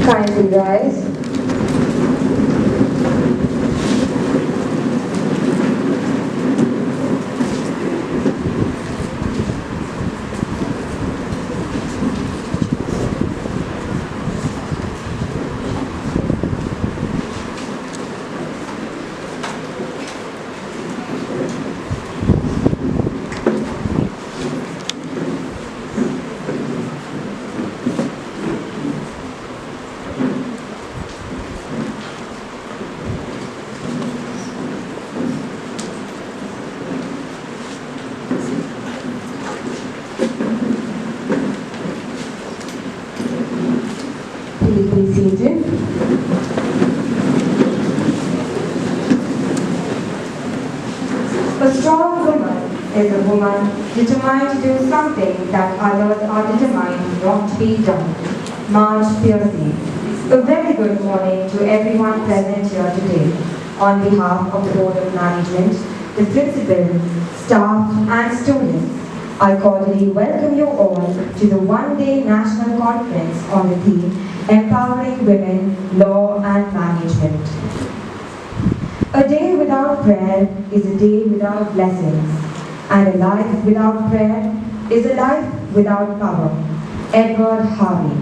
Kindly rise. Please be seated. A strong woman is a woman determined to do something that others are determined not to be done. Marge Piercy. A very good morning to everyone present here today. On behalf of the Board of Management, the principal, staff and students, I cordially welcome you all to the one-day national conference on the theme Empowering Women, Law and Management. A day without prayer is a day without blessings, and a life without prayer is a life without power. Edward Harvey.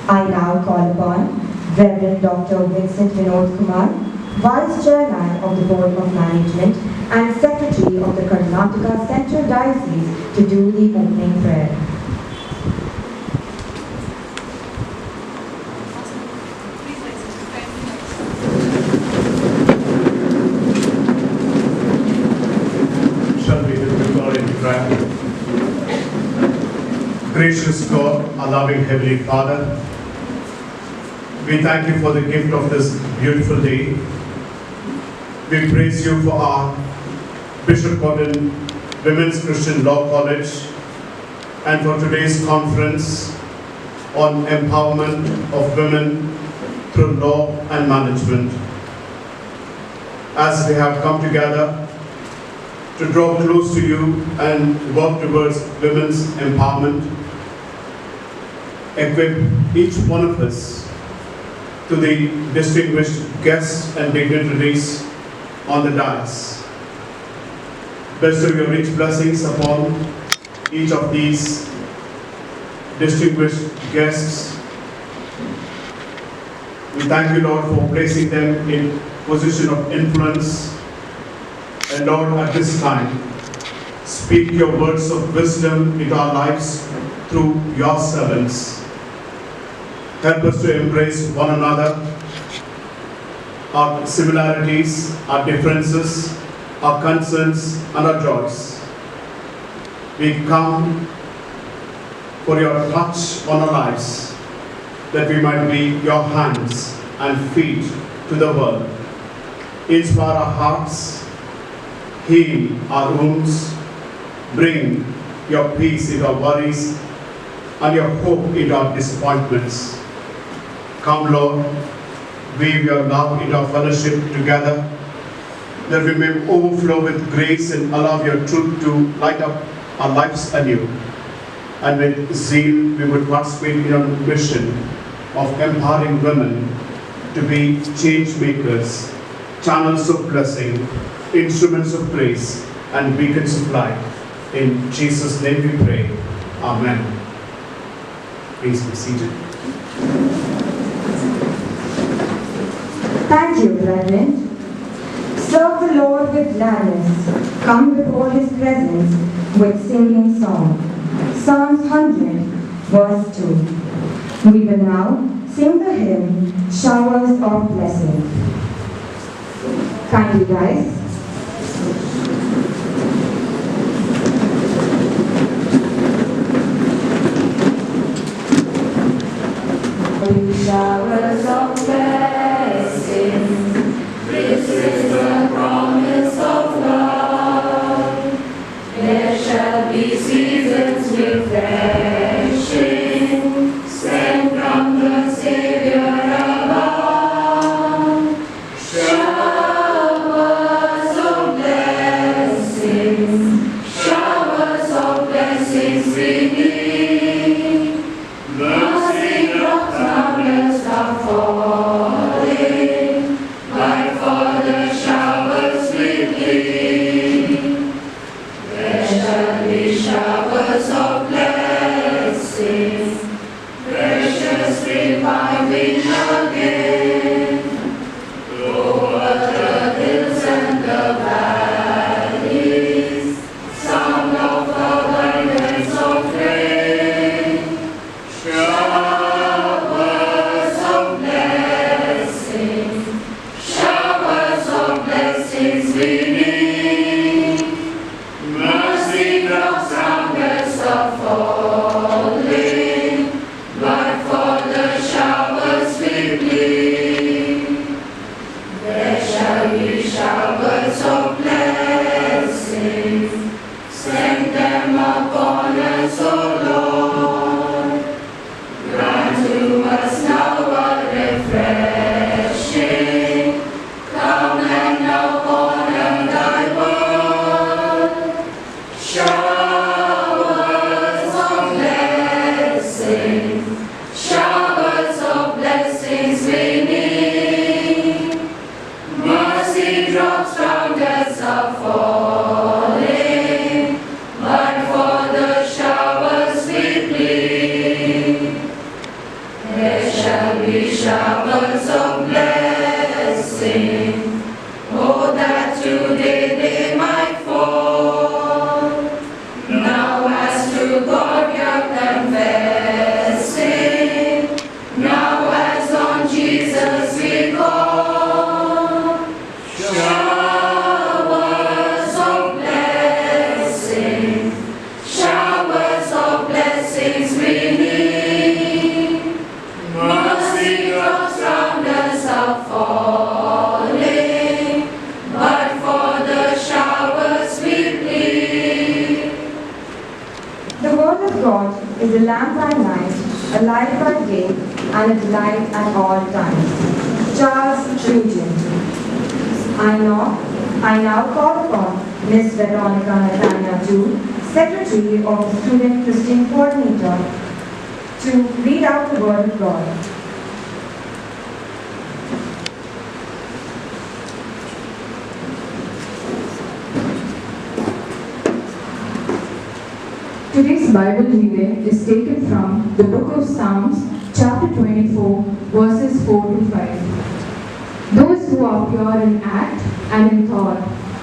I now call upon Reverend Dr. Vincent Vinod Kumar, Vice Chairman of the Board of Management and Secretary of the Karnataka Central Diocese, to do the opening prayer. Shall we do the Lord in prayer? Gracious God, our loving Heavenly Father, we thank you for the gift of this beautiful day. We praise you for our Bishop Cotton Women's Christian Law College and for today's conference on empowerment of women through law and management. As we have come together to draw close to you and work towards women's empowerment, equip each one of us to the distinguished guests and dignitaries on the dais. Bestow your rich blessings upon each of these distinguished guests. We thank you, Lord, for placing them in position of influence. And Lord, at this time, speak your words of wisdom into our lives through your servants. Help us to embrace one another, our similarities, our differences, our concerns, and our joys. We come for your touch on our lives, that we might be your hands and feet to the world. Inspire our hearts, heal our wounds, bring your peace into our worries, and your hope into our disappointments. Come, Lord, weave your love into our fellowship together, that we may overflow with grace and allow your truth to light up our lives anew. And with zeal, we would participate in our mission of empowering women to be change makers, channels of blessing, instruments of grace, and beacons of light. In Jesus' name we pray. Amen. Please be seated. Thank you, Reverend. Serve the Lord with gladness. Come before his presence with singing song. Psalms 100, verse 2. We will now sing the hymn, Showers of Blessing. Kindly rise. Showers of blessing, this is the promise of God. There shall be seasons refreshing, sent from the Savior above. Showers of blessings, showers of blessings we need. showers of blessing, precious reviving again, over the hills and the valleys, sound of abundance of rain, showers of blessings we need, mercy drops rounders are falling, but for the showers we plead. There shall be showers of blessings, send them upon us, O Lord. Grant to us now a refreshing, come and now honor thy word. Showers of blessings we need, mercy drops round us are falling, but for the showers we plead. There shall be showers of blessing, oh that today they might fall. Now as to God we are confessing, now as on Jesus we call. Showers of blessings we need, mercy drops round us are falling, but for the showers we plead. The word of God is a lamp by night, a light by day, and a delight at all times. Charles Trujan. I now call upon Miss Veronica Nathania Jewell, Secretary of the Student Christian Coordinator, to read out the word of God. Today's Bible reading is taken from the book of Psalms, chapter 24, verses 4 to 5. Those who are pure in act and in thought,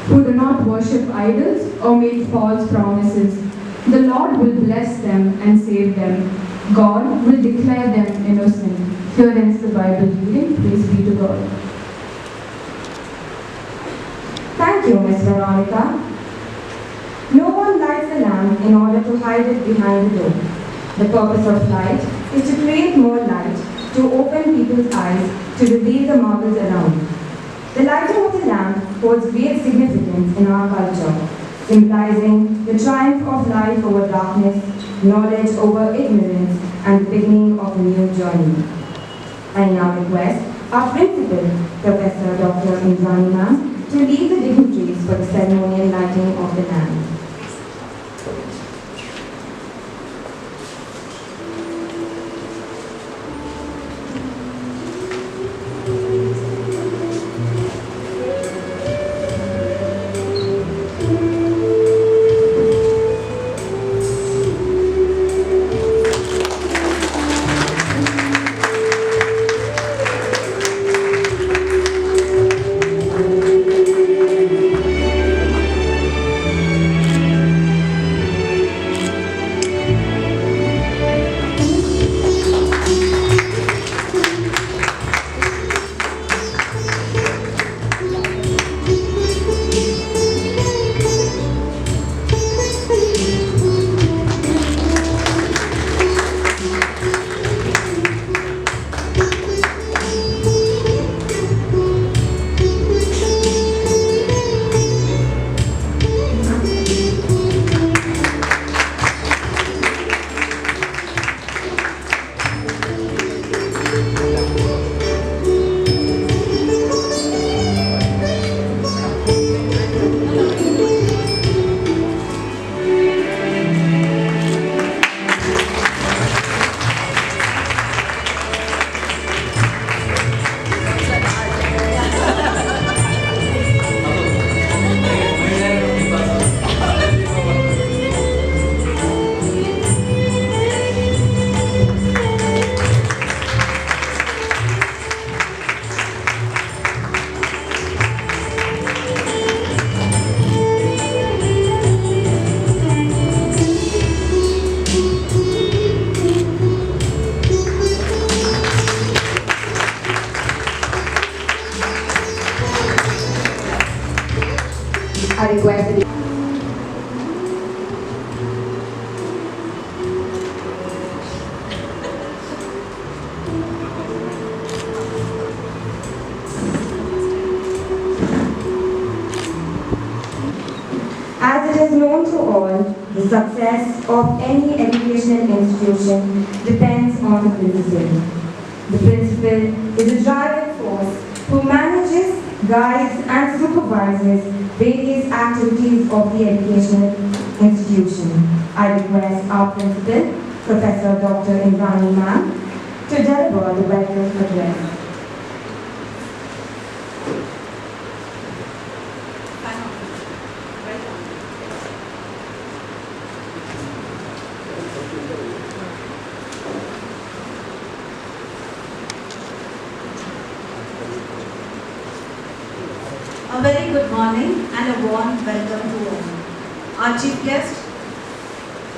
who do not worship idols or make false promises, the Lord will bless them and save them. God will declare them innocent. Here ends the Bible reading. Praise be to God. Thank you, Miss Veronica. No one lights a lamp in order to hide it behind the door. The purpose of light is to create more light, to open people's eyes, to reveal the marvels around. The lighting of the lamp holds great significance in our culture, symbolizing the triumph of light over darkness, knowledge over ignorance, and the beginning of a new journey. I now request our principal, Professor Dr. Indrani Ma'am, to lead the dignitaries for the ceremonial lighting of the lamp. known to all, the success of any educational institution depends on the principal. The principal is a driving force who manages, guides, and supervises various activities of the educational institution. I request our principal, Professor Dr. Indrani Ma'am, to deliver the welcome address. A very good morning and a warm welcome to all. Our chief guest,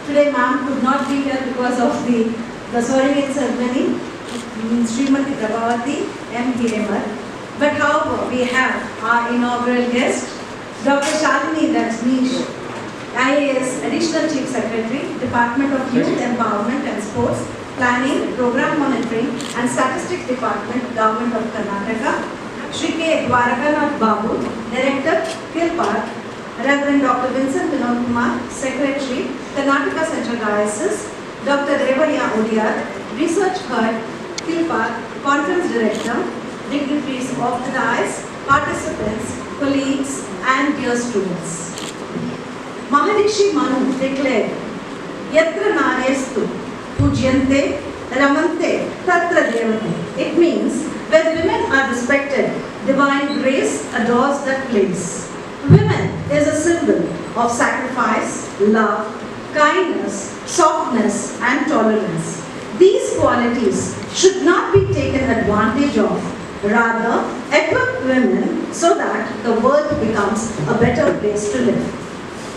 today ma'am could not be here because of the swearing-in ceremony, Srimati Prabhavati M. Hiremar. But however, we have our inaugural guest, Dr. Shalini Rajneesh, IAS Additional Chief Secretary, Department of Youth Empowerment and Sports, Planning, Program Monitoring and Statistics Department, Government of Karnataka. Shri K. Dwarakanath Babu, Director, Kilpark, Reverend Dr. Vincent Vinod Kumar, Secretary, Karnataka Central Diocese, Dr. Revaya Odiyar, Research Head, Kilpark, Conference Director, dignitaries of the Diocese, participants, colleagues, and dear students. Maharishi Manu declared, Yatra Narestu, Pujyante, Ramante, Tatra Devate. It means, where women are respected, divine grace adores that place. Women is a symbol of sacrifice, love, kindness, softness, and tolerance. These qualities should not be taken advantage of. Rather, equip women so that the world becomes a better place to live.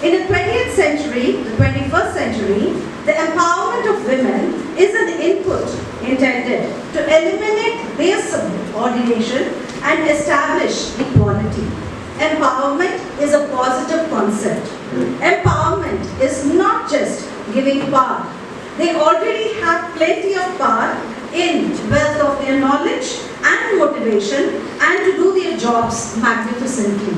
In the 20th century, the 21st century, the empowerment of women is an input intended to eliminate their subordination and establish equality. Empowerment is a positive concept. Empowerment is not just giving power. They already have plenty of power in wealth of their knowledge and motivation and to do their jobs magnificently.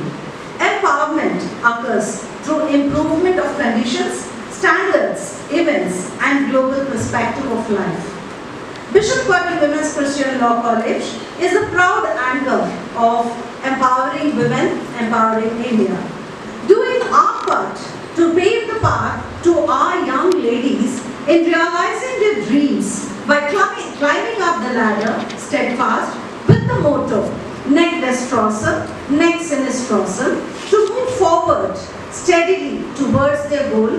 Empowerment occurs through improvement of conditions, standards, events, and global perspective of life. Bishop Quabbin Women's Christian Law College is a proud anchor of empowering women, empowering India. Doing our part to pave the path to our young ladies in realizing their dreams by climbing up the ladder steadfast with the motto, Nec Destrosa, Nec Sinistrosa, to move forward steadily towards their goal,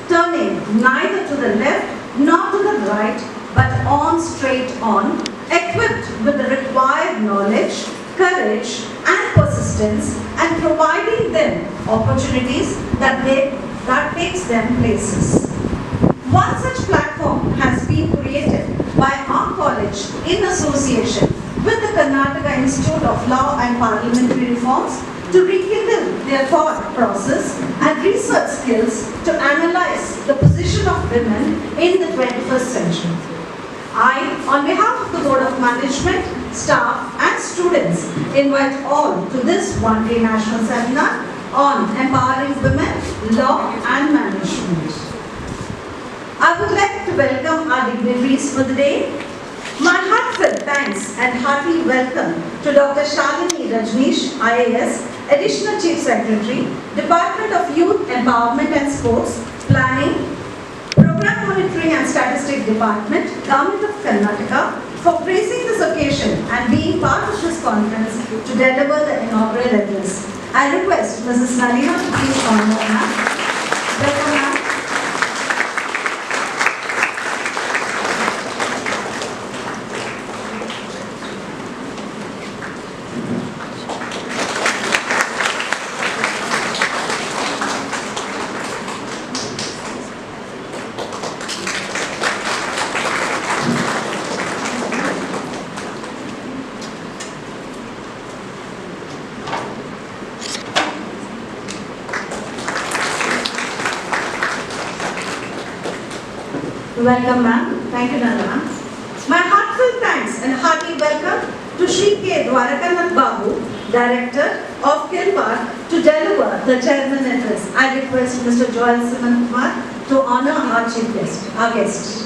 turning neither to the left nor to the right, but on straight on, equipped with the required knowledge, courage, and persistence, and providing them opportunities that takes them places. One such platform has been created by our college in association with the Karnataka Institute of Law and Parliamentary Reforms to rekindle their thought process and research skills to analyze the position of women in the 21st century. I, on behalf of the Board of Management, staff and students, invite all to this one-day national seminar on empowering women, law and management. I would like to welcome our dignitaries for the day. My heartfelt thanks and hearty welcome to Dr. Shalini Rajneesh, IAS, Additional Chief Secretary, Department of Youth Empowerment and Sports, Planning, Program Monitoring and Statistics Department, Government of Karnataka, for gracing this occasion and being part of this conference to deliver the inaugural address. I request Mrs. Nalina to please honor ma'am. Welcome ma'am. Welcome ma'am. Thank you Nanda ma'am. My heartfelt thanks and hearty welcome to Shri K. Dwarakanath Babu, Director of Kilpark, to deliver the chairman address. I request Mr. Joel Simon Kumar to honor our chief guest, our guest.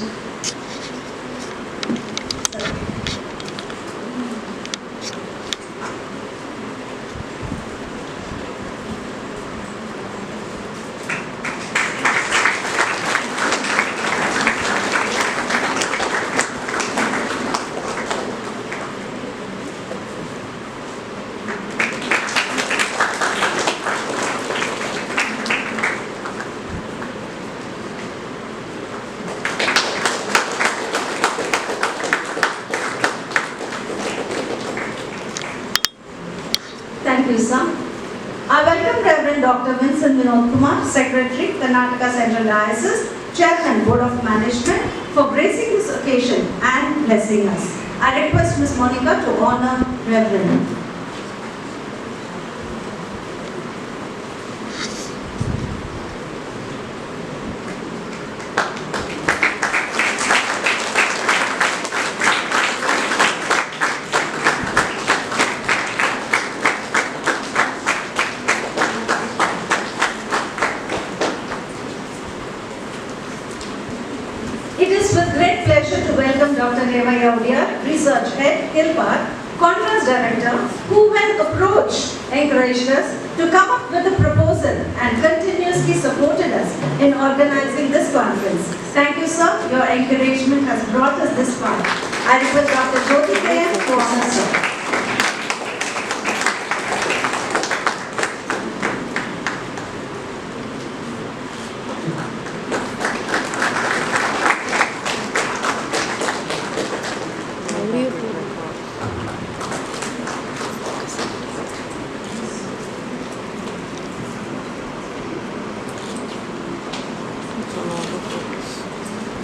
Thank you, sir. I welcome Reverend Dr. Vincent Vinod Kumar, Secretary, Karnataka Central Diocese, Chairman, Board of Management, for gracing this occasion and blessing us. I request Ms. Monica to honor Reverend. It is with great pleasure to welcome Dr. Reva Yaudia, Research Head, Kilpark, Conference Director, who when approached, encouraged us to come up with a proposal and continuously supported us in organizing this conference. Thank you, sir. Your encouragement has brought us this far. I request Dr. Jyoti K. to honor, sir.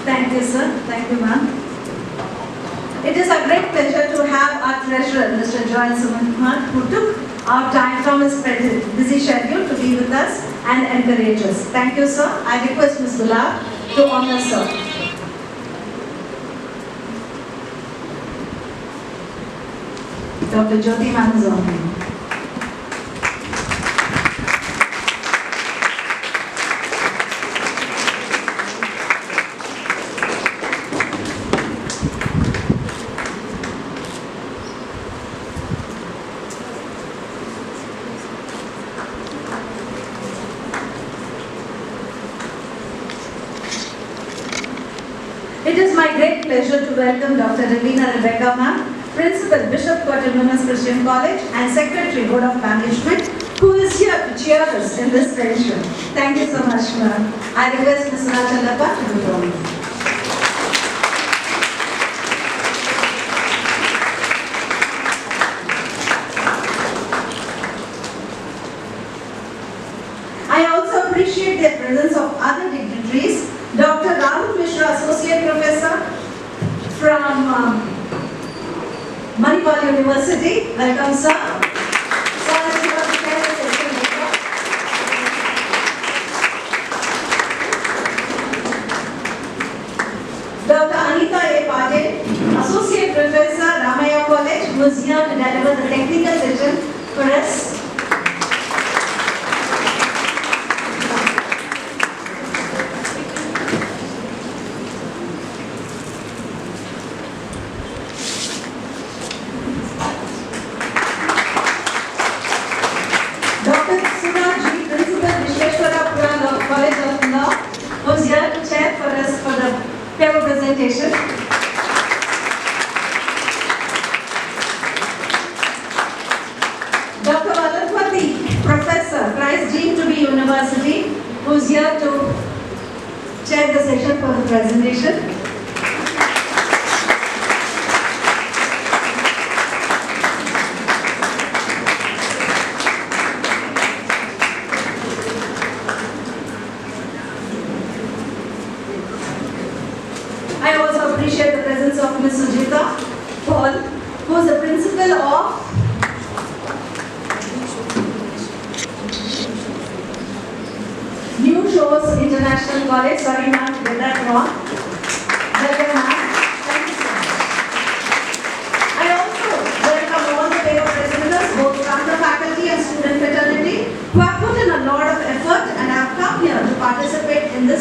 Thank you, sir. Thank you, ma'am. It is a great pleasure to have our treasurer, Mr. Joel Simon Kumar, who took our time from his busy schedule to be with us and encourage us. Thank you, sir. I request Ms. Gulab to honor, sir. Dr. Jyoti ma'am is honoring. It is my great pleasure to welcome Dr. Ravina Rebecca ma'am, Principal, Bishop Cotton Women's Christian College and Secretary, Board of Management, who is here to cheer us in this session. Thank you so much, ma'am. I request Ms. Rachalapa to do the I also appreciate the presence of other dignitaries. Dr. Rahul Mishra, Associate Professor from Manipal University. Welcome, sir. Sir, you want to share the session later? Dr. Anita A. Patel, Associate Professor, Ramaya College, who is here to deliver the technical session for us. Presentation. Dr. Valadpati, Professor, Christ deemed to be University, who is here to chair the session for the presentation. I also appreciate the presence of Ms. Sujita Paul, who is the principal of New Shores International College. Sorry, ma'am, to get that wrong. Welcome, ma'am. Thank you so much. I also welcome all the pair of presenters, both from the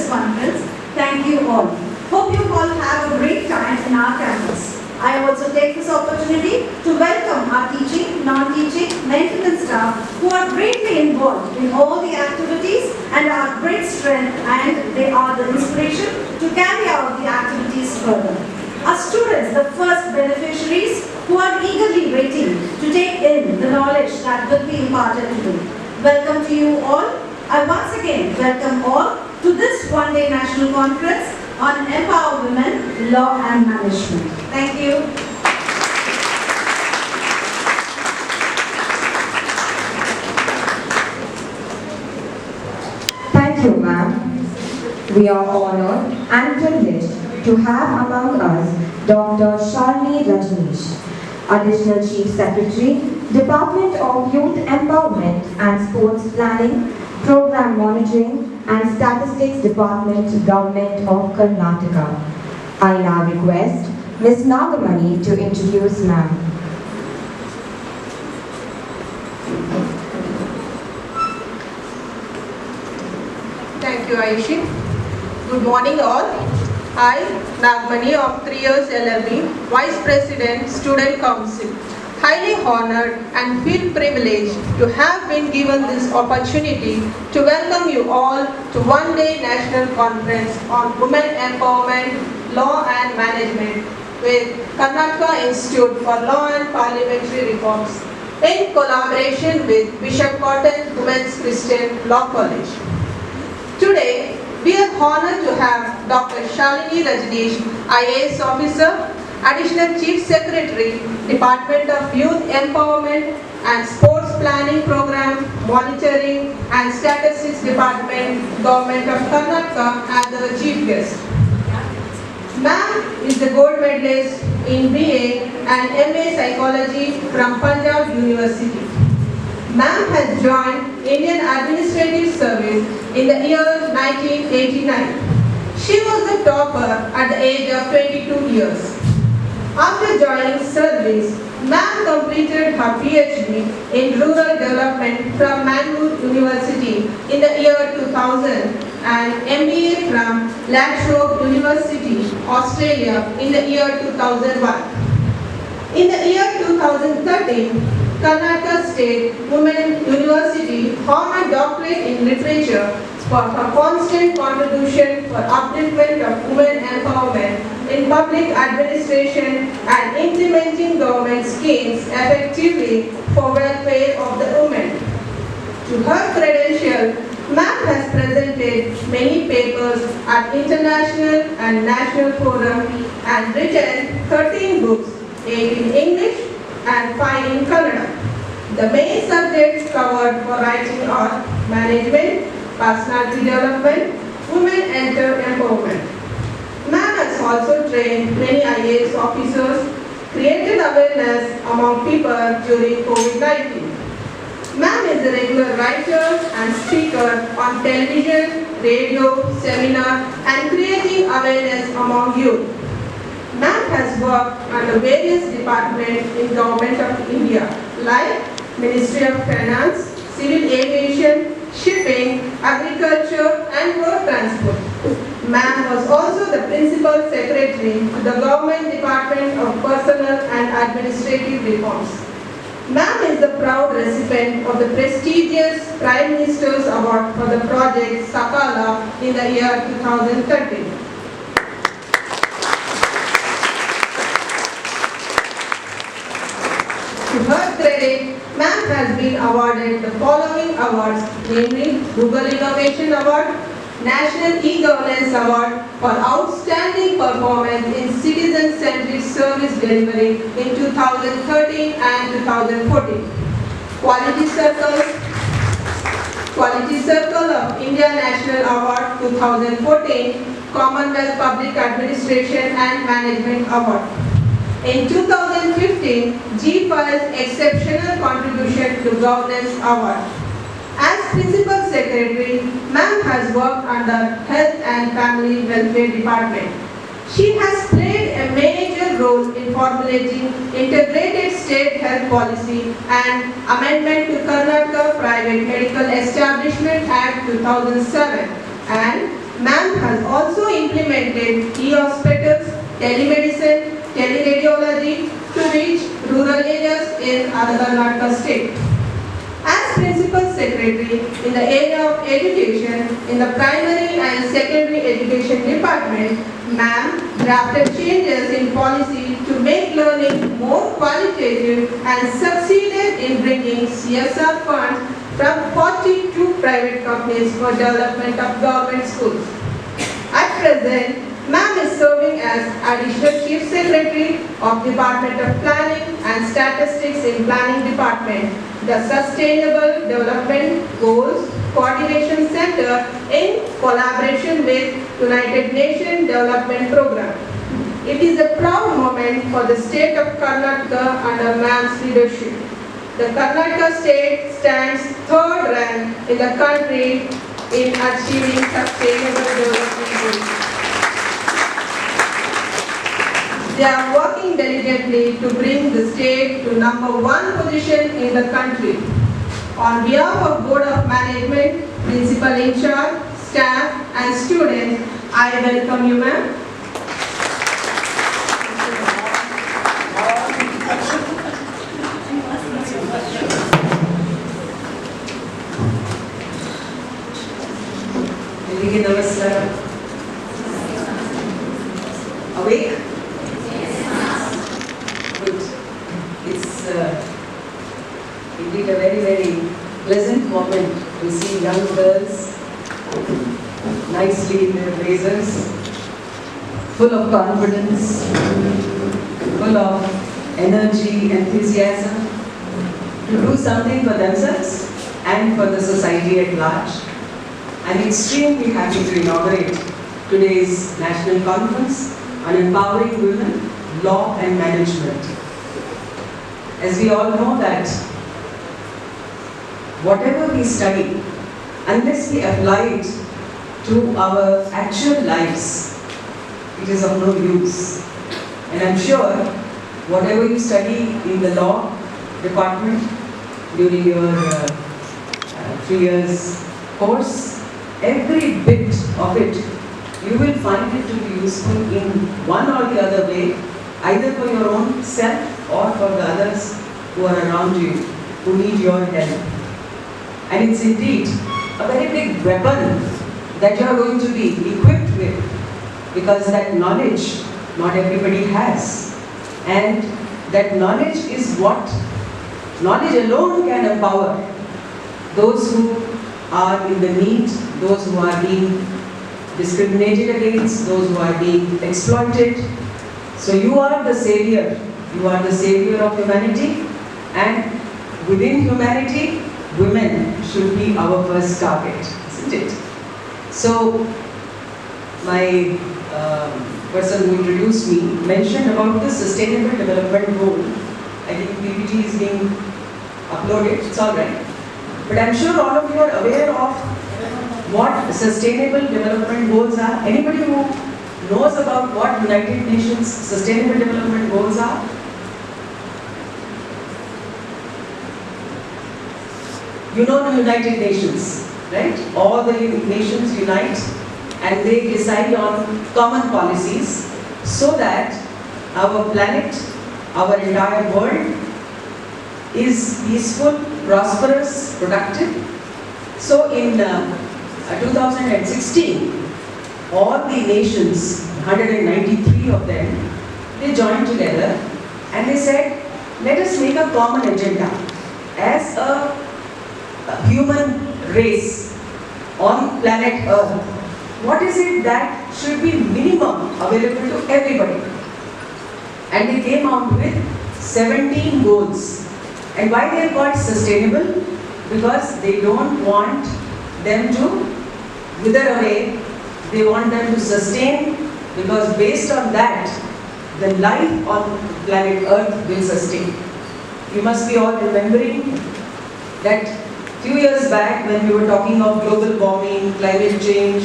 this conference. Thank you all. Hope you all have a great time in our campus. I also take this opportunity to welcome our teaching, non-teaching, maintenance staff who are greatly involved in all the activities and are great strength, and they are the inspiration to carry out the activities further. Our students, the first beneficiaries who are eagerly waiting to take in the knowledge that will be imparted today. Welcome to you all. I once again welcome all to this one-day national conference on Empower Women, Law and Management. Thank you. Thank you, ma'am. We are honored and privileged to have among us Dr. Shalini Rajneesh, Additional Chief Secretary, Department of Youth Empowerment and Sports Planning, Program Monitoring and Statistics Department, Government of Karnataka. I now request Ms. Nagamani to introduce ma'am. Thank you, Aishi. Good morning all. I, Nagamani of 3 years LLB, Vice President, Student Council, highly honored and feel privileged to have been given this opportunity to welcome you all to one-day national conference on women empowerment, law and management with Karnataka Institute for Law and Parliamentary Reforms in collaboration with Bishop Cotton Women's Christian Law College. Today, we are honored to have Dr. Shalini Rajneesh, IAS Officer, Additional Chief Secretary, Department of Youth Empowerment and Sports Planning Program, Monitoring and Statistics Department, Government of Karnataka as our Chief Guest. Ma'am is the gold medalist in BA and MA Psychology from Punjab University. Ma'am has joined Indian Administrative Service in the year 1989. She was the topper at the age of 22 years. After joining service, Ma'am completed her PhD in Rural Development from Mangalore University in the year 2000 and MBA from Latrobe University, Australia in the year 2001. In the year 2013, Karnataka State Women University honored doctorate in literature for her constant contribution for upliftment of women empowerment in public administration and implementing government schemes effectively for welfare of the women. To her credential, Ma'am has presented many papers at international and national forums and written 13 books, 8 in English and 5 in Kannada. The main subjects covered for writing are management, personality development, women enter empowerment. Ma'am has also trained many IAS officers, created awareness among people during COVID-19. Ma'am is a regular writer and speaker on television, radio, seminar, and creating awareness among youth. Ma'am has worked under various departments in Government of India, like Ministry of Finance, Civil Aviation, Shipping, Agriculture, and Road Transport. Ma'am was also the Principal Secretary to the Government Department of Personnel and Administrative Reforms. Ma'am is the proud recipient of the prestigious Prime Minister's Award for the project Sakala in the year 2013. To her credit, Ma'am has been awarded the following awards, namely Google Innovation Award, National E-Governance Award for Outstanding Performance in Citizen-Centric Service Delivery in 2013 and 2014. Quality Circle of India National Award 2014, Commonwealth Public Administration and Management Award. In 2015, G5's Exceptional Contribution to Governance Award. As Principal Secretary, Ma'am has worked under Health and Family Welfare Department. She has played a major role in formulating Integrated State Health Policy and Amendment to Karnataka Private Medical Establishment Act 2007, and Ma'am MAM has also implemented e-hospitals, telemedicine, teleradiology to reach rural areas in Andhra Karnataka state. As Principal Secretary in the area of education in the primary and secondary education department, MAM drafted changes in policy to make learning more qualitative and succeeded in bringing CSR funds from 42 private companies for development of government schools. At present, MAM is serving as Additional Chief Secretary of Department of Planning and Statistics in Planning Department, the Sustainable Development Goals Coordination Center in collaboration with United Nations Development Programme. It is a proud moment for the state of Karnataka under MAM's leadership. The Karnataka state stands third rank in the country in achieving sustainable development goals. They are working diligently to bring the state to #1 position in the country. On behalf of Board of Management, Principal in charge, staff and students, I welcome you, ma'am. Everybody namaskar. Awake? Good. It's indeed a very, very pleasant moment to see young girls nicely in their blazers, full of confidence, full of energy, enthusiasm, to do something for themselves and for the society at large. I'm extremely happy to inaugurate today's National Conference on Empowering Women, Law and Management. As we all know that whatever we study, unless we apply it to our actual lives, it is of no use. And I'm sure whatever you study in the law department during your 3 years course, every bit of it, you will find it to be useful in one or the other way, either for your own self or for the others who are around you, who need your help. And it's indeed a very big weapon that you are going to be equipped with, because that knowledge not everybody has. And that knowledge is what knowledge alone can empower those who are in the need, those who are being discriminated against, those who are being exploited. So you are the savior. You are the savior of humanity, and within humanity, women should be our first target, isn't it? So my person who introduced me mentioned about the Sustainable Development Goal. I think PPT is being uploaded, it's all right. But I'm sure all of you are aware of what Sustainable Development Goals are. Anybody who knows about what United Nations Sustainable Development Goals are? You know the United Nations, right? All the nations unite and they decide on common policies so that our planet, our entire world is peaceful, prosperous, productive. So in 2016, all the nations, 193 of them, they joined together and they said, let us make a common agenda as a human race on planet Earth. What is it that should be minimum available to everybody? And they came out with 17 goals. And why they are called sustainable? Because they don't want them to wither away. They want them to sustain, because based on that, the life on planet Earth will sustain. You must be all remembering that few years back when we were talking of global warming, climate change,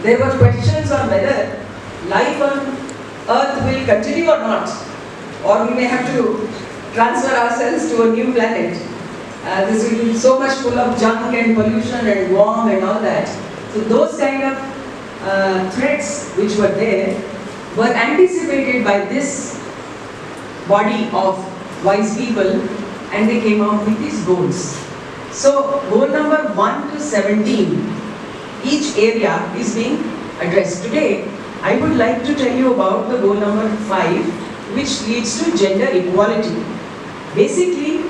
there were questions on whether life on Earth will continue or not, or we may have to transfer ourselves to a new planet. This will be so much full of junk and pollution and warm and all that. So those kind of threats which were there were anticipated by this body of wise people, and they came out with these goals. So goal number 1 to 17, each area is being addressed. Today, I would like to tell you about the goal number 5, which leads to gender equality. Basically,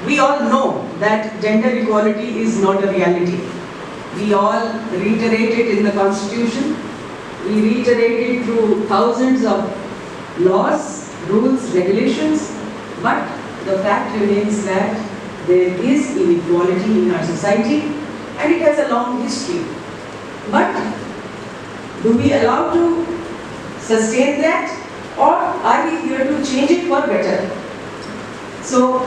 we all know that gender equality is not a reality. We all reiterate it in the Constitution. We reiterate it through thousands of laws, rules, regulations, but the fact remains that there is inequality in our society and it has a long history. But do we allow to sustain that, or are we here to change it for better? So,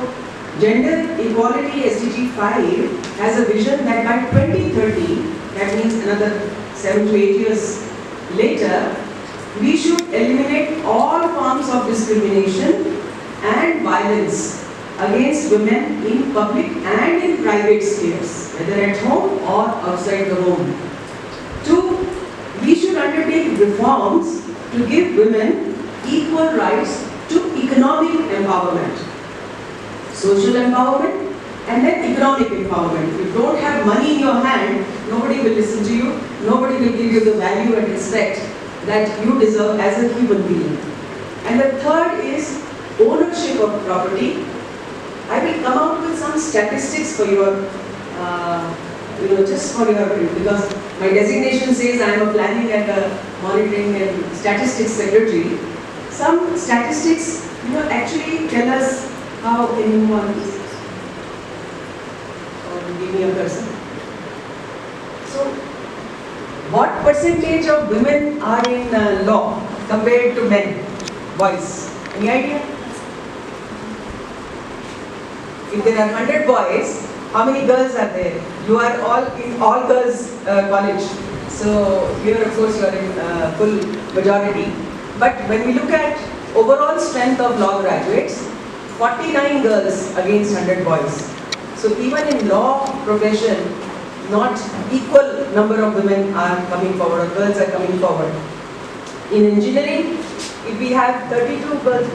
Gender Equality SDG 5 has a vision that by 2030, that means another 7 to 8 years later, we should eliminate all forms of discrimination and violence against women in public and in private spheres, whether at home or outside the home. 2, we should undertake reforms to give women equal rights to economic empowerment, social empowerment, and then economic empowerment. If you don't have money in your hand, nobody will listen to you, nobody will give you the value and respect that you deserve as a human being. And the third is ownership of property. I will come out with some statistics for your, just for your, because my designation says I am a planning and a monitoring and statistics secretary. Some statistics, actually tell us how anyone is. Or give me a person. So, what percentage of women are in law compared to men, boys? Any idea? If there are 100 boys, how many girls are there? You are all in all girls college. So here of course you are in full majority. But when we look at overall strength of law graduates, 49 girls against 100 boys. So even in law profession, not equal number of women are coming forward, or girls are coming forward. In engineering, if we have 32 girls,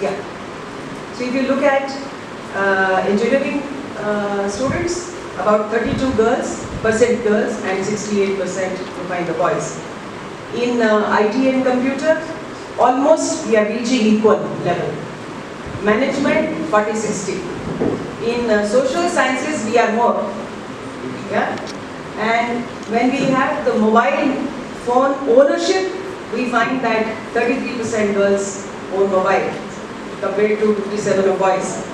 yeah. So if you look at engineering students, about 32% girls and 68% to find the boys. In IT and computer, almost we are reaching equal level. Management, 40-60. In social sciences, we are more. Yeah? And when we have the mobile phone ownership, we find that 33% girls own mobile compared to 57% of boys.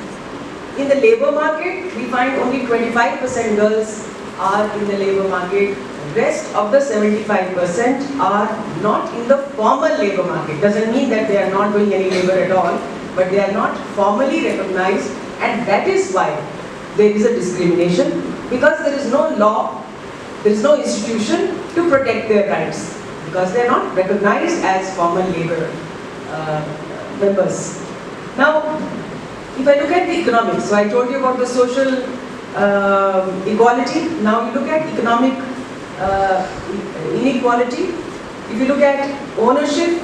In the labor market, we find only 25% girls are in the labor market. Rest of the 75% are not in the formal labor market. Doesn't mean that they are not doing any labor at all, but they are not formally recognized, and that is why there is a discrimination, because there is no law, there is no institution to protect their rights, because they are not recognized as formal labor members. Now, if I look at the economics, so I told you about the social equality. Now you look at economic inequality. If you look at ownership,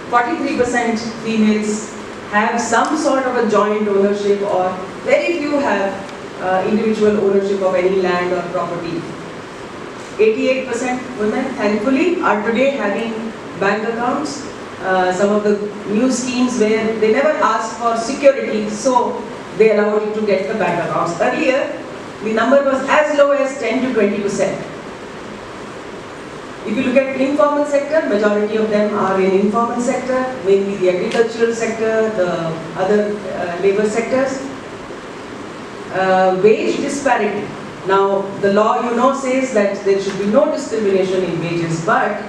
43% females have some sort of a joint ownership, or very few have individual ownership of any land or property. 88% women, thankfully, are today having bank accounts. Some of the new schemes where they never ask for security, so they allow you to get the bank accounts. Earlier, the number was as low as 10 to 20%. If you look at informal sector, majority of them are in informal sector, mainly the agricultural sector, the other labor sectors. Wage disparity. Now, the law, says that there should be no discrimination in wages, but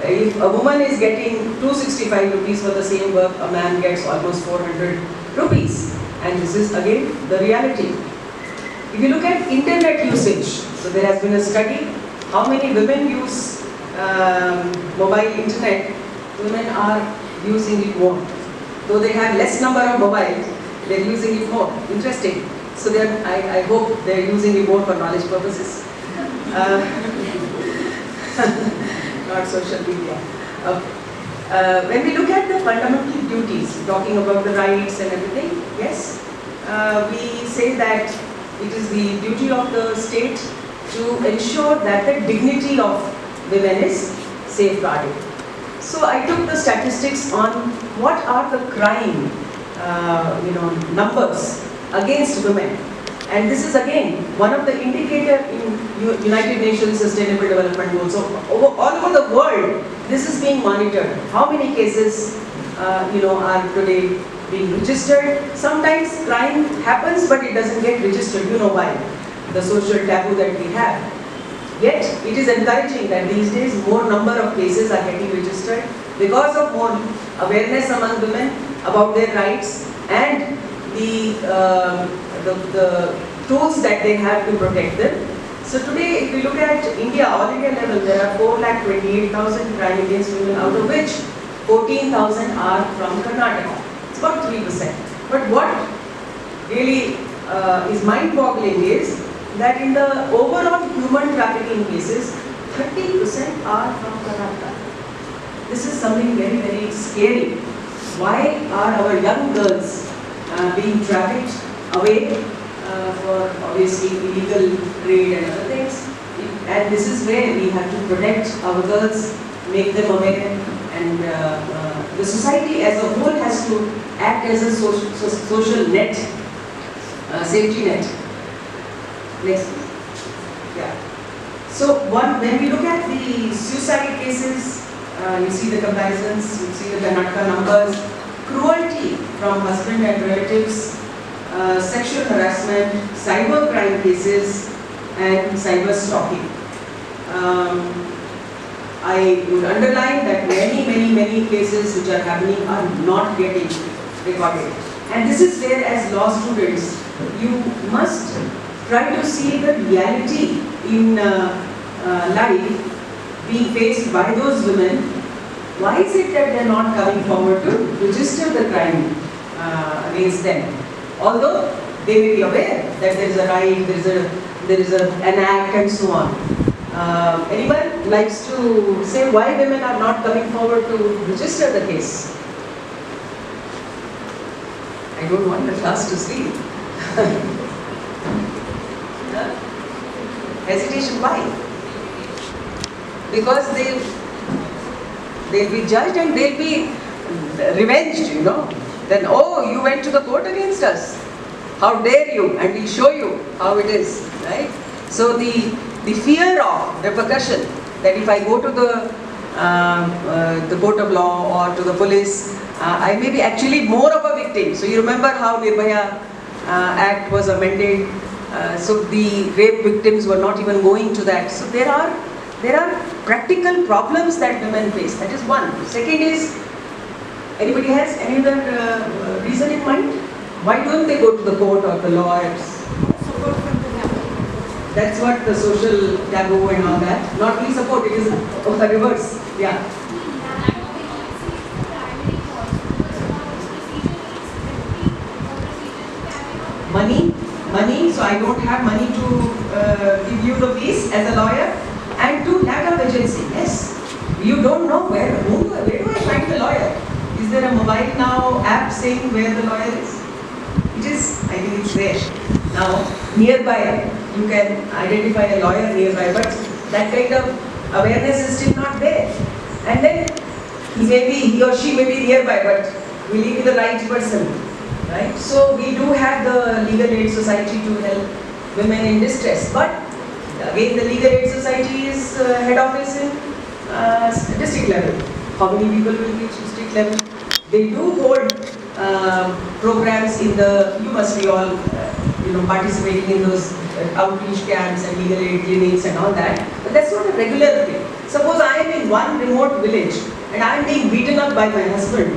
if a woman is getting 265 rupees for the same work, a man gets almost 400 rupees. And this is again the reality. If you look at internet usage, so there has been a study, how many women use mobile internet, women are using it more. Though they have less number of mobiles, they are using it more. Interesting. So I hope they are using it more for knowledge purposes. Uh, not social media. Okay. When we look at the fundamental duties, talking about the rights and everything, yes, we say that it is the duty of the state to ensure that the dignity of women is safeguarded. So I took the statistics on what are the crime, numbers against women. And this is again one of the indicator in United Nations Sustainable Development Goals. So all over the world, this is being monitored. How many cases, are today being registered? Sometimes crime happens, but it doesn't get registered. You know why? The social taboo that we have. Yet it is encouraging that these days more number of cases are getting registered because of more awareness among women about their rights and the tools that they have to protect them. So today, if we look at India, all India level, there are 4,28,000 crime against women, out of which 14,000 are from Karnataka. It's about 3%. But what really is mind-boggling is that in the overall human trafficking cases, 30% are from Karnataka. This is something very, very scary. Why are our young girls being trafficked away for obviously illegal trade and other things? And this is where we have to protect our girls, make them aware, and the society as a whole has to act as a social net, safety net. Next. Yeah. So when we look at the suicide cases, you see the comparisons, you see the Karnataka numbers, cruelty from husband and relatives, sexual harassment, cyber crime cases, and cyber stalking. I would underline that many cases which are happening are not getting recorded. And this is where, as law students, you must try to see the reality in life being faced by those women. Why is it that they are not coming forward to register the crime against them? Although they may be aware that there is a right, there is an act and so on. Anyone likes to say why women are not coming forward to register the case? I don't want the class to see. Hesitation, why? Because they'll be judged and they'll be revenged, Then, oh, you went to the court against us. How dare you? And we'll show you how it is, right? So the fear of repercussion, that if I go to the court of law or to the police, I may be actually more of a victim. So you remember how Nirbhaya Act was amended. So the rape victims were not even going to that. So there are practical problems that women face. That is one. Second is, anybody has any other reason in mind? Why don't they go to the court or the lawyers? That's what the social taboo and all that. Not really support, it is of the reverse. Yeah. Money. So I don't have money to give you the fees as a lawyer, and to lack of agency. Yes. You don't know where do I find the lawyer? Is there a mobile now app saying where the lawyer is? It is, I think it's there. Now, nearby, you can identify a lawyer nearby, but that kind of awareness is still not there. And then, he or she may be nearby, but will he be the right person? Right? So, we do have the Legal Aid Society to help women in distress. But, again, the Legal Aid Society is head office in district level. How many people will reach district level? They do hold programs in you must be all participating in those outreach camps and legal aid clinics and all that. But that's not a regular thing. Suppose I am in one remote village and I am being beaten up by my husband.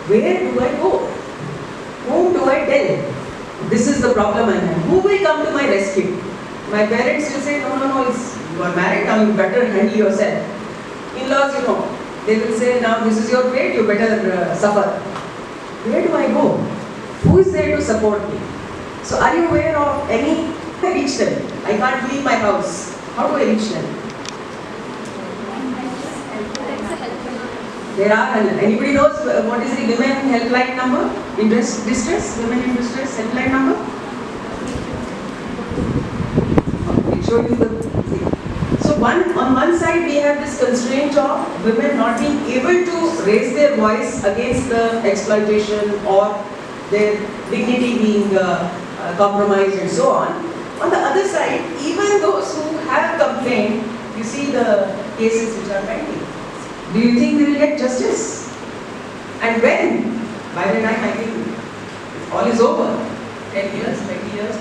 Where do I go? Whom do I tell? This is the problem I have. Who will come to my rescue? My parents will say, no, you are married, now you better handle yourself. In-laws, they will say, now this is your fate, you better suffer. Where do I go? Who is there to support me? So are you aware of any? I reach them. I can't leave my house. How do I reach them? There are, anybody knows what is the women helpline number? In distress? Women in distress helpline number? I'll show you the thing. So on one side we have this constraint of women not being able to raise their voice against the exploitation or their dignity being compromised and so on. On the other side, even those who have complained, you see the cases which are pending. Do you think they will get justice? And when? By the time I think all is over, 10 years, 20 years.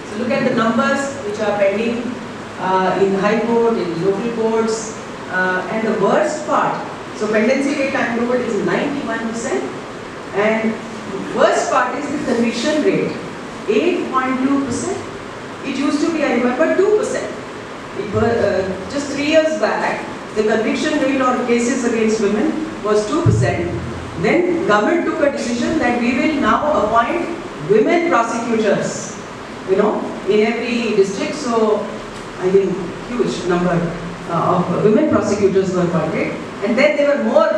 So look at the numbers which are pending in High Court, in local courts, and the worst part. So pendency rate I'm told is 91%, and the worst part is the conviction rate, 8.2%. It used to be, I remember, 2%. It was, just 3 years back, the conviction rate on cases against women was 2%. Then government took a decision that we will now appoint women prosecutors, in every district. So I think huge number of women prosecutors were appointed, and then they were more,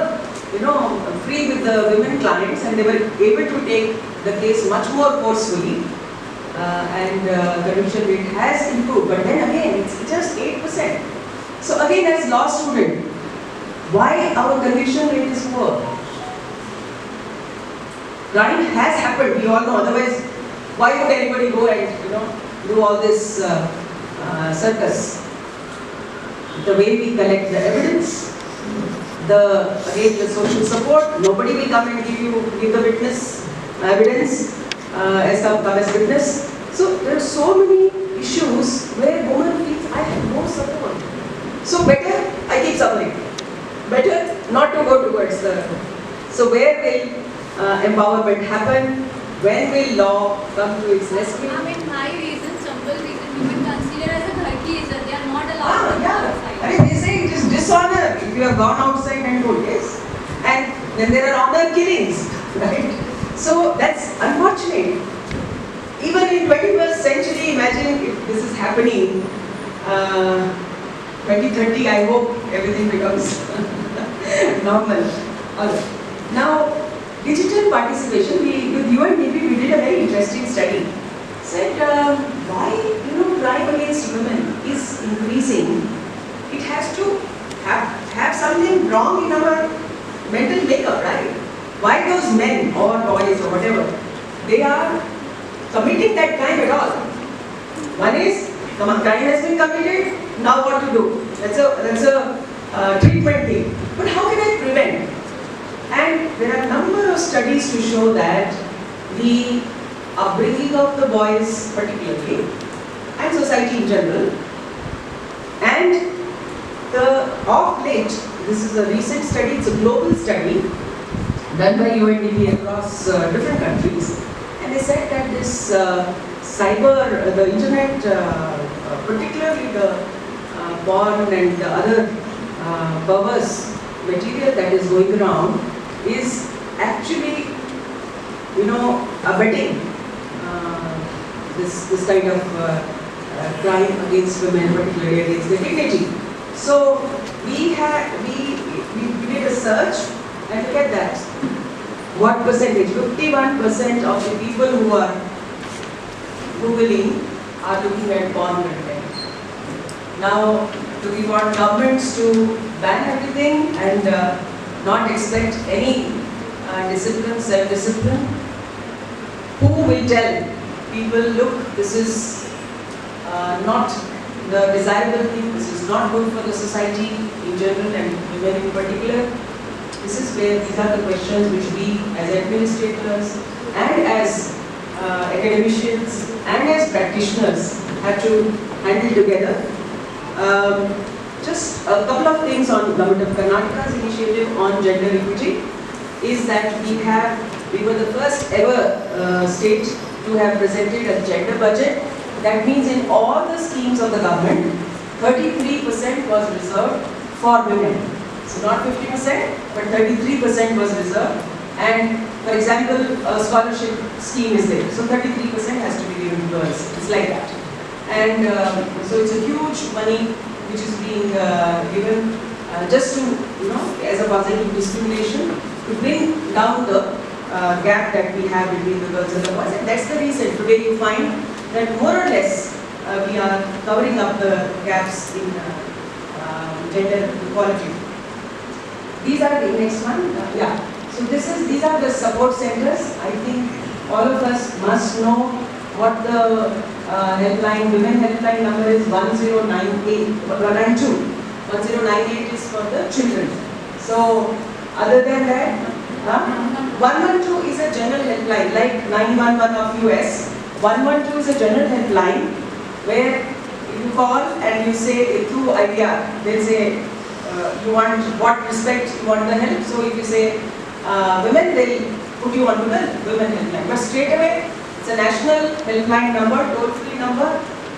free with the women clients, and they were able to take the case much more forcefully, and conviction rate has improved. But then again, it's just 8%. So again, as law student, why our conviction rate is poor? Crime has happened, we all know. Otherwise, why would anybody go and do all this circus? The way we collect the evidence, the social support. Nobody will come and give the witness evidence as come as witness. So there are so many issues where women feel I have no support. So better I keep suffering. Better not to go towards the. So where will empowerment happen? When will law come to its rescue? I mean, my reason, simple reason, women consider as a ghar ki izzat. They are not allowed to go outside. I mean, they say it is dishonor if you have gone outside and told, yes. And then there are honor killings, right? So that's unfortunate. Even in 21st century, imagine if this is happening. 2030, I hope everything becomes normal. Now, digital participation, with UNDP we did a very interesting study. Said why crime against women is increasing. It has to have something wrong in our mental makeup, right? Why those men or boys or whatever, they are committing that crime at all? One is, crime has been committed, now what to do? That's a treatment thing. But how can I prevent? And there are a number of studies to show that the upbringing of the boys particularly, and society in general, and of late, this is a recent study, it's a global study done by UNDP across different countries, and they said that this the internet, particularly the porn and the other perverse material that is going around, is actually, abetting this kind of crime against women, particularly against their dignity. So we did a search, and look at that. What percentage? 51% of the people who are Googling are looking at porn content. Now, do we want governments to ban everything and not expect any discipline, self-discipline? Who will tell people, look, this is not the desirable thing, this is not good for the society in general and women in particular? This is where these are the questions which we as administrators and as academicians and as practitioners have to handle together. Just a couple of things on Government of Karnataka's initiative on gender equity is that we were the first ever state to have presented a gender budget. That means in all the schemes of the government, 33% was reserved for women. So not 50%, but 33% was reserved. And for example, a scholarship scheme is there. So 33% has to be given to girls. It's like that. And so it's a huge money which is being given just to, as a positive discrimination, to bring down the gap that we have between the girls and the boys. And that's the reason today you find that more or less we are covering up the gaps in gender equality. These are the next one. So these are the support centers. I think all of us must know what the helpline, women helpline number is 1098, 192. 1098 is for the children. So other than that, 112 is a general helpline, like 911 of US. 112 is a general helpline where you call and you say through IVR, they'll say you want what respect you want the help. So if you say women, they'll put you onto the women helpline. But straight away, it's a national helpline number, toll-free number,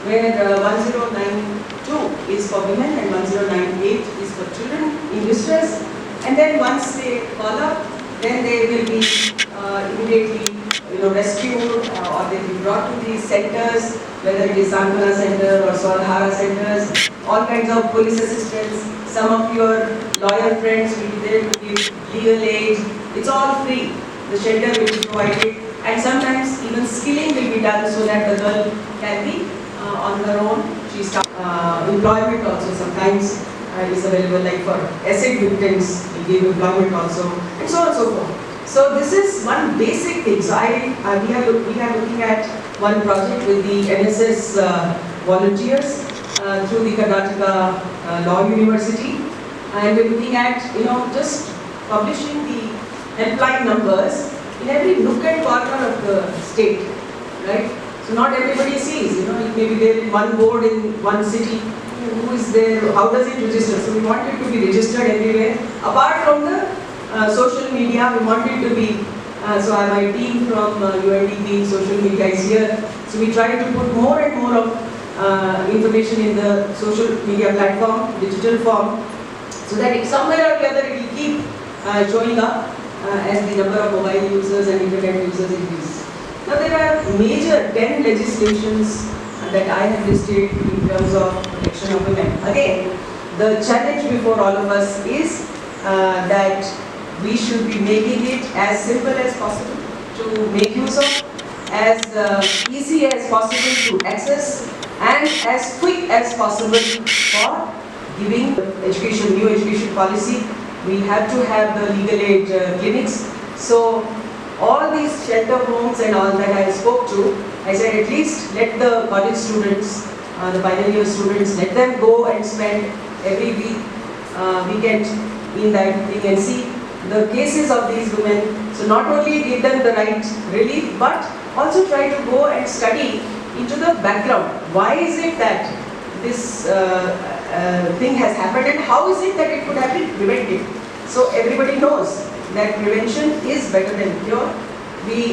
where 1092 is for women and 1098 is for children in distress. And then once they call up, then they will be immediately rescued or they will be brought to these centers, whether it is Sankana Center or Swadhara centers, all kinds of police assistance. Some of your lawyer friends will be there to give legal aid. It's all free. The shelter will be provided, and sometimes even skilling will be done so that the girl can be on her own. She starts employment also sometimes is available, like for acid victims, we give employment also, and so on and so forth. So this is one basic thing. So we are looking at one project with the NSS volunteers through the Karnataka Law University, and we're looking at just publishing the helpline numbers in every nook and corner of the state, right? So not everybody sees, maybe there is one board in one city, who is there, how does it register? So we want it to be registered everywhere. Apart from the social media, we want it to be, so my team from UNDP social media is here. So we try to put more and more of information in the social media platform, digital form, so that if somewhere or the other it will keep showing up as the number of mobile users and internet users increase. Now there are major 10 legislations that I have listed in terms of protection of women. Again, the challenge before all of us is that we should be making it as simple as possible to make use of, as easy as possible to access, and as quick as possible for giving education, new education policy. We have to have the legal aid clinics. So all these shelter homes and all that I spoke to, I said at least let the college students, the final year students, let them go and spend every weekend in that thing and see the cases of these women. So not only give them the right relief, but also try to go and study into the background. Why is it that this thing has happened, and how is it that it could have been prevented? So everybody knows that prevention is better than cure.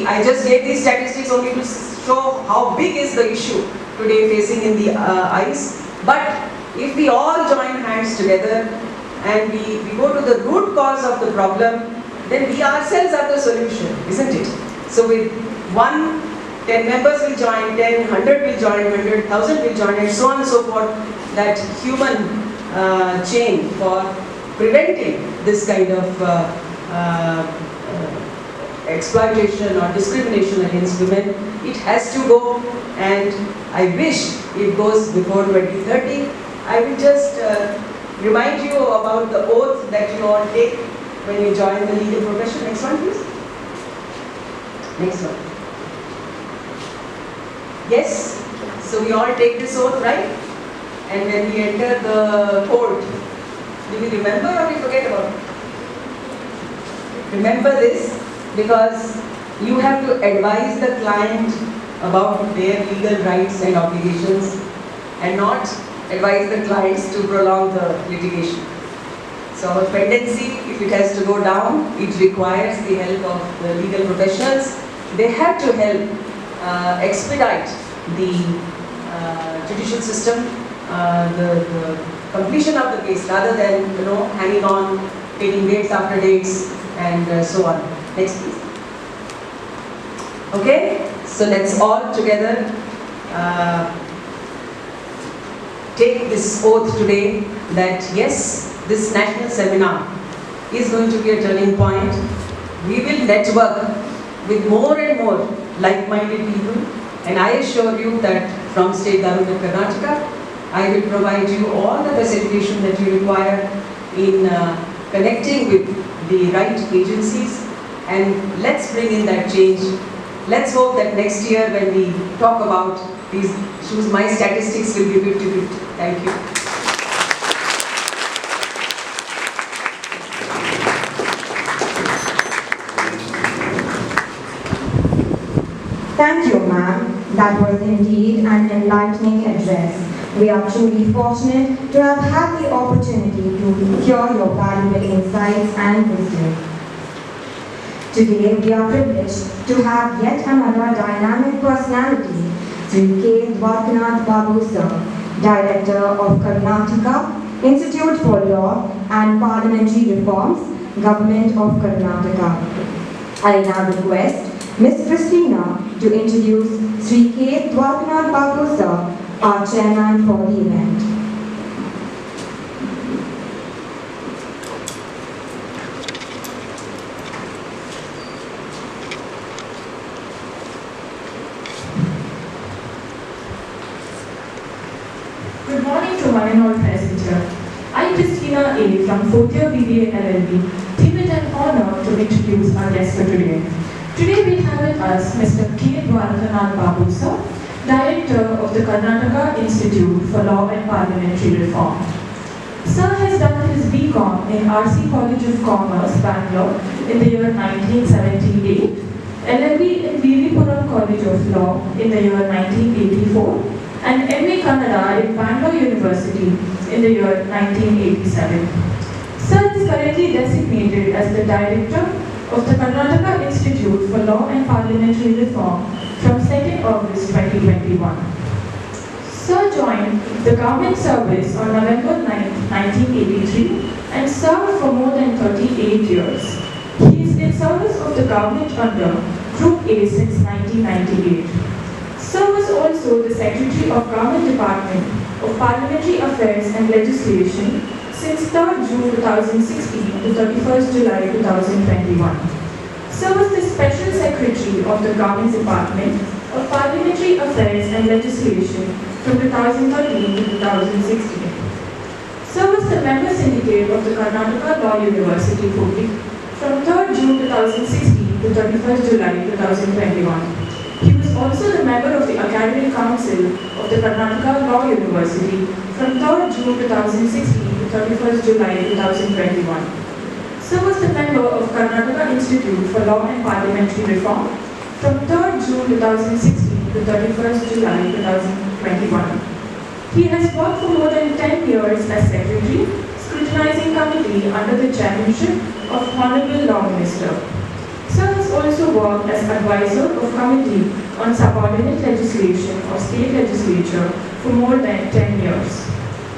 I just gave these statistics only to show how big is the issue today facing in the eyes. But if we all join hands together and we go to the root cause of the problem, then we ourselves are the solution, isn't it? So with 10 members will join, 10, 100 will join, 100,000 will join, and so on and so forth, that human chain for preventing this kind of exploitation or discrimination against women, it has to go, and I wish it goes before 2030. I will just remind you about the oath that you all take when you join the legal profession. Next one, please. Next one. Yes, so we all take this oath, right? And when we enter the court, do we remember or we forget about it? Remember this, because you have to advise the client about their legal rights and obligations, and not advise the clients to prolong the litigation. So our pendency, if it has to go down, it requires the help of the legal professionals. They have to help expedite the judicial system, the completion of the case, rather than hanging on, taking dates after dates, and so on. Next, please. Okay, so let's all together take this oath today that yes, this national seminar is going to be a turning point. We will network with more and more like-minded people, and I assure you that from State Government of Karnataka, I will provide you all the facilitation that you require in connecting with the right agencies, and let's bring in that change. Let's hope that next year when we talk about these issues, my statistics will be 50-50. Thank you. Thank you, ma'am. That was indeed an enlightening address. We are truly fortunate to have had the opportunity to hear your valuable insights and wisdom. Today, we are privileged to have yet another dynamic personality, Sri K. Dwarkanath Babu Sir, Director of Karnataka Institute for Law and Parliamentary Reforms, Government of Karnataka. I now request Ms. Christina to introduce Sri K. Dwarkanath Babu Sir, our chairman for the event. Good morning to one and all present here. I'm Christina A. from 4th year BBA LLB. Deem it an honor to introduce our guest for today. Today we have with us Mr. K. Dwarkanath Babu Sir, Director of the Karnataka Institute for Law and Parliamentary Reform. Sir has done his BCom in RC College of Commerce, Bangalore in the year 1978, LLB in Vivipuram College of Law in the year 1984, and MA Kannada in Bangalore University in the year 1987. Sir is currently designated as the Director of the Karnataka Institute for Law and Parliamentary Reform from 2nd August 2021. Sir joined the government service on November 9, 1983 and served for more than 38 years. He is in service of the government under Group A since 1998. Sir was also the Secretary of Government Department of Parliamentary Affairs and Legislation since 3rd June 2016 to 31st July 2021. Sir was the Special Secretary of the Government Department of Parliamentary Affairs and Legislation from 2013 to 2016. Sir was the Member Syndicate of the Karnataka Law University from 3rd June 2016 to 31st July 2021. He was also the member of the Academic Council of the Karnataka Law University from 3rd June 2016 to 31st July 2021. Sir was the member of Karnataka Institute for Law and Parliamentary Reform from 3rd June 2016 to 31st July 2021. He has worked for more than 10 years as Secretary, Scrutinizing Committee under the chairmanship of Honorable Law Minister. Sir has also worked as advisor of Committee on Subordinate Legislation of State Legislature for more than 10 years.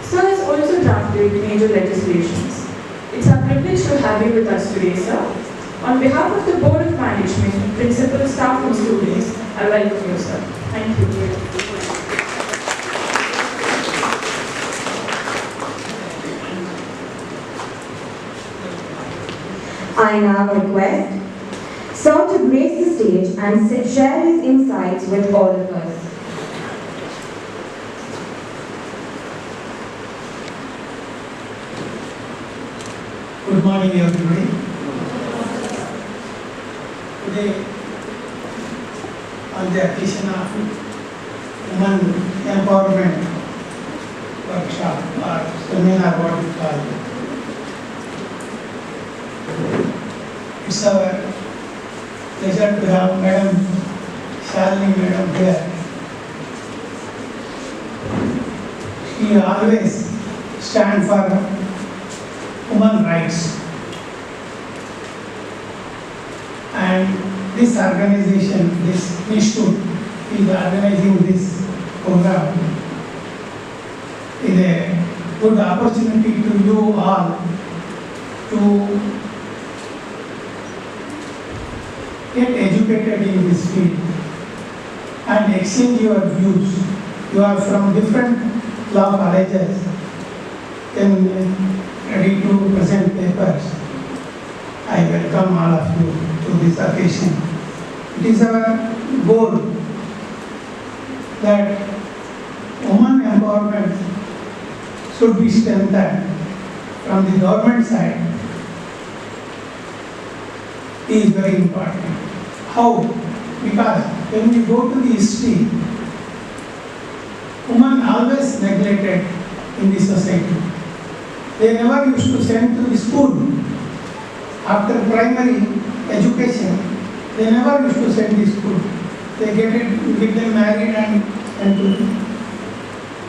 Sir has also drafted major legislations. It's a privilege to have you with us today, sir. On behalf of the Board of Management, Principal, Staff and students, I welcome you, sir. Thank you. I now request Sir to grace the stage and share his insights with all of us. Good morning, everybody. Today, on the occasion of Women Empowerment Workshop or Seminar, what we call it, it's our pleasure to have Madam Shalini Madam here. She always stands for human rights, and this organization, this institute is organizing this program. Is a good opportunity to you all to get educated in this field and exchange your views. You are from different law colleges and ready to present papers. I welcome all of you to this occasion. It is our goal that women empowerment should be strengthened from the government side. Is very important. How? Because when we go to the history, women always neglected in the society. They never used to send to the school. After primary education, they never used to send to school. They get them married and to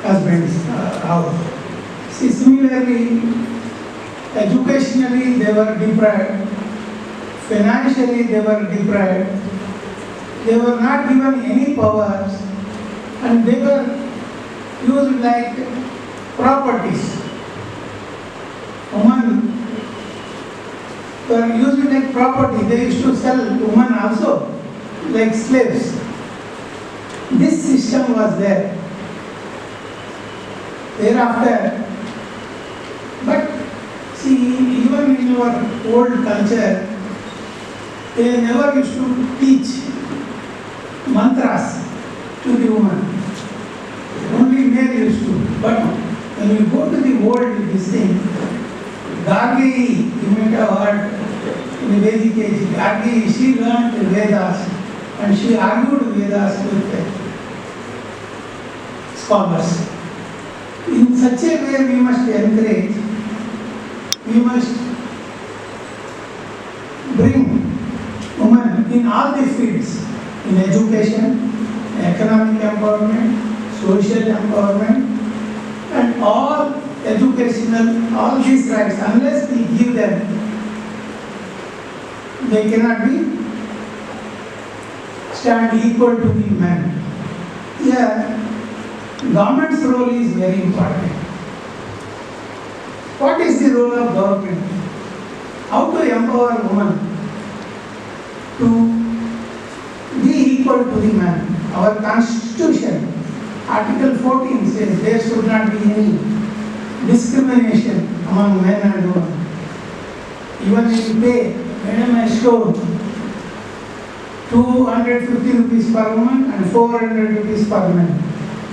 husband's house. See, similarly, educationally they were deprived, financially they were deprived, they were not given any powers, and they were used like properties. Women were used like property. They used to sell women also like slaves. This system was there. Thereafter, but see, even in our old culture, they never used to teach mantras to the woman. Only male used to. But when you go to the world, this thing, Gargi, you might have heard in the Vedic age, Gargi, she learned the Vedas and she argued Vedas with the scholars. In such a way, we must encourage, we must bring women in all the fields, in education, economic empowerment, social empowerment, and all educational, all these rights, unless we give them, they cannot be stand equal to the men. Here, government's role is very important. What is the role of government? How to empower women to be equal to the man? Our constitution, Article 14 says there should not be any discrimination among men and women. Even in pay, Madam has shown 250 rupees per woman and 400 rupees per man.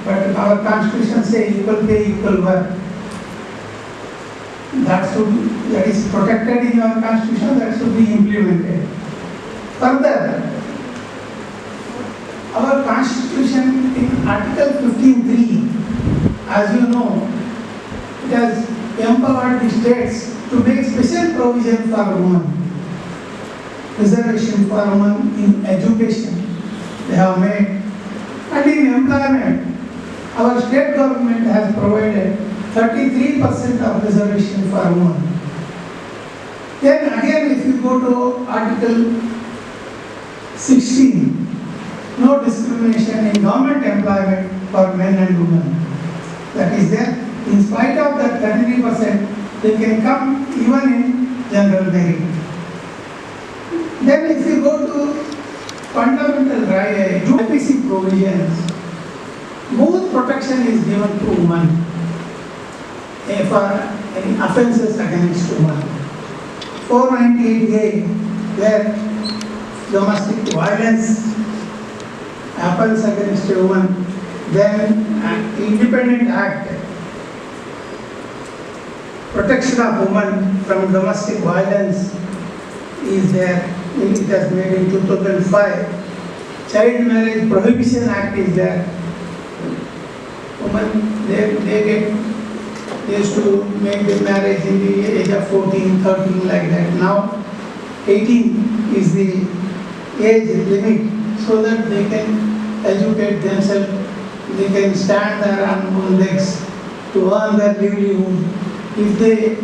But our constitution says equal pay, equal work. That is protected in our constitution, that should be implemented. Further, our constitution in Article 15(3), as you know, it has empowered the states to make special provision for women. Reservation for women in education, they have made. And in employment, our state government has provided 33% of reservation for women. Then again, if you go to Article 16, no discrimination in government employment for men and women. That is there. In spite of that 33%, they can come even in general merit. Then if you go to fundamental right, IPC provisions, both protection is given to women for any offences against women. 498A, where domestic violence happens against a woman, then an independent act, protection of women from domestic violence is there. It has made in 2005. Child Marriage Prohibition Act is there. Women, they used to make the marriage in the age of 14, 13 like that. Now 18 is the age limit so that they can educate themselves, they can stand their own legs to earn their livelihood. If they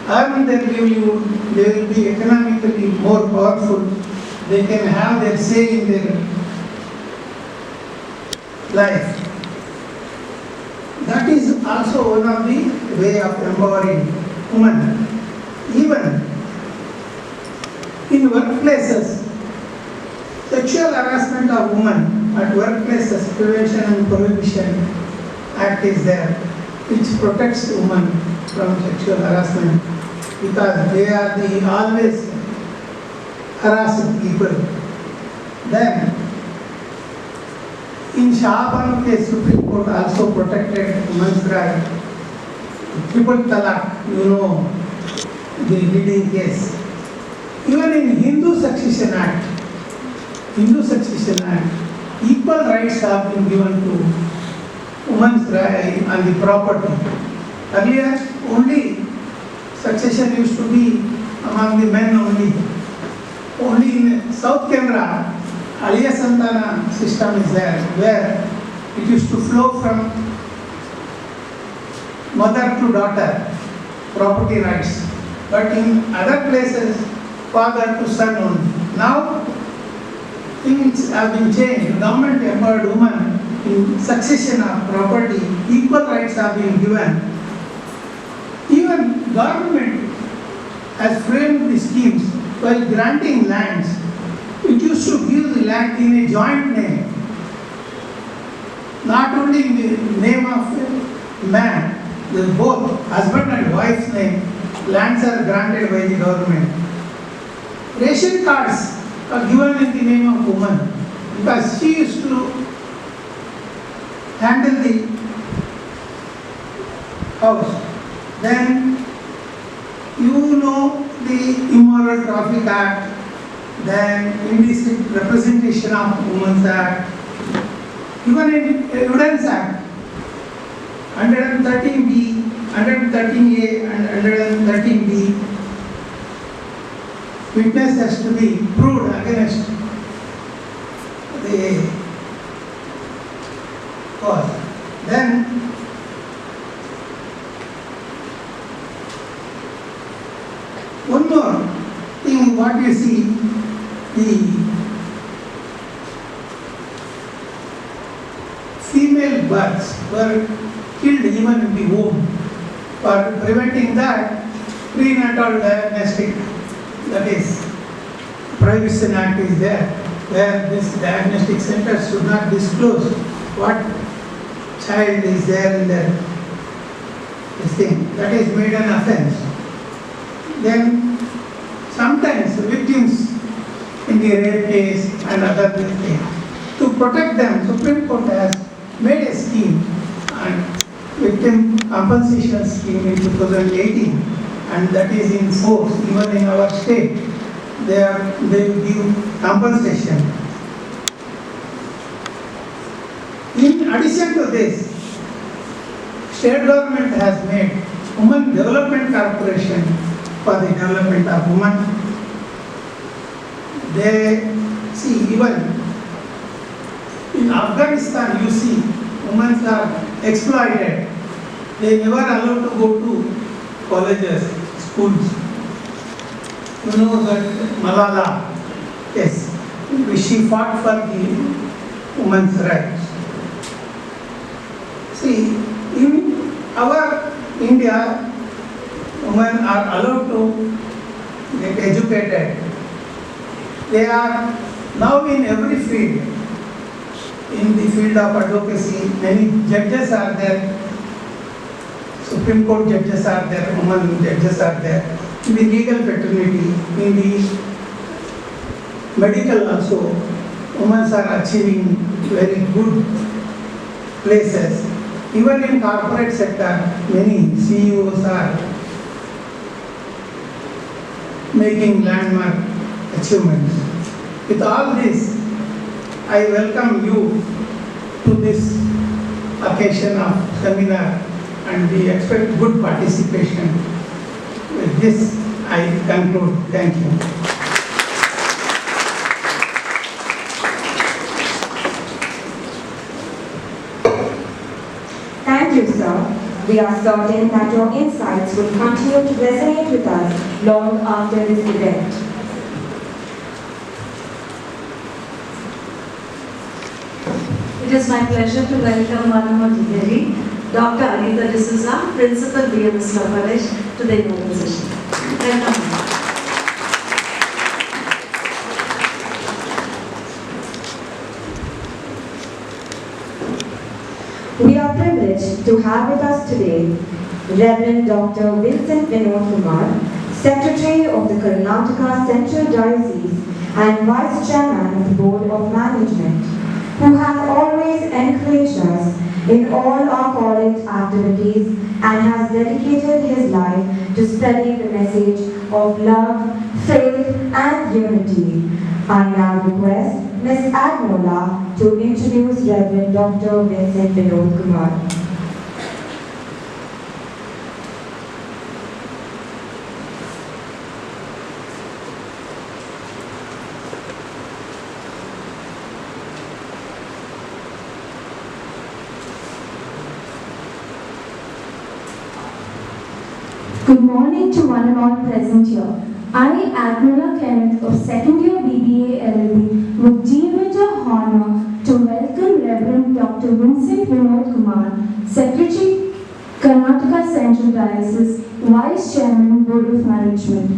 earn their livelihood, they will be economically more powerful. They can have their say in their life. That is also one of the way of empowering women. Even in workplaces, sexual harassment of women at workplaces, Prevention and Prohibition Act is there. which protects women from sexual harassment, because they are the always harassed people. Then, in Shahban case, Supreme Court also protected women's right. Triple Talaq, you know, the leading case. Even in Hindu Succession Act, equal rights have been given to women's right and the property. Earlier, only succession used to be among the men only. Only in South Canara, Aliya Santana system is there, where it used to flow from mother to daughter, property rights. But in other places, father to son only. Now, things have been changed. Government empowered women in succession of property, equal rights have been given. Even government has framed the schemes while granting lands. It used to give the land in a joint name, not only in the name of man, both husband and wife's name, lands are granted by the government. Ration cards are given in the name of woman because she used to handle the house. Then you know the Immoral Traffic Act, then Indecent Representation of Women's Act, even in Evidence Act, 113B, 113A and 113B, witness has to be proved against the cause. Then one more thing, what you see, the female births were killed even in the womb. For preventing that, prenatal diagnostic, that is, Prohibition Act is there, where this diagnostic center should not disclose what child is there in their this thing. That is made an offense. Then sometimes victims in the rape case and other things, to protect them, Supreme Court has made a scheme, and victim compensation scheme in 2018, and that is in force even in our state. They give compensation. In addition to this, state government has made Women Development Corporation for the development of women. They see, even in Afghanistan, you see women are exploited. They never allowed to go to colleges, schools. You know that Malala, yes, she fought for the women's rights. See, in our India, women are allowed to get educated. They are now in every field. In the field of advocacy, many judges are there. Supreme Court judges are there, women judges are there. In the legal fraternity, in the medical also, women are achieving very good places. Even in corporate sector, many CEOs are making landmark achievements. With all this, I welcome you to this occasion of seminar, and we expect good participation. With this, I conclude. Thank you. Thank you, sir. We are certain that your insights will continue to resonate with us long after this event. It is my pleasure to welcome one more dignitary, Dr. Anita D'Souza, Principal BMS Law College, to the inaugural session. Welcome. We are privileged privilege to have with us today Reverend Dr. Vincent Vinod Kumar, Secretary of the Karnataka Central Diocese and Vice Chairman of the Board of Management, who has always encouraged us in all our college activities and has dedicated his life to spreading the message of love, faith and unity. I now request Ms. Agnola to introduce Reverend Dr. Vincent Vinod Kumar. Good morning to one and all present here. I, Agnola Kenneth of second year BBA LLB, would deem it a honor to welcome Reverend Dr. Vincent Vinod Kumar, Secretary, Karnataka Central Diocese, Vice Chairman, Board of Management.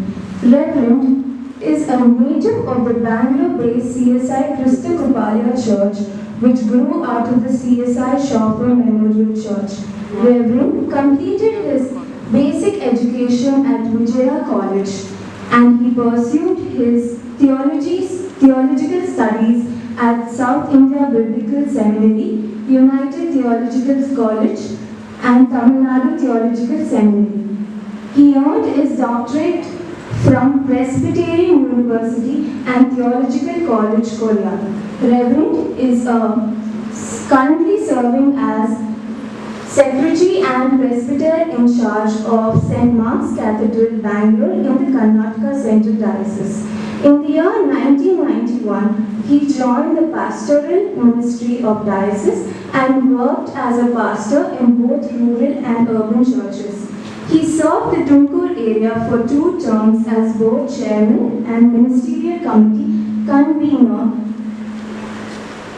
Reverend is a native of the Bangalore-based CSI Christa Kupalia Church, which grew out of the CSI Shopper Memorial Church. Reverend completed his basic education at Vijaya College, and he pursued his theological studies at South India Biblical Seminary, United Theological College, and Tamil Nadu Theological Seminary. He earned his doctorate from Presbyterian University and Theological College, Korea. Reverend is currently serving as Secretary and Presbyter in charge of St. Mark's Cathedral, Bangalore in the Karnataka Central Diocese. In the year 1991, he joined the pastoral ministry of diocese and worked as a pastor in both rural and urban churches. He served the Tumkur area for 2 terms as board chairman and ministerial committee convener.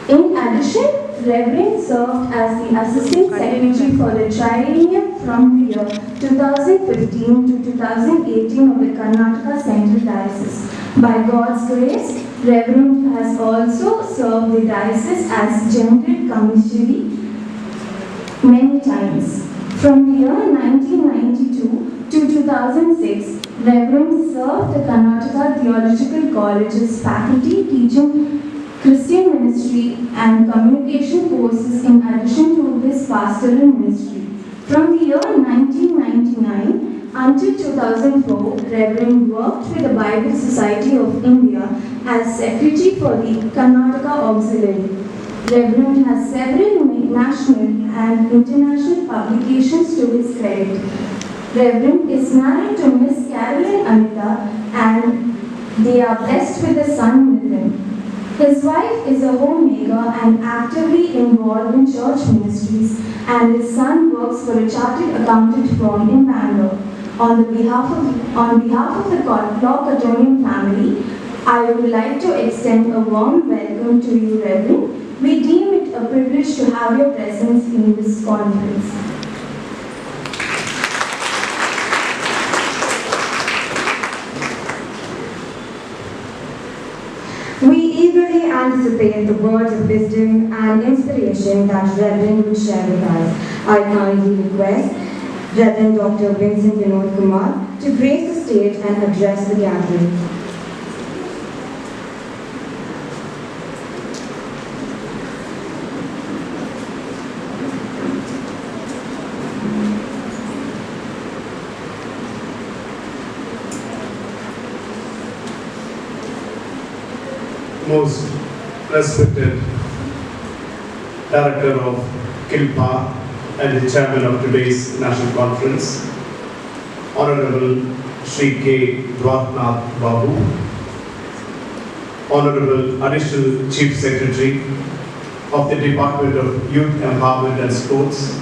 In addition, Reverend served as the Assistant Secretary for the Triennium from the year 2015 to 2018 of the Karnataka Central Diocese. By God's grace, Reverend has also served the diocese as General Commissary many times. From the year 1992 to 2006, Reverend served the Karnataka Theological College's faculty teaching Christian ministry and communication courses in addition to his pastoral ministry. From the year 1999 until 2004, Reverend worked with the Bible Society of India as Secretary for the Karnataka Auxiliary. Reverend has several national and international publications to his credit. Reverend is married to Miss Carolyn Anita and they are blessed with a son with him. His wife is a homemaker and actively involved in church ministries, and his son works for a chartered accountant firm in Bangalore. On behalf of the Law Cottonian family, I would like to extend a warm welcome to you, Reverend. We deem it a privilege to have your presence in this conference. We eagerly anticipate the words of wisdom and inspiration that Reverend will share with us. I kindly request Reverend Dr. Vincent Vinod Kumar to grace the stage and address the gathering. Most respected Director of KILPA and the Chairman of today's National Conference, Honorable Sri K. Dwarknath Babu, Honorable Additional Chief Secretary of the Department of Youth Empowerment and Sports,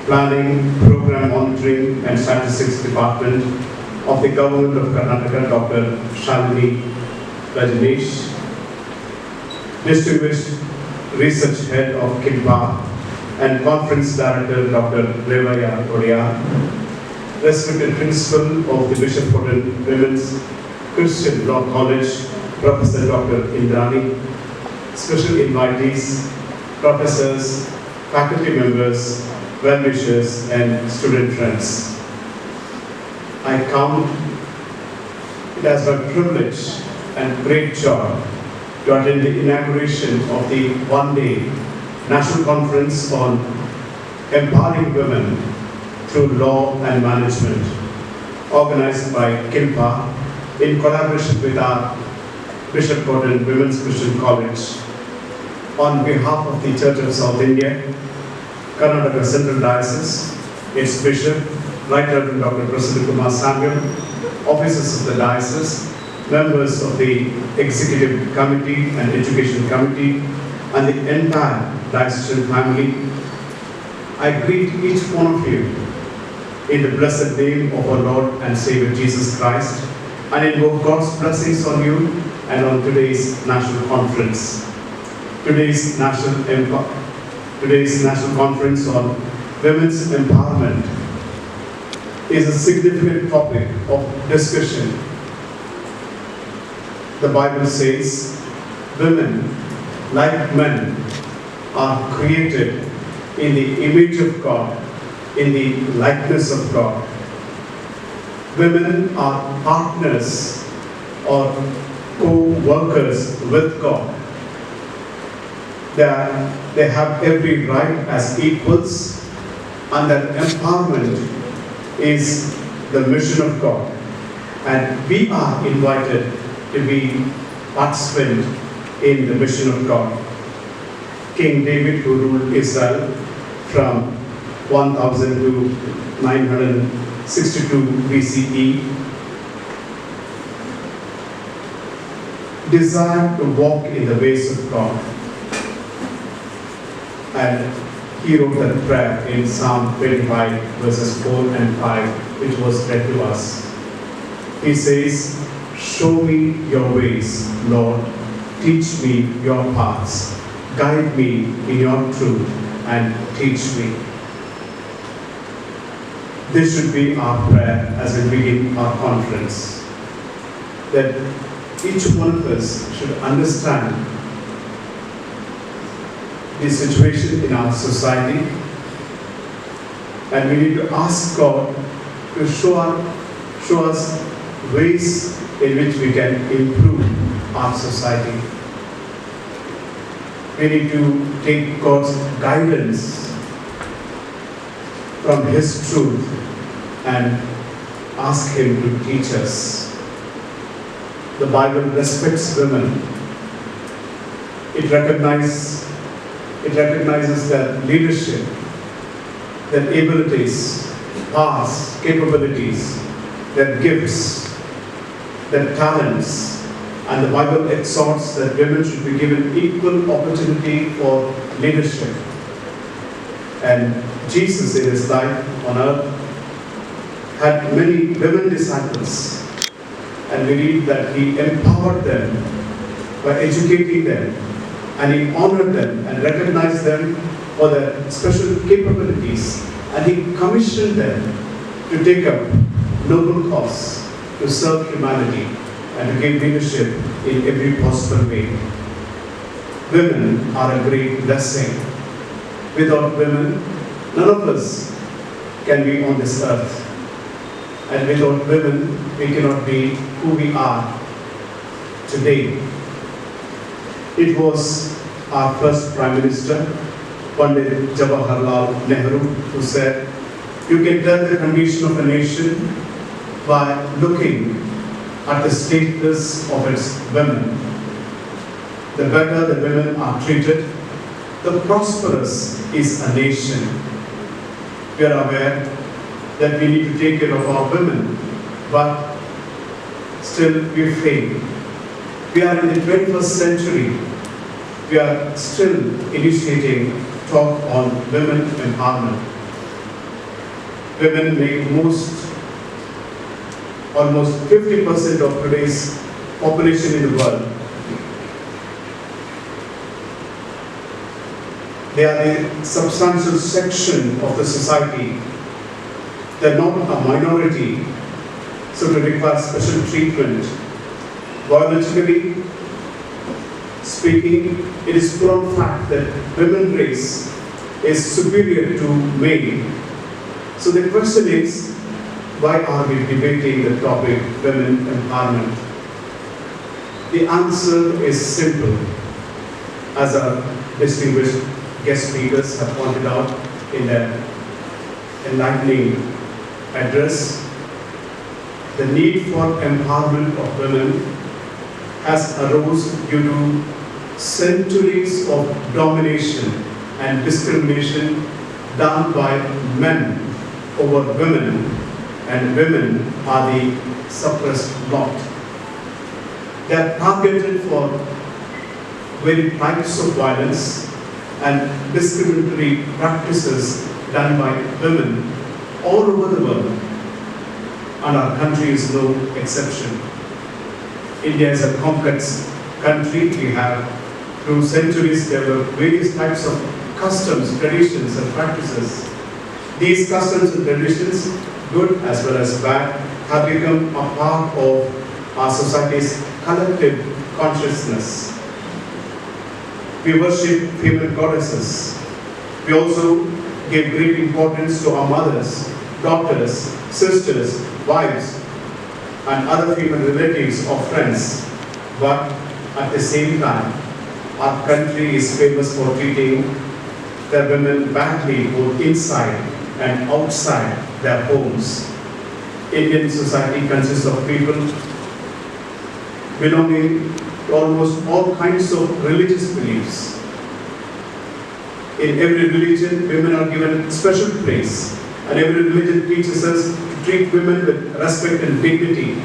Planning, Program Monitoring and Statistics Department of the Government of Karnataka, Dr. Shalini Rajneesh, Distinguished Research Head of KILPA and Conference Director Dr. Revaya Odia, Respected Principal of the Bishop Hotel Women's Christian Law College, Professor Dr. Indrani, Special Invitees, Professors, faculty members, well-wishers, and student friends. I count it as my privilege and great joy to attend the inauguration of the one-day National Conference on Empowering Women through Law and Management, organized by KILPA in collaboration with our Bishop Gordon Women's Christian College. On behalf of the Church of South India, Karnataka Central Diocese, its Bishop, Right Reverend Dr. Prasad Kumar Samuel, officers of the Diocese, members of the Executive Committee and Education Committee, and the entire diocesan family, I greet each one of you in the blessed name of our Lord and Savior Jesus Christ, and invoke God's blessings on you and on today's national conference. Today's national conference on women's empowerment is a significant topic of discussion. The Bible says, women, like men, are created in the image of God, in the likeness of God. Women are partners or co-workers with God. They have every right as equals, and that empowerment is the mission of God. And we are invited to be participant in the mission of God. King David, who ruled Israel from 1000 to 962 BCE, desired to walk in the ways of God. And he wrote that prayer in Psalm 25, verses 4 and 5, which was read to us. He says, "Show me your ways, Lord. Teach me your paths. Guide me in your truth and teach me." This should be our prayer as we begin our conference. That each one of us should understand the situation in our society, and we need to ask God to show us ways in which we can improve our society. We need to take God's guidance from His truth and ask Him to teach us. The Bible respects women. It recognizes their leadership, their abilities, powers, capabilities, their gifts, their talents, and the Bible exhorts that women should be given equal opportunity for leadership. And Jesus in His life on earth had many women disciples, and we read that He empowered them by educating them, and He honored them and recognized them for their special capabilities, and He commissioned them to take up noble cause to serve humanity and to give leadership in every possible way. Women are a great blessing. Without women, none of us can be on this earth. And without women, we cannot be who we are today. It was our first Prime Minister, Pandit Jawaharlal Nehru, who said, "You can tell the condition of a nation by looking at the status of its women. The better the women are treated, the prosperous is a nation." We are aware that we need to take care of our women, but still we fail. We are in the 21st century. We are still initiating talk on women empowerment. Women make almost 50% of today's population in the world. They are a substantial section of the society. They are not a minority, so to require special treatment. Biologically speaking, it is proven fact that women race is superior to male. So the question is, why are we debating the topic women empowerment? The answer is simple. As our distinguished guest speakers have pointed out in their enlightening address, the need for empowerment of women has arose due to centuries of domination and discrimination done by men over women, and women are the suppressed lot. They are targeted for varied types of violence and discriminatory practices done by women all over the world, and our country is no exception. India is a complex country. We have, through centuries, developed various types of customs, traditions, and practices. These customs and traditions, good as well as bad, have become a part of our society's collective consciousness. We worship female goddesses. We also give great importance to our mothers, daughters, sisters, wives, and other female relatives or friends. But at the same time, our country is famous for treating their women badly both inside and outside their homes. Indian society consists of people belonging to almost all kinds of religious beliefs. In every religion, women are given special place, and every religion teaches us to treat women with respect and dignity.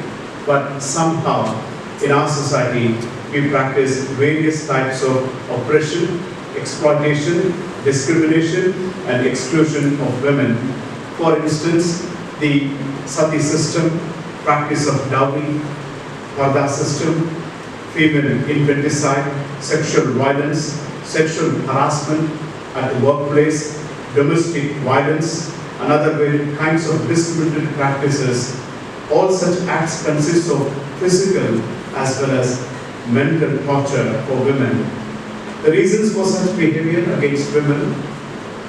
But somehow, in our society, we practice various types of oppression, exploitation, discrimination, and exclusion of women. For instance, the sati system, practice of dowry, parda system, female infanticide, sexual violence, sexual harassment at the workplace, domestic violence, and other various kinds of discriminatory practices. All such acts consist of physical as well as mental torture for women. The reasons for such behavior against women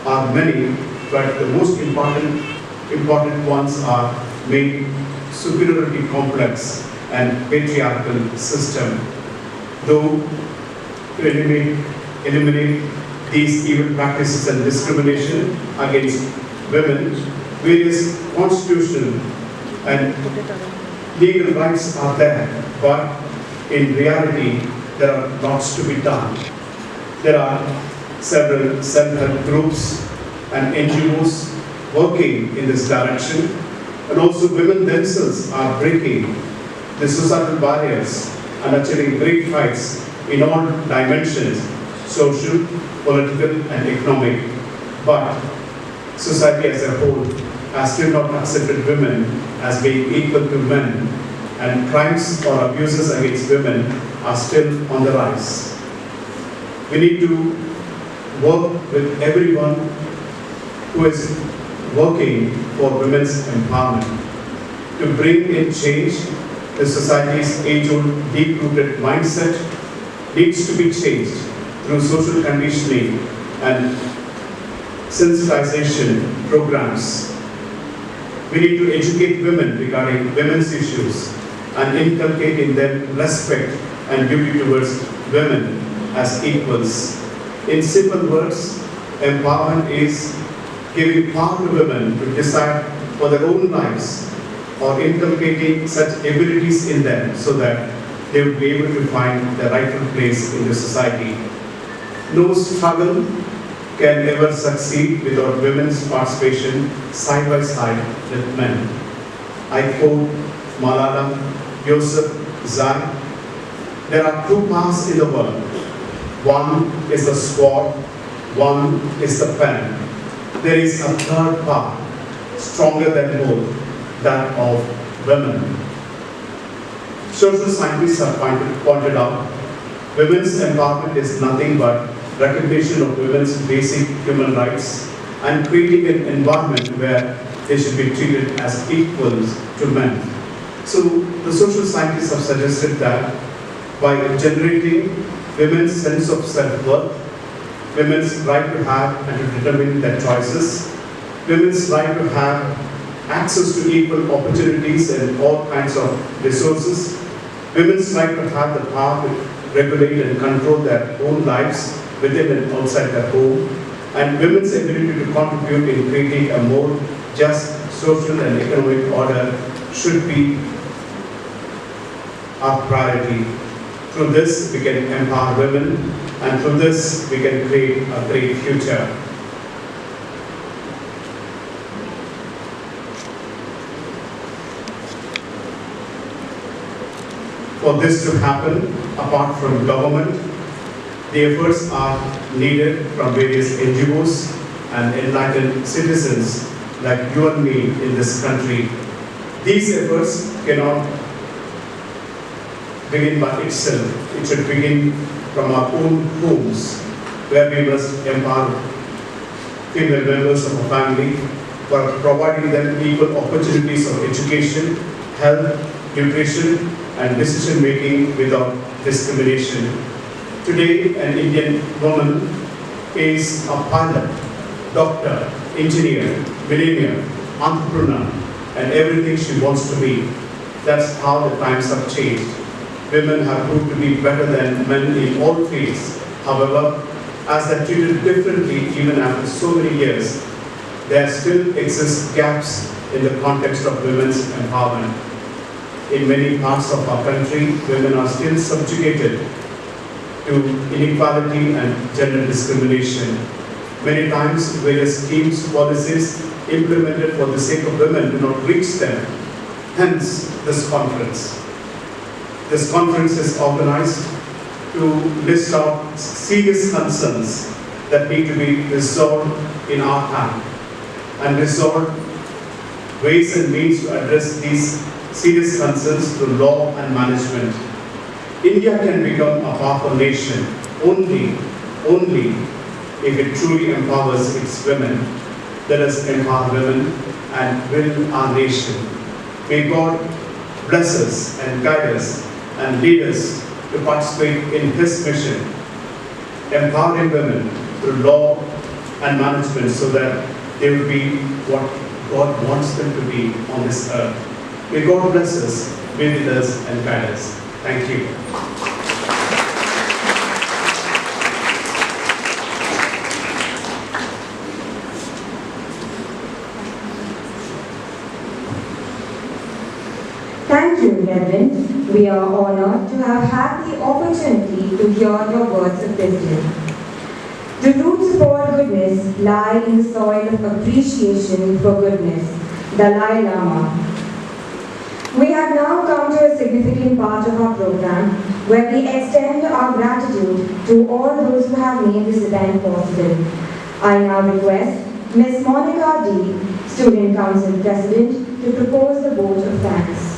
are many, but the most important ones are male superiority complex and patriarchal system. Though to eliminate these evil practices and discrimination against women, various constitutional and legal rights are there, but in reality, there are lots to be done. There are several self-help groups and NGOs working in this direction, and also women themselves are breaking the societal barriers and achieving great heights in all dimensions, social, political, and economic. But society as a whole has still not accepted women as being equal to men, and crimes or abuses against women are still on the rise. We need to work with everyone who is working for women's empowerment to bring in change. The society's age-old, deep-rooted mindset needs to be changed through social conditioning and sensitization programs. We need to educate women regarding women's issues and inculcate in them respect and duty towards women as equals. In simple words, empowerment is giving power to women to decide for their own lives or inculcating such abilities in them so that they will be able to find their rightful place in the society. No struggle can ever succeed without women's participation side by side with men. I quote Malala Yousafzai, there are two paths in the world. One is the sword, one is the pen. There is a third path, stronger than both, that of women. Social scientists have pointed out, women's empowerment is nothing but recognition of women's basic human rights and creating an environment where they should be treated as equals to men. So the social scientists have suggested that by generating women's sense of self-worth women's right to have and to determine their choices, women's right to have access to equal opportunities and all kinds of resources, women's right to have the power to regulate and control their own lives within and outside their home, and women's ability to contribute in creating a more just social and economic order should be our priority. Through this, we can empower women, and through this, we can create a great future. For this to happen, apart from government, the efforts are needed from various NGOs and enlightened citizens like you and me in this country. These efforts cannot begin by itself. It should begin from our own homes, where we must empower female members of our family for providing them equal opportunities of education, health, nutrition, and decision making without discrimination. Today, an Indian woman is a pilot, doctor, engineer, millionaire, entrepreneur, and everything she wants to be. That's how the times have changed. Women have proved to be better than men in all fields. However, as they're treated differently even after so many years, there still exist gaps in the context of women's empowerment. In many parts of our country, women are still subjugated to inequality and gender discrimination. Many times, various schemes, policies implemented for the sake of women do not reach them. Hence, this conference. This conference is organized to list out serious concerns that need to be resolved in our time and resolve ways and means to address these serious concerns through law and management. India can become a powerful nation only if it truly empowers its women. Let us empower women and build our nation. May God bless us and guide us and lead us to participate in His mission, empowering women through law and management so that they will be what God wants them to be on this earth. May God bless us, be with us, and guide us. Thank you. Thank you, Reverend. We are honored to have had the opportunity to hear your words of wisdom. The roots of all goodness lie in the soil of appreciation for goodness. Dalai Lama. We have now come to a significant part of our program where we extend our gratitude to all those who have made this event possible. I now request Ms. Monica D., Student Council President, to propose the vote of thanks.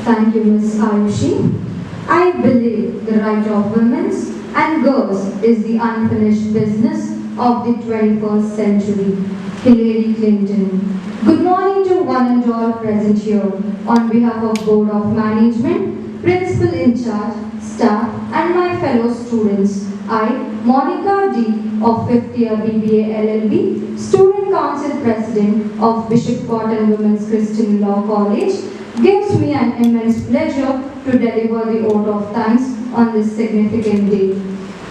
Thank you, Ms. Ayushi. I believe the right of women and girls is the unfinished business of the 21st century. Hillary Clinton. Good morning to one and all present here. On behalf of Board of Management, Principal in charge, staff, and my fellow students, I, Monica D. of 5th year BBA LLB, Student Council President of Bishop Cotton Women's Christian Law College, gives me an immense pleasure to deliver the oath of thanks on this significant day.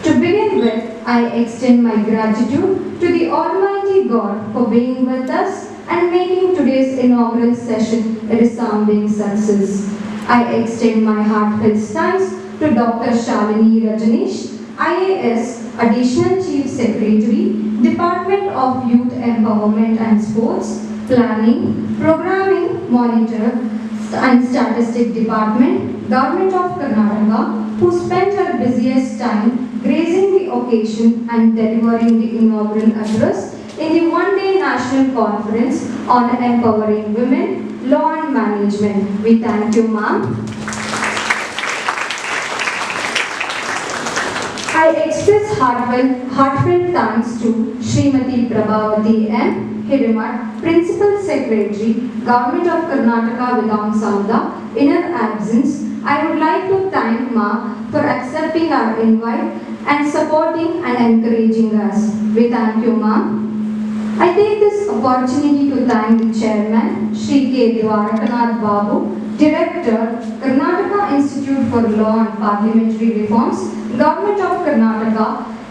To begin with, I extend my gratitude to the Almighty God for being with us and making today's inaugural session a resounding success. I extend my heartfelt thanks to Dr. Shalini Rajneesh, IAS, Additional Chief Secretary, Department of Youth Empowerment and Sports, Planning, Programming, Monitor, and Statistics Department, Government of Karnataka, who spent her busiest time gracing the occasion and delivering the inaugural address in the one-day national conference on empowering women, law and management. We thank you, ma'am. I express heartfelt thanks to Srimati Prabhavati M. Hirimat, Principal Secretary, Government of Karnataka Vidhan Sabha, in her absence. I would like to thank Ma for accepting our invite and supporting and encouraging us. We thank you, Ma. I take this opportunity to thank the Chairman, Shri K. Dwarakanath Babu, Director, Karnataka Institute for Law and Parliamentary Reforms, Government of Karnataka.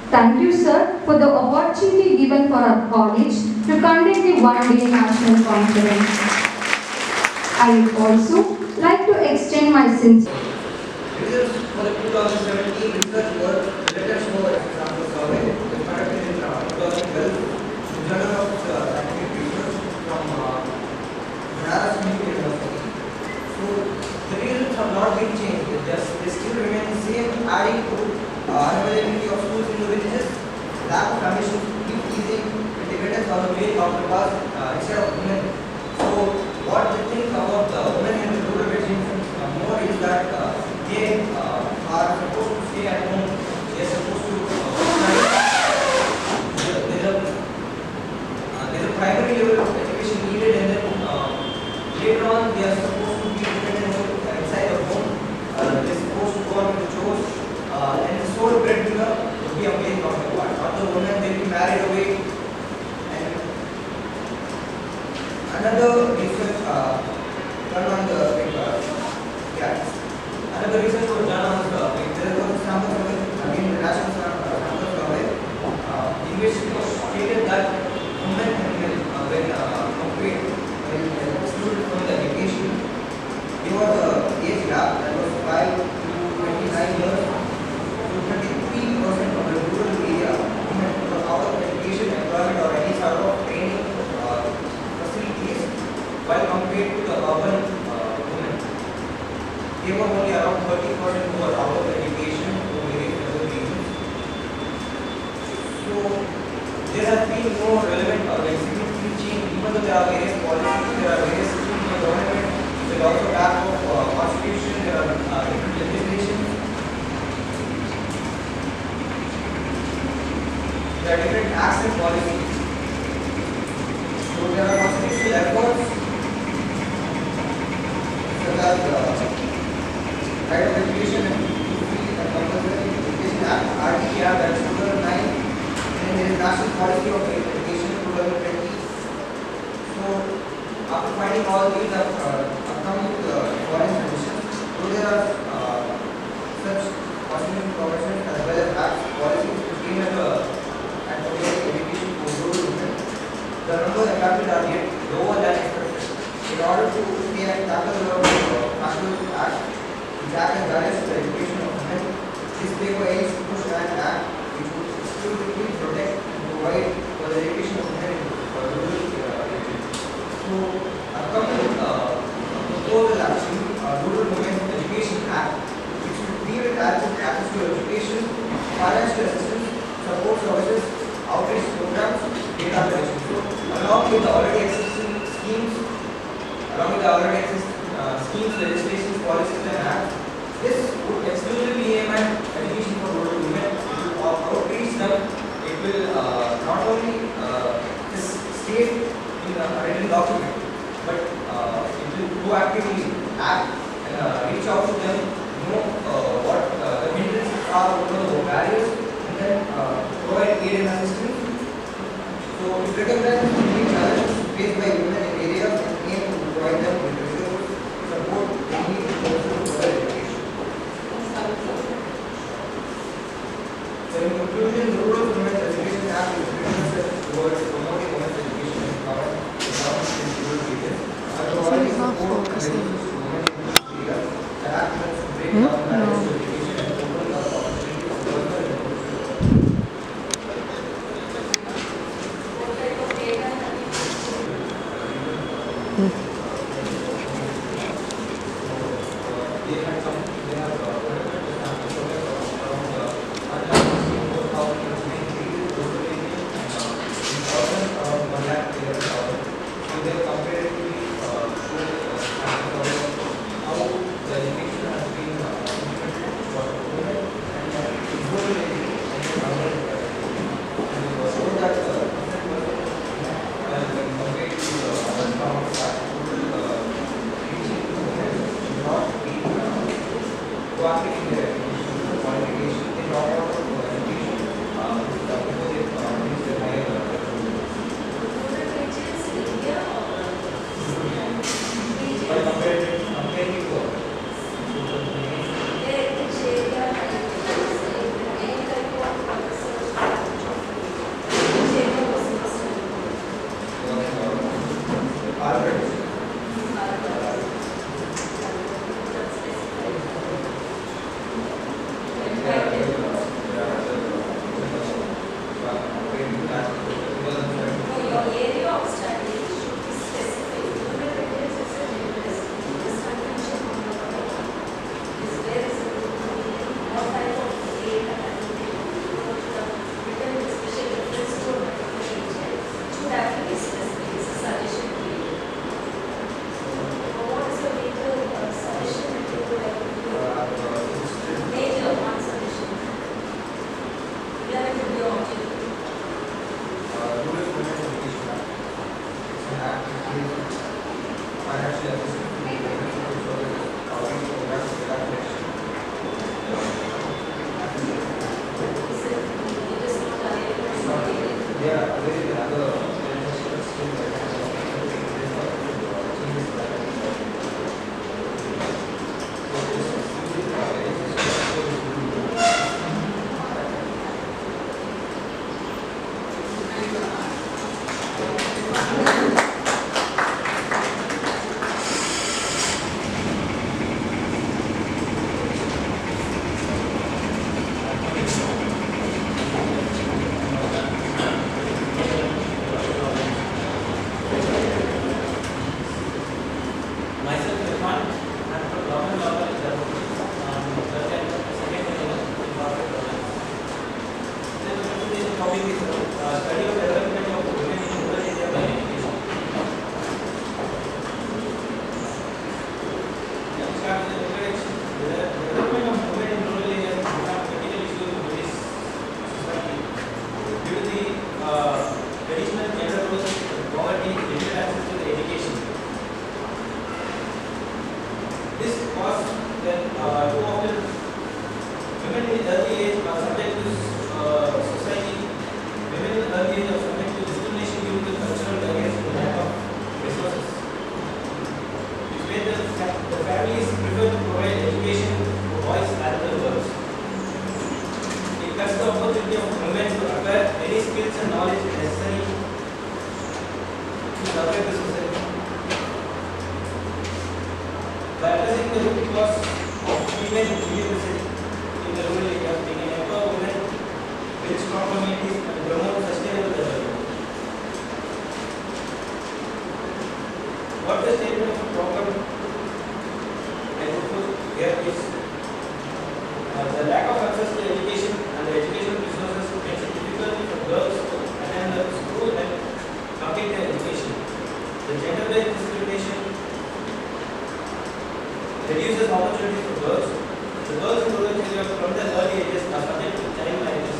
Thank you, sir, for the opportunity given for our college to conduct the one-day national conference. I would also like to extend my sincere Results for the 2017 research work, let us know example survey, conducted in 2012, Journal of Scientific Research from Banaras Hindu University. So the results have not been changed, they still remain the same, adding to unavailability of schools in the villages, lack of ambition, keep easing independence on the way of the past instead of women. So what they think about the women in the rural regions more is that they are supposed to stay at home, they are supposed to study. There is a primary level of education needed, and then later on they are supposed to be independent inside the home. They are supposed to go on with the chores, and the sole breadwinner would be a main counterpart. Other women, they will be married away. And another research done on the another research was done on the there was a sample survey, again the national sample survey. The investigation stated that women and men when compared, when excluded from the education, there was a age gap that was 5 to 29 years. So 33% of the rural area women were out of education, employment or any sort of training facilities, while compared to the urban women. They were only around 30% who were out of education for various other reasons. So there has been no relevant or significant change, even though there are various policies, there are various systems in the government, there is also lack of constitution, there are different legislation, there are different acts and policies. So there are constitutional efforts such as Right of Education and Free and Compulsory Education Act, RTR, that is 2009, and there is National Policy of Education 2020. So, after finding all these have come with foreign solutions, so there are such constitutional provisions as well as acts, policies to aim at education for rural women. The numbers adopted are yet lower than expected. In order to tackle the National Act, that and balance the education of women, this paper aims to push an act which would exclusively protect and provide for the education of women in rural regions. So, accompanying proposal action, Rural Women's Education Act, which will deal with access to education, financial assistance, support services, outreach programs, data collection. So, along with the already existing schemes, legislations, policies, and acts, this would exclusively aim at education for rural women. It will outreach them. It will not only state in a written document, but it will proactively act and reach out to them, know what the hindrances are, what are the barriers, and then provide aid and assistance. So it recognizes the challenges faced by women in areas and aim to provide them with resources to support the need to pursue further education. So in conclusion, the Rural Women's Education Act is written towards promoting women's education and empowerment in rural areas. Providing support and resources to women in rural areas, the act helps to break down barriers to education and open up opportunities for women in rural areas. they are available in other organizations still that kind of changes that Myself, Irfan, I'm from Government Law College, Dharwad. Second year in corporate governance. The presentation topic is study of development of women in rural area by education. Let's start with the introduction. The development of women in rural areas is one of the critical issues in today's society. Due to the traditional gender roles, poverty, limited access to the education. This causes that too often women in early age are subject to society. Women in early age are subject to discrimination due to cultural barriers and lack of resources. Which made the families prefer to provide education for boys rather than girls. It cuts the opportunity of women to acquire any skills and knowledge necessary to survive the society. By addressing the root cause of female illiteracy in the rural areas, we can empower women, build strong communities, and promote sustainable development. What the statement of the problem I would put here is the lack of access to education and the educational resources makes it difficult for girls to attend the school and complete their education. The gender-based discrimination reduces opportunities for girls. The girls in rural areas from their early ages are subject to child marriages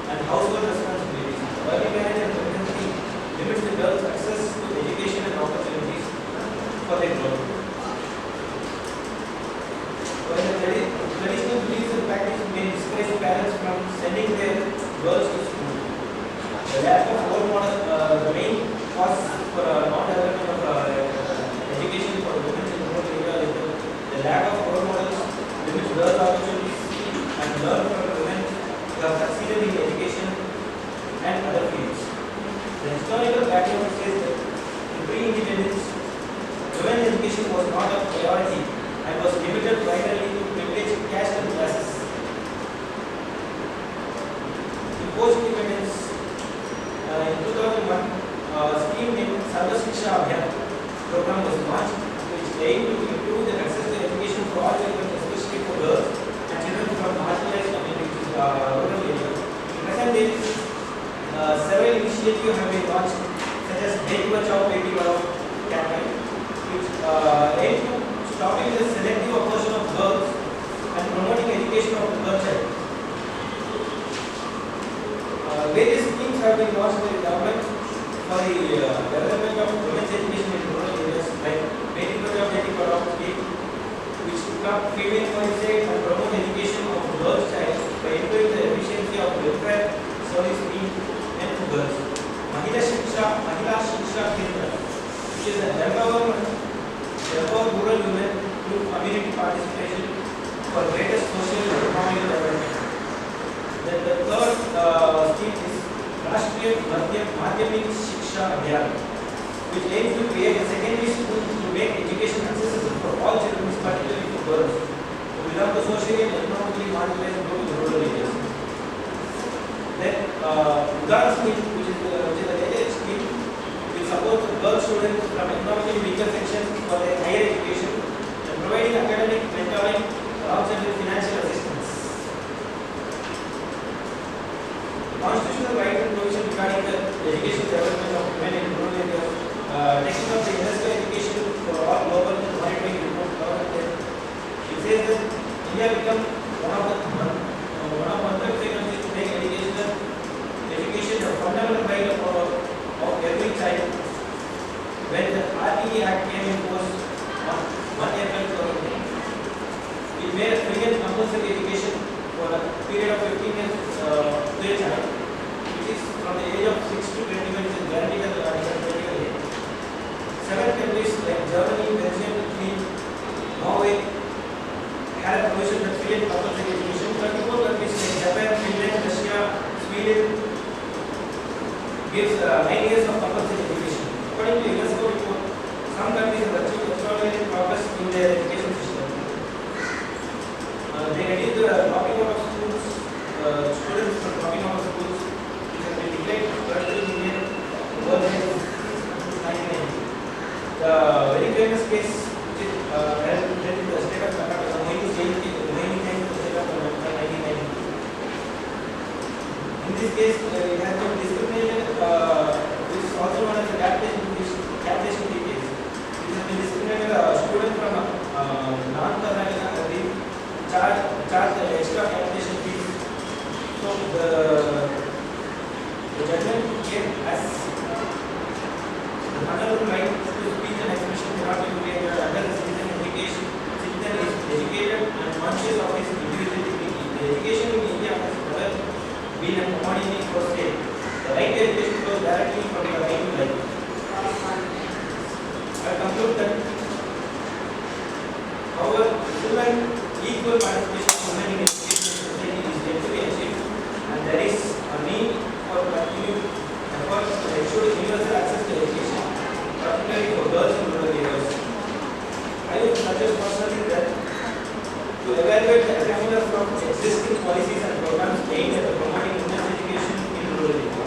and household responsibilities. Early marriage and pregnancy limits the girls' access to education and opportunities for their growth. While the traditional beliefs and practices may discourage parents from sending their girls to school, the lack of role model, the main cause for non-development of education for women in rural areas is the lack of role models limits girls' opportunities and learn from women who have succeeded in education and other fields. The historical background says that in pre-independence, women's education was not a priority and was limited primarily to privileged caste and classes. In post-independence, in 2001, scheme named Sarva Shiksha Abhiyan program was launched, which aimed to improve the access to education for all children, especially for girls and children from marginalized communities, rural areas. In present days, several initiatives have been launched, such as Beti Bachao Beti Padhao campaign, which aim to stopping the selective abortion of girls and promoting education of the girl child. Various schemes have been launched by the government for the development of women's education in rural areas, like Beti Bachao Beti Padhao scheme, which took up female mindset and promote education of girls child by improving the efficiency of welfare service being meant to girls. Mahila Shiksha Kendra, which is an empower rural women through community participation for greater social and economic development. Then the third scheme is Rashtriya Madhyamik Shiksha Abhiyan, which aims to create a secondary school to make education accessible for all children, particularly for girls who belong to socially and economically marginalized groups in rural areas. Then Udara scheme, which is the latest scheme, will support the girl students from economically weaker sections for their higher education and providing academic mentoring alongside with financial assistance. Constitutional right and provision regarding the education development of women in rural areas, taking up the industrial education for all global and monitoring report government. It says that India become one of 130 countries to make education a fundamental right of every child. When the RTE Act came in force on 1 April 2010, it made a free and compulsory education for a period of 15 years to a child, which is from the age of gives 9 years of compulsory education. According to UNESCO report, some countries have achieved extraordinary progress in their education system. They reduced the dropping out of schools, students from dropping out of schools, which has been declared currently in India over since 1990. The very famous case which is held in the state of Karnataka, Mohini Jain case in the state of Karnataka 1990. In this case, it has been discriminated, which is also known as the capitation case. It has been discriminated student from non-Karnataka charge extra capitation fees. So the judgment came as the fundamental right to speech and expression cannot be violated under the citizen education. Citizen is educated and conscious of his individual dignity. The education in India has never been a commodity for sale. The right to education flows directly from your right to life. I conclude that, however, children equal participation of women in education society is yet to be achieved, and there is a need for continued efforts to ensure universal access to education, particularly for girls in rural areas. I would suggest personally that to evaluate the effectiveness of existing policies and programs aimed at promoting women's education in rural areas.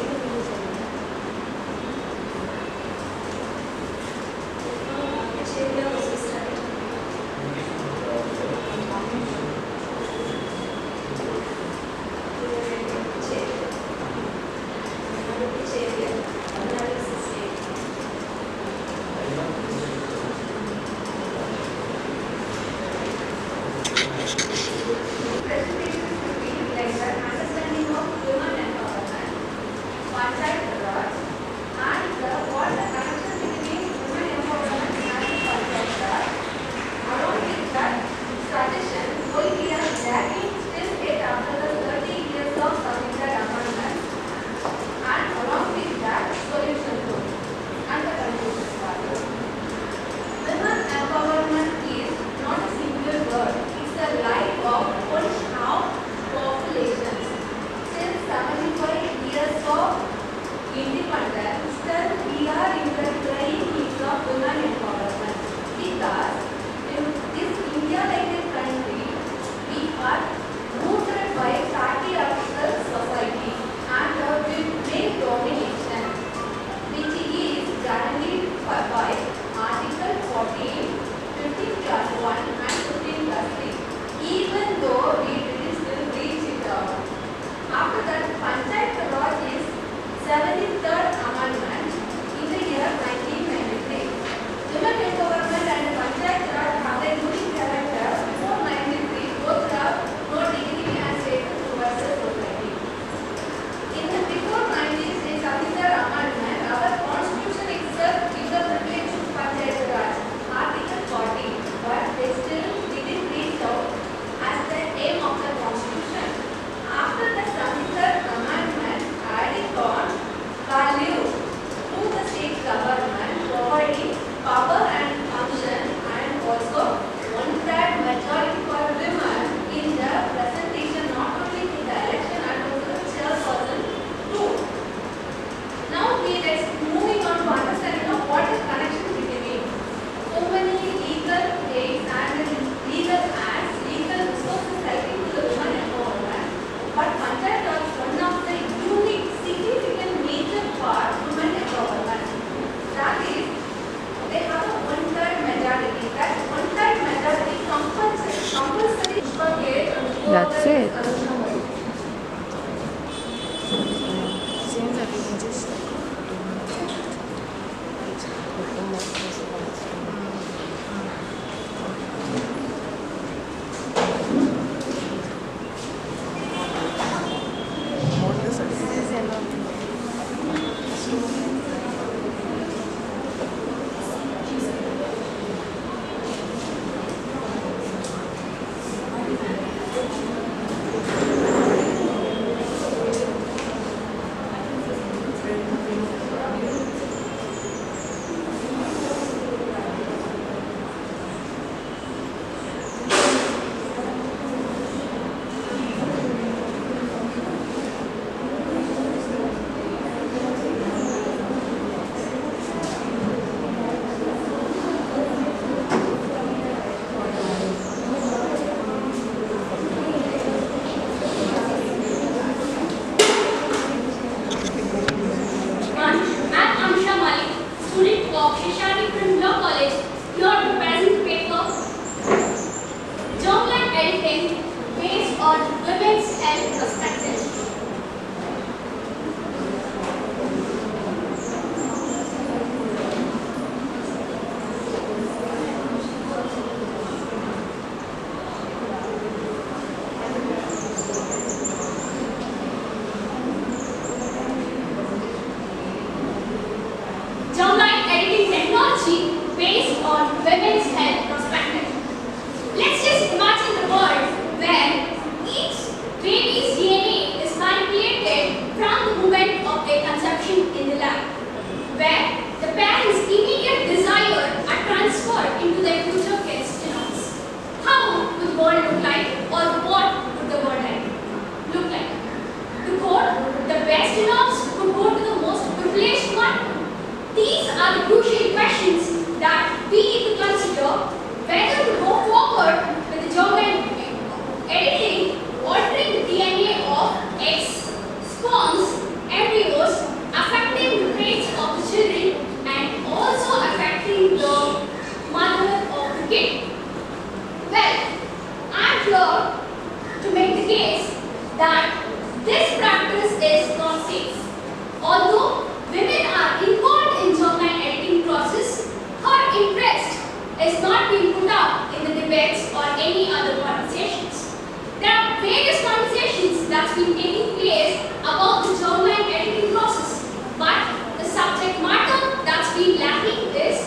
debates or any other conversations. There are various conversations that's been taking place about the germline editing process, but the subject matter that's been lacking is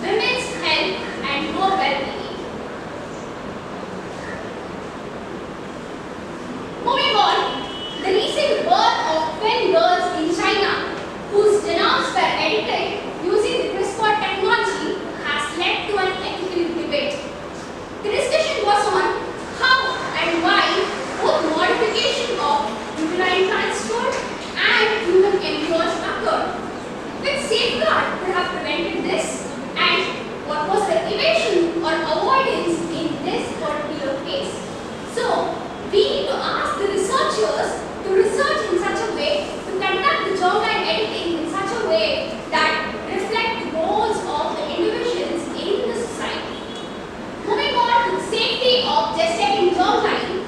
women's health and more well-being. Moving on, the recent birth of twin girls in China, whose genomes were edited using the CRISPR technology, has led to an ethical debate. The discussion was on how and why both modification of uterine transport and human embryos occurred. Which safeguard could have prevented this, and what was the evasion or avoidance in this particular case? So, we need to ask the researchers to research in such a way, to conduct the germline editing in such a way that reflect the goals of the individuals in the society. Moving on to the safety of gestating germline,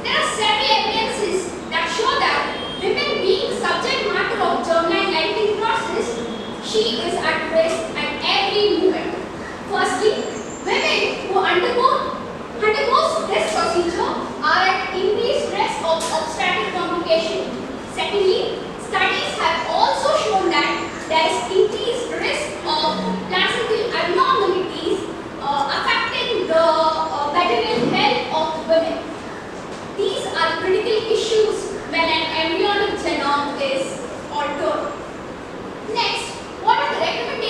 there are several evidences that show that women being the subject matter of germline editing process, she is at risk at every moment. Firstly, women who undergoes this procedure are at increased risk of obstetric complication. Secondly, studies have also shown that there is increased risk of placental abnormalities affecting the vaginal health of the women. These are critical issues when an embryonic genome is altered. Next, what are the recommendations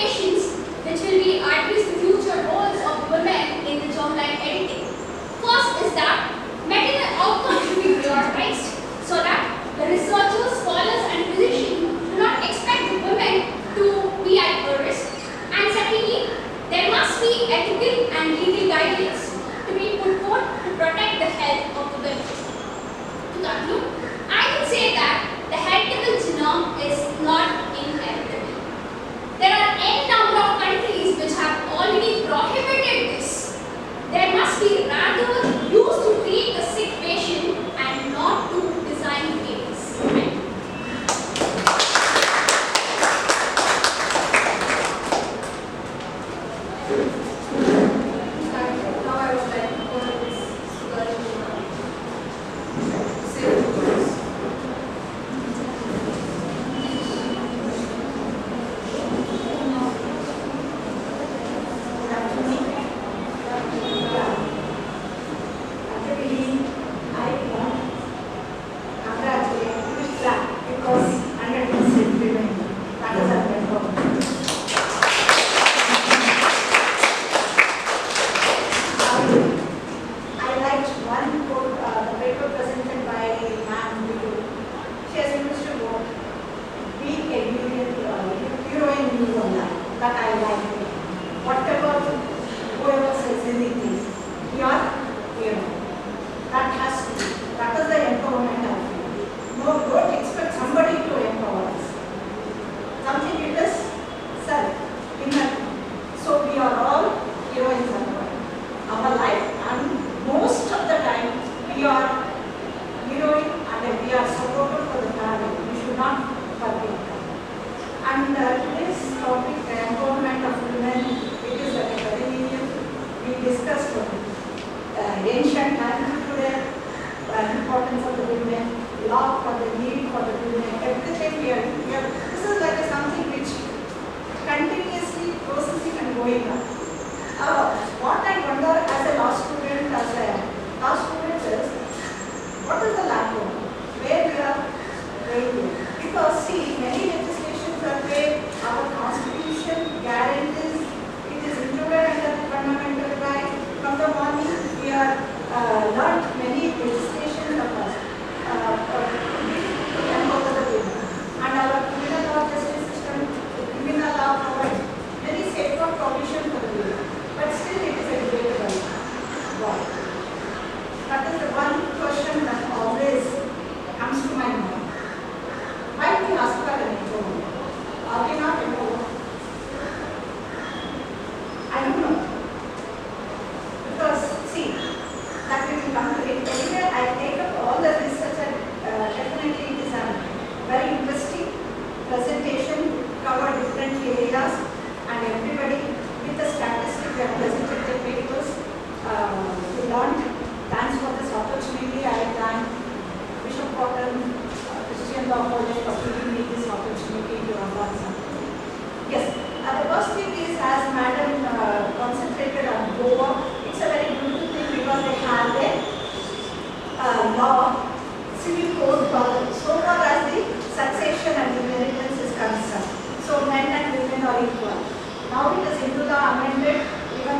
Now it is into the amendment, even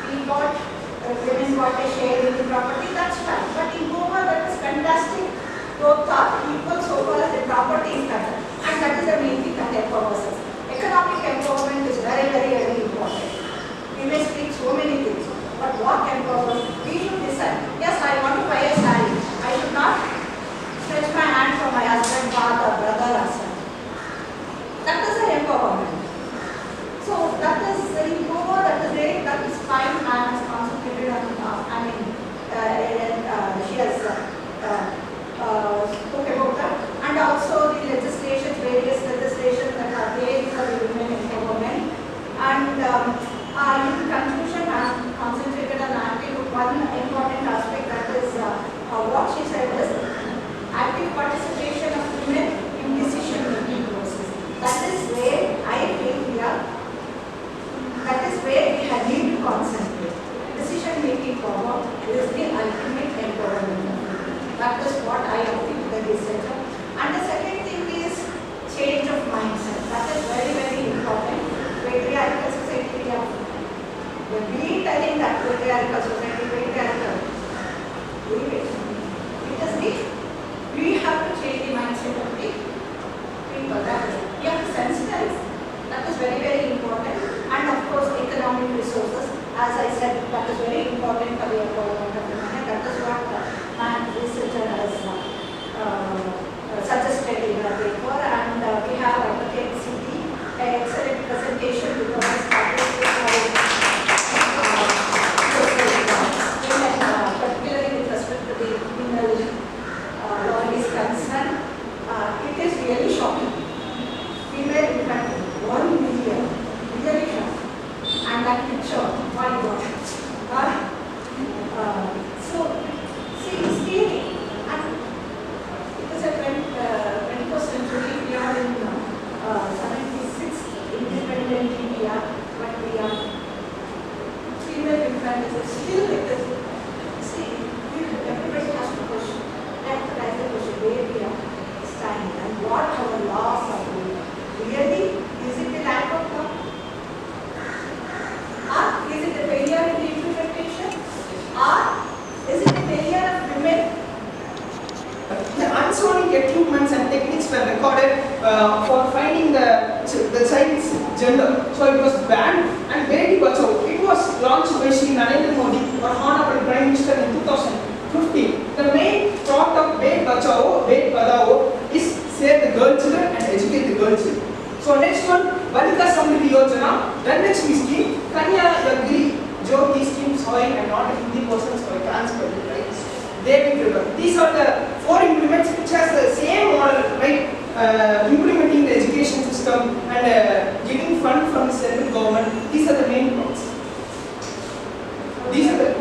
we got, women got a share in the property, that's fine. But in Goa, that is fantastic. Both are equal so far as the property is concerned. And that is the main thing that empowers us. Economic empowerment is very, very, very important. We may speak so many things, but what empowers, we should decide. Yes, I want to buy a saree. I should not stretch my hand for my husband, father, brother, or son. That is an empowerment. So that is in Goa, that is great, that is fine. I has concentrated on, she has spoke about that. And also the legislation, various legislations that are there for the women empowerment. And in conclusion, I have concentrated on one important aspect, that is what she said is active participation of women in decision-making process. That is where I feel we are. That is where we have need to concentrate. Decision-making power is the ultimate empowerment. That is what I think the researcher. And the second thing is change of mindset. That is very, very important. Patriarchal society, we have been telling that patriarchal society, patriarchal. It is the, we have to change the mindset of the people. That is, we have to sensitize. That is very, very important. And of course, economic resources. As I said, that is very important for the empowerment of women. And that is what my researcher has suggested in her paper. And we have Advocate CD, an excellent presentation because it started with particularly with respect to the criminal law is concerned. It is really shocking. Female infant, 1 million, really shocking. And that picture, my God. So, see, it's scary. And it is a 21st century, we are in 76th independent India, but we are female infant is still like this. See, everybody has to question. That's the question, where we are standing and what our laws are doing. Really, is it the lack of law? Is it a failure in the implementation? Or is it a failure of women? The unzoning equipments and techniques were recorded for finding the child's gender. So it was banned, and Beti Bachao, it was launched by Shri Narendra Modi, our Honorable Prime Minister in 2015. The main thought of Beti Bachao, Beti Padhao is save the girl children and educate the girl children. So next one, Balika Samriddhi Yojana, Dhanlakshmi scheme, Kanya Yagri, Jyoti scheme, sorry, I'm not a Hindi person, so I can't spell it right. These are the 4 implements which has the same model, right? Implementing the education system and giving fund from the central government. These are the main points. These are the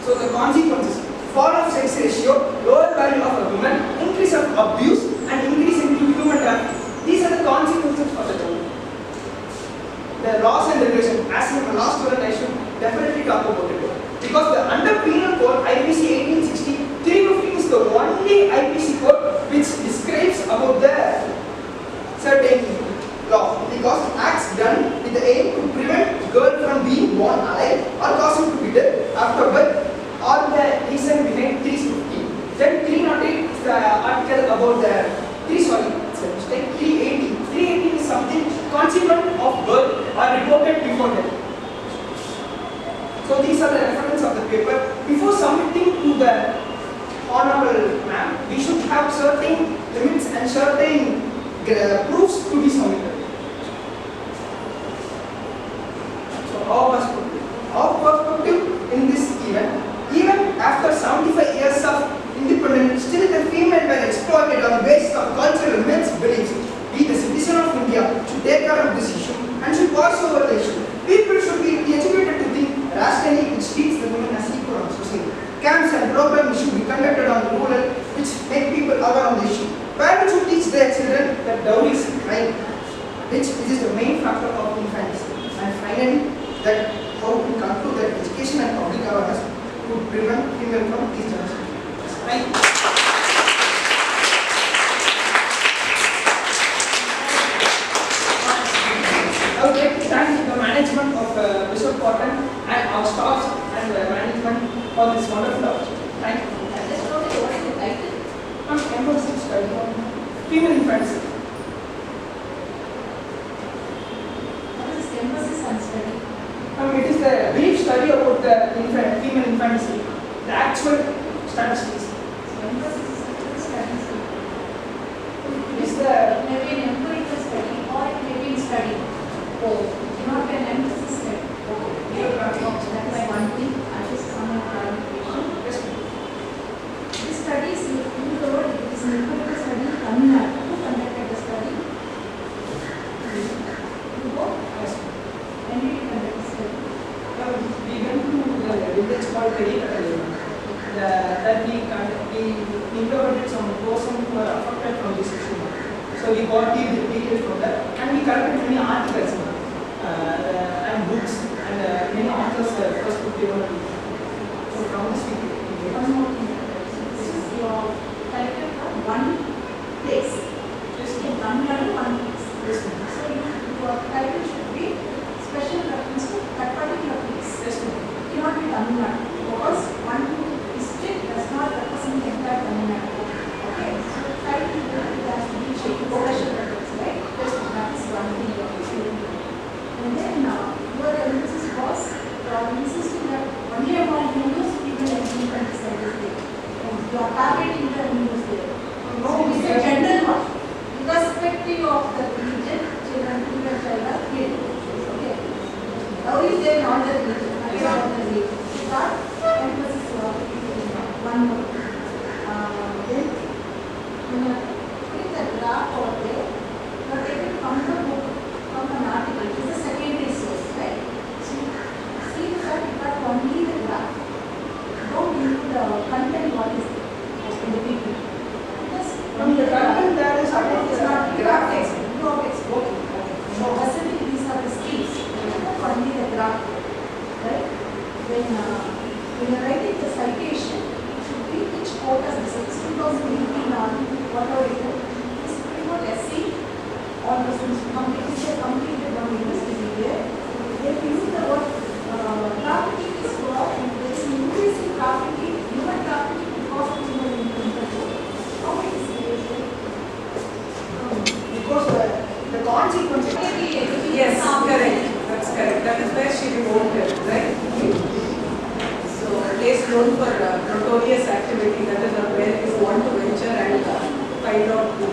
so the consequences. Fall of sex ratio, lower value of a woman, increase of abuse, and increase in human trafficking. These are the consequences for the woman. The laws and regulations, as in the last student, I should definitely talk about it. Because the under penal code, IPC 1860, 315 is the only IPC code which describes about the certain law. Because acts done with the aim to prevent girl from being born alive or causing to be dead after birth, or the reason behind 350. Then 308 is the article about the 380. 380 is something consequent of birth or reported before death. So these are the reference of the paper. Before submitting to the Honorable Ma'am, we should have certain limits and certain proofs to be submitted. So our perspective in this event, even after 75 years of independence, still the female were exploited on the basis of cultural men's beliefs. We, the citizen of India, should take care of this issue and should pass over the issue. People should be educated to think rationally, which treats the women as equal on society. Camps and programs should be conducted on the rural, which make people aware on the issue. Parents should teach their children that dowry is a crime, which is the main factor of infanticide. And finally, that how to conclude that education and public awareness would prevent female from these generations. Thank you. statistics. Emphasis is studies. Is the It may be an empirical study or it may be in study. oh, It cannot be an emphasis study. That is one thing. I just want a clarification. This study is in the word, it is an empirical study in Tamil Nadu. Who conducted the study? You go? yes. When did you conduct the study? We went to the village called Perikatalima. That we interrogated some person who were affected from this issue. So we got the details from that, and we collected many articles and books and many authors first put given. So from this we One more thing. This is your collected from one place. Yes. In Tamil Nadu, one place. Yes. So your title should be special reference to that particular place. Yes. It cannot be Tamil Nadu because one district does not represent the entire Tamil Nadu. Okay, so title has to be special reference, right? Yes. That is one thing you have to do. And then your emphasis was insisting that only about news people and people studies. You are targeting the news there. No, It's a general one. Irrespective of the religion, children are killed. Okay. Now is there not the religion? Not the religion. That emphasis of one more. Then when you put the graph over there, you are taken from the book, from an article. It is a secondary source, right? So see that you got only the graph. Don't include the content what is in the people. From the content there is about It's the not graph. text, no text. Okay. So basically these are the skills. Only the graph, right? When you're writing the citation, it should be which quotas this is 2018 or whatever it is. This is pretty much essay. All the students completed one university there. If you use the word trafficking is wrong, there is an increase in trafficking, human trafficking because of human intervention. How it is related? Because the consequences. Yes, correct. That's correct. That is where she revolted, right? So, place known for notorious activity, that is where you want to venture and find out the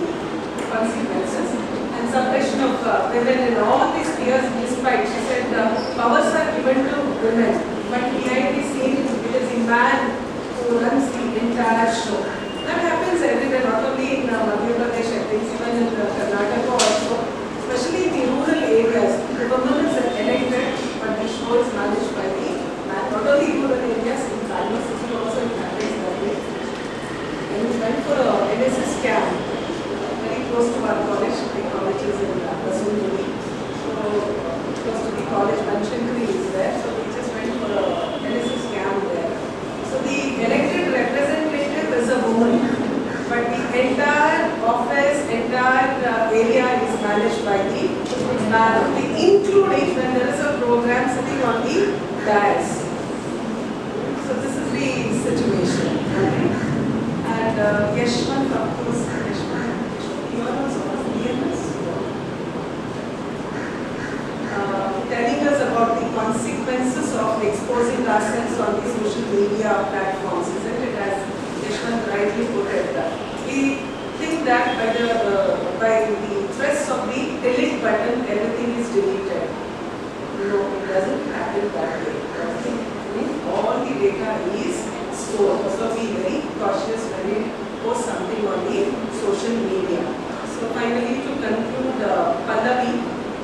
consequences. And suppression of women in all these spheres, despite, she said, powers are given to women, but behind the scene, it is the man who runs the entire show. That happens everywhere, not only in Madhya Pradesh, I think, even in Karnataka also, especially in the rural areas. The woman is elected, but the show is managed by the man. Not only rural areas, in Bangalore city also it happens that way. And we went for a NSS camp, very close to our college. The college is in Rasool. So close to the college, Banshankari is there. So we just went for a NSS camp there. So the elected representative is a woman, but the entire office, entire area is managed by the man, including when there is a program sitting on the dais. So this is the situation. Okay? And Yashwant, of course, you are also EMS. Telling us about the consequences of exposing ourselves on the social media platforms, isn't it? As Yashwant rightly put it. We think that by the press of the delete button, everything is deleted. No, it doesn't happen that way. All the data is stored. So be very cautious when we post something on the social media. So finally, to conclude, Pallavi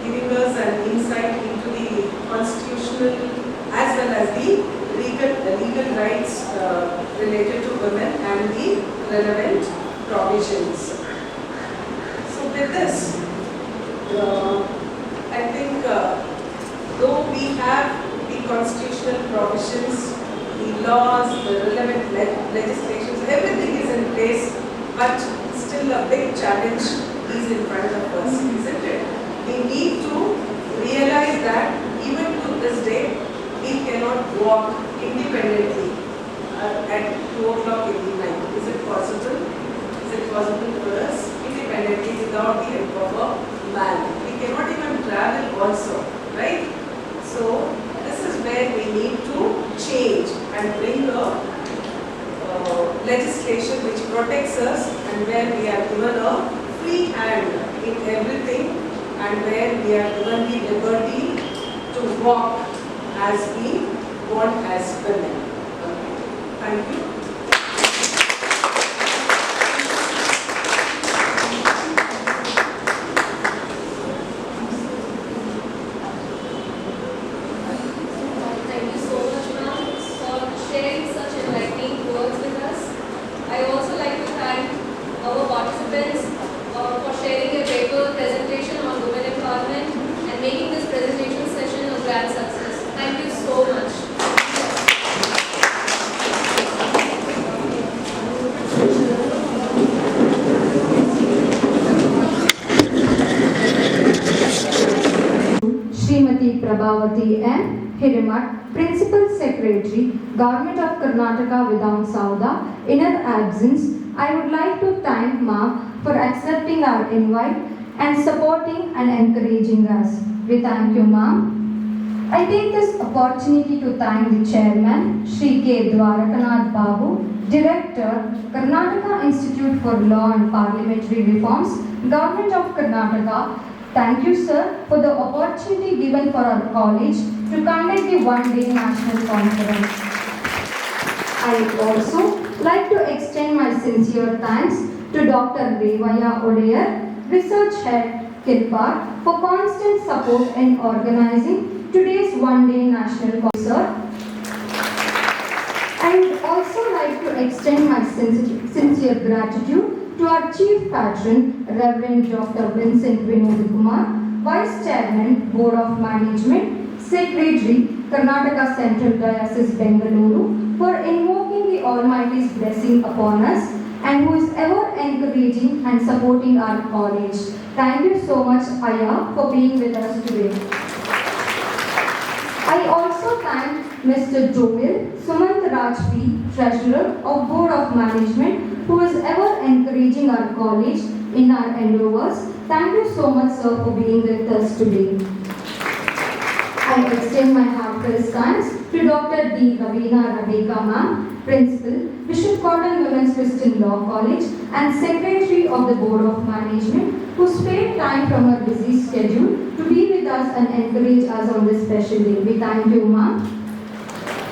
giving us an insight into the constitutional as well as the legal rights related to women and the relevant provisions. So with this, I think though we have the constitutional provisions, the laws, the relevant legislations, everything is in place, but still a big challenge is in front of us, isn't it? We need to realize that even to this day, we cannot walk independently at 2 o'clock in the night. Is it possible? Is it possible for us independently without the help of a man? We cannot even travel also, right? So this is where we need to change and bring a legislation which protects us and where we are given a free hand in everything and where we are given the liberty to walk as we want as women. Thank you. Thank you so much, ma'am, for sharing such enlightening words with us. I also like to thank our participants for sharing a paper presentation on women empowerment and making this presentation session a grand success. Thank you so much. Srimati Prabhavati M. Hiramat, Principal Secretary, Government of Karnataka Vidhan Sauda. In her absence, I would like to thank Ma for accepting our invite and supporting and encouraging us. We thank you, Ma. I take this opportunity to thank the Chairman, Shri K. Dwarakanath Babu, Director, Karnataka Institute for Law and Parliamentary Reforms, Government of Karnataka. Thank you, sir, for the opportunity given for our college to conduct the one-day national conference. I also like to extend my sincere thanks to Dr. Revaya Odeyer, Research Head, Kilpar, for constant support in organizing today's one-day national concert. I would also like to extend my sincere gratitude to our Chief Patron, Reverend Dr. Vincent Vinod Kumar, Vice Chairman, Board of Management, Secretary, Karnataka Central Diocese, Bengaluru, for invoking the Almighty's blessing upon us and who is ever encouraging and supporting our college. Thank you so much, Aya, for being with us today. I also thank Mr. Joel Sumant Rajpi, Treasurer of Board of Management, who is ever encouraging our college in our endeavors. Thank you so much, sir, for being with us today. I extend my heartfelt thanks to Dr. D. Ravina Rebecca Ma'am, Principal, Bishop Cotton Women's Christian Law College and Secretary of the Board of Management, who spared time from her busy schedule to be with us and encourage us on this special day. We thank you, Ma'am.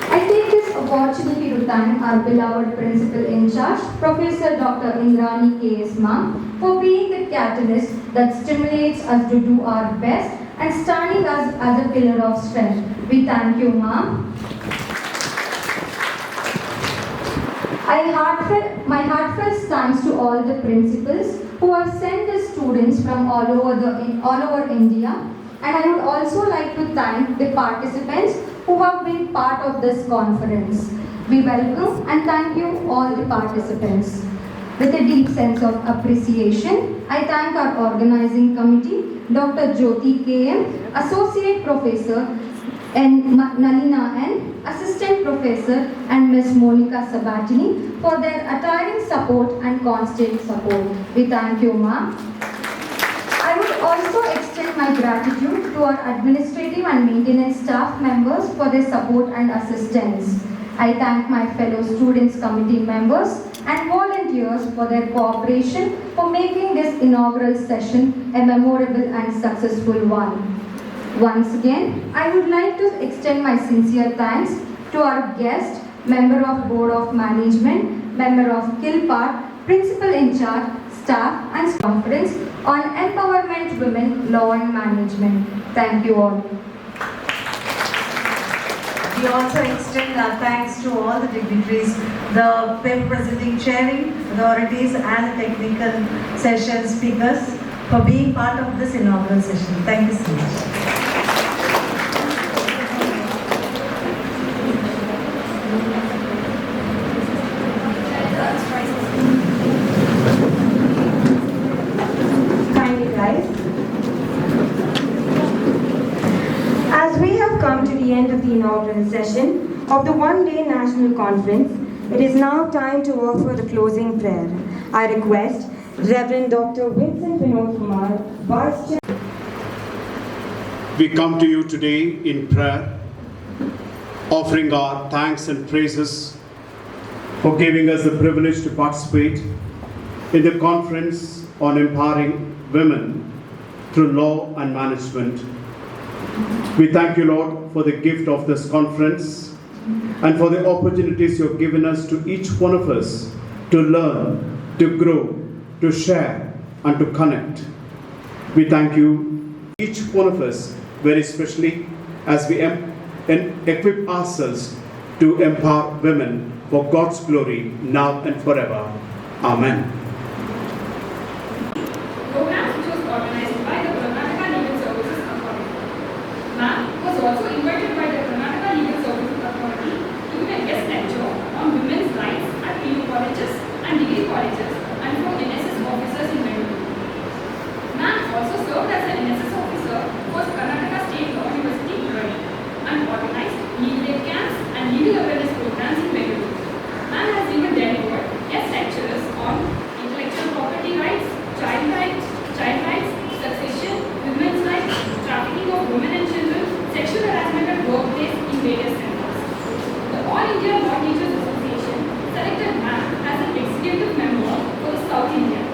I take this opportunity to thank our beloved Principal in Charge, Professor Dr. Indrani K.S. Ma'am, for being the catalyst that stimulates us to do our best and standing us as a pillar of strength. We thank you, Ma'am. My heartfelt thanks to all the principals who have sent the students from all over India, and I would also like to thank the participants who have been part of this conference. We welcome and thank you all the participants. With a deep sense of appreciation, I thank our organizing committee, Dr. Jyoti K.M., Associate Professor, and Nalina N., Assistant Professor, and Ms. Monica Sabatini for their untiring support and constant support. We thank you, ma'am. I would also extend my gratitude to our administrative and maintenance staff members for their support and assistance. I thank my fellow students committee members and volunteers for their cooperation for making this inaugural session a memorable and successful one. Once again, I would like to extend my sincere thanks to our guest, member of Board of Management, member of Kilpart, Principal in Charge, staff and conference on Empowerment Women, Law and Management. Thank you all. We also extend our thanks to all the dignitaries, the paper presenting chairing authorities and the technical session speakers for being part of this inaugural session. Thank you so much. Come to the end of the inaugural session of the one-day national conference, it is now time to offer the closing prayer. I request Reverend Dr. Vincent Vinod Kumar, Vice Chair. We come to you today in prayer, offering our thanks and praises for giving us the privilege to participate in the conference on empowering women through law and management. We thank you, Lord, for the gift of this conference and for the opportunities you have given us to each one of us to learn, to grow, to share, and to connect. We thank you, each one of us, very especially as we equip ourselves to empower women for God's glory now and forever. Amen. Program which was organized by the Karnataka Legal Services Authority. Ma'am was also invited by the Karnataka Legal Services Authority to give a guest lecture on women's rights at PU colleges and degree colleges and from NSS officers in Bengaluru. Ma'am also served as an NSS officer for Karnataka State Law University, Murali, and organized legal aid camps and legal awareness programs in Bengaluru. Ma'am has even delivered guest lectures on intellectual property rights, child rights, succession, women's rights, trafficking of women and children, sexual harassment at workplace in various centers. The All India Law Teachers Association selected Ma'am as an executive member for the South India.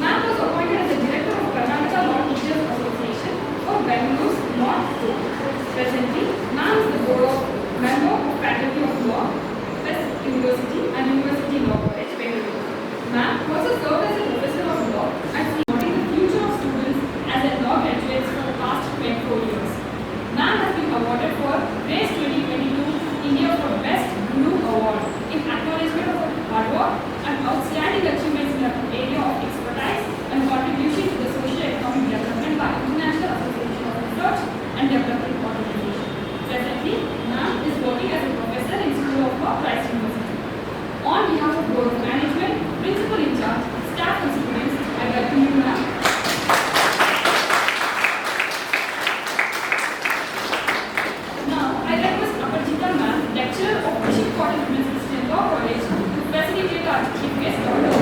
Ma'am was appointed as the director of Karnataka Law Teachers Association for Bengaluru's North Zone. Presently, Ma'am is the member of Faculty of Law, West University and University Law College, Bengaluru. Ma'am also served as a professor of law and promoting the future of students as a law graduates for the past 24 years. Ma'am has been awarded for Race 2022 India for Best Guru Award in acknowledgement of her hard work and outstanding achievements in the area of expertise and contribution to the socio-economic development by International Association of Research and Development Organization. Presently, Ma'am is working as a professor in School of Law, Christ University. On behalf of Board of Management, Principal in charge, staff and students, I welcome you, Ma'am. Now, I request Aparajita Ma'am, lecturer of Bishop Cotton Women's Christian Law College, to facilitate our chief guest, Dr.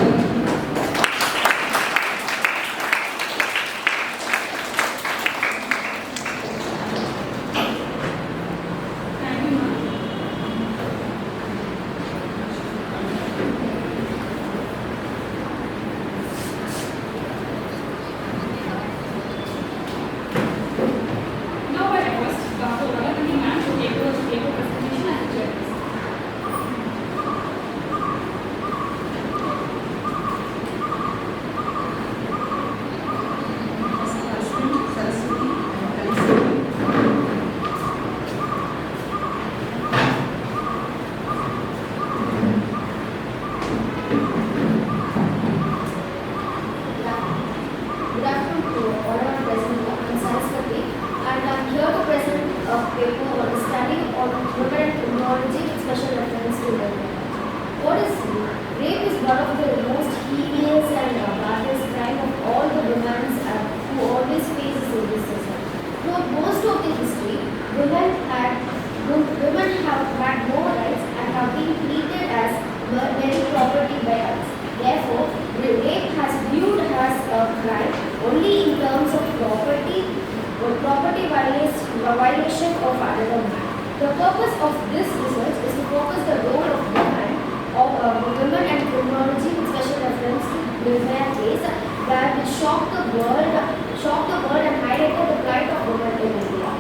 violation of another man. The purpose of this research is to focus the role of women and criminology with special reference to Nirvana case that will shock the world and highlighted the plight of women in India.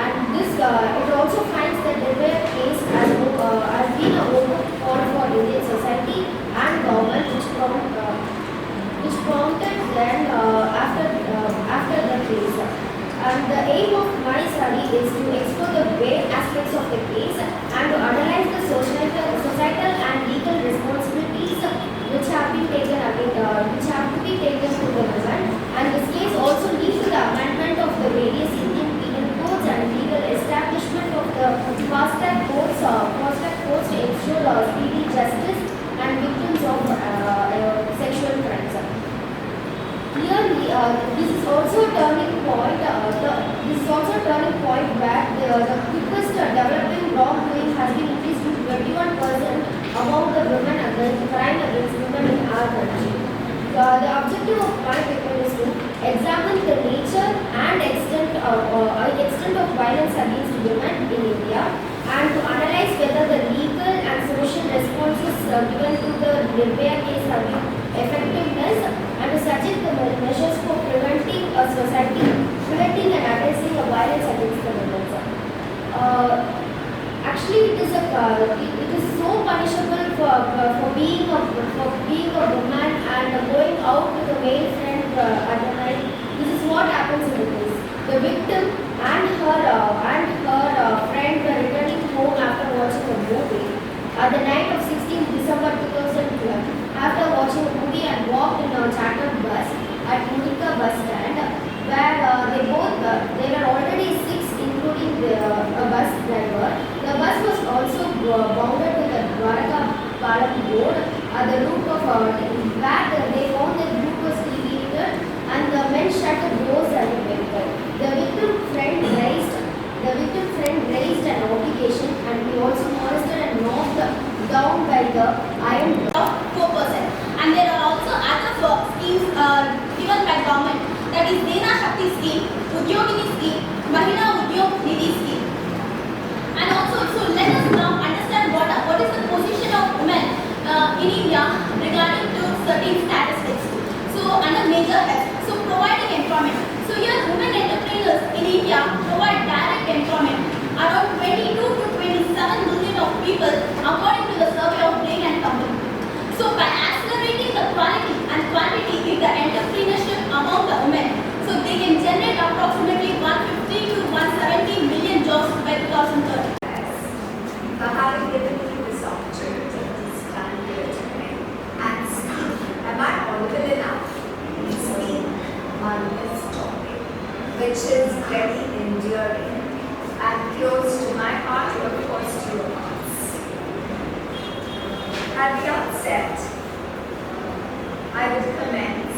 And this it also finds that Nirvana case has been a open call for Indian society and government, which prompted then after the case. And the aim of my study is to explore the varied aspects of the case and to analyze the societal and legal responsibilities which have to be taken to the women. And this case also leads to the amendment of the various Indian penal codes and legal establishment of the fast-track courts to ensure speedy justice and victims of sexual crimes. Clearly, this is also a turning point. Where the quickest developing wrongdoing has been increased to 21% among the women against crime against women in our country. The objective of my paper is to examine the nature and extent of violence against women in India and to analyze whether the legal and social responses given case-by-case effectiveness and to suggest the measures for preventing a society, preventing and addressing a violence against the women. Actually, it is so punishable for being a woman and going out with a male friend at the night. This is what happens in the case. The victim and her friend were returning home after watching a movie at the night of 16th December 2012. After watching a movie and walked in a chartered bus at Unica bus stand, where they were already 6, including a bus driver. The bus was also bounded with a Dwarka Palam road at the route of where they found the route was deviated and the men shut the doors and the vehicle. The victim friend raised an obligation and he also molested and knocked down by the iron of 4%. And there are also other schemes given by government, that is Dena Shakti scheme, Udyogini scheme, Mahila Udyog Nidhi scheme. And also, so let us now understand what is the position of women in India regarding to certain statistics. So under major heads, so providing employment. So here women entrepreneurs in India provide direct employment. Around 22 to 27 million of people according to the survey of Bain and Company. So by accelerating the quality and quantity in the entrepreneurship among the women, so they can generate approximately 150 to 170 million jobs by 2030. For having given me this opportunity to stand here today and speak. Am I audible enough? Speak on this topic, which is very endearing and close to my heart, and of course to your hearts. At the outset, I would commence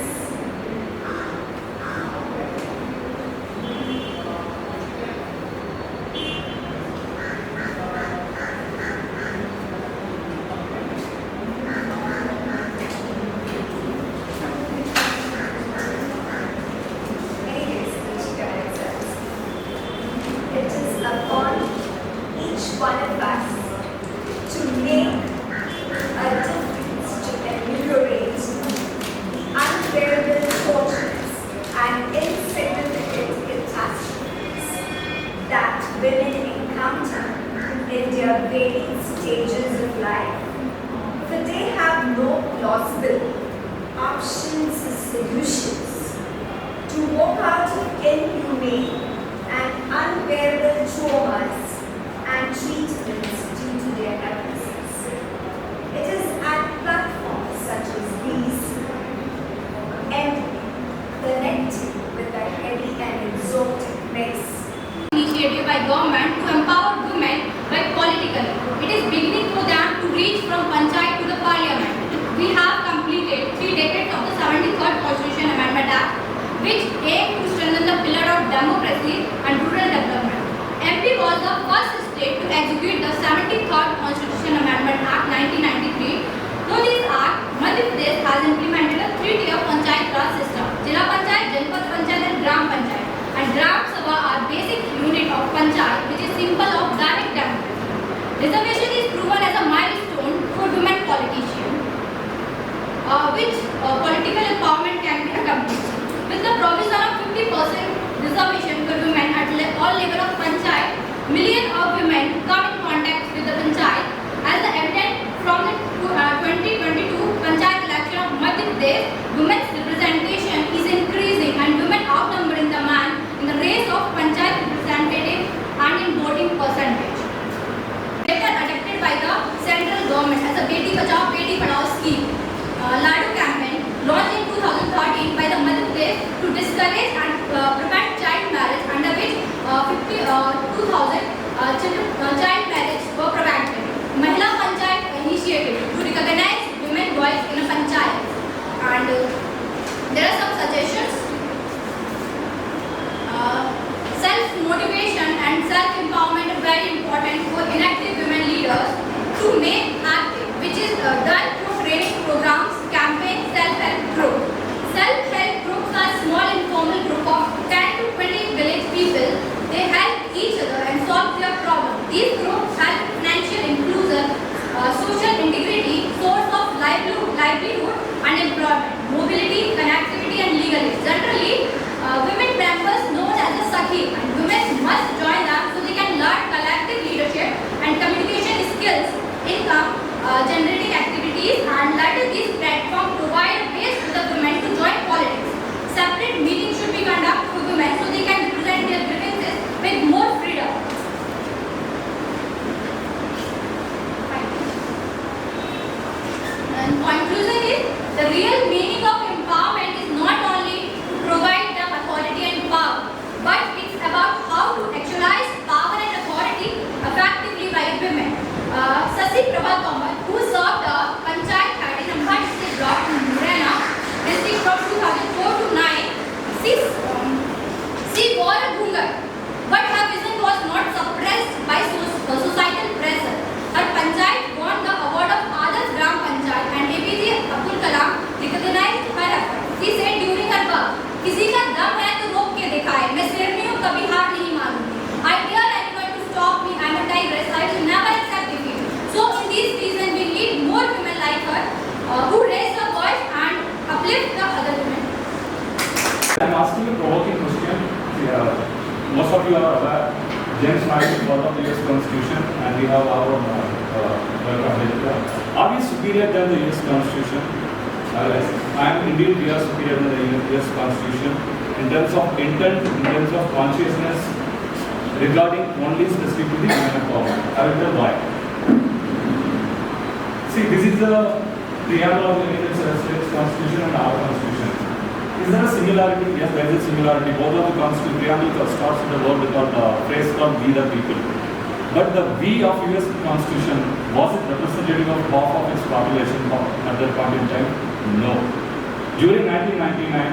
upon each one of us to make a difference, to ameliorate the unbearable tortures and insignificant catastrophes that women encounter in their varying stages of life. For they have no plausible options or solutions to walk out of inhumane and unbearable traumas and treatments due to their illnesses. It is at platforms such as these, connecting with the heavy and exotic mix. Initiative by government to empower women by politically. It is beginning for them to reach from panchayat to the parliament. We have completed 3 decades of the 73rd Constitution Amendment Act, which aimed to strengthen the pillar of democracy and rural development. MP was the first state to execute the 73rd Constitution Amendment Act 1993. Through this act, Madhya Pradesh has implemented a 3-tier Panchayat Raj system. Jila Panchayat, Janpad Panchayat and Gram Panchayat. And Gram Sabha are basic unit of Panchayat, which is symbol of direct democracy. Reservation is proven as a milestone for women politicians, which political empowerment can be accomplished. With the provision of 50% reservation for women at all level of panchayat, millions of women come in contact with the panchayat. As the evidence from the 2022 panchayat election of Madhya Pradesh, women's representation is increasing and women outnumbering the man in the race of panchayat representative and in voting percentage. They were adopted by the central government as a Beti Bachao Beti Padhao scheme. Ladu campaign launched in 2013 by the Madhya Pradesh to discourage and prevent child marriage, under which 2,000 child marriage were prevented. Mahila Panchayat initiative to recognize women of you are aware, James Madison is part of the US Constitution, and we have our own Are we superior than the US Constitution? Yes. And indeed we are superior than the US Constitution in terms of intent, in terms of consciousness, regarding only specifically the women empowerment. I will tell why. See, this is the preamble of the United States Constitution and our Constitution. Is there a similarity? Yes, there is a similarity. Both of the Constitution preamble starts with the word called phrase called "We the People." But the "We" of US Constitution, was it representative of half of its population at that point in time? No. During 1999,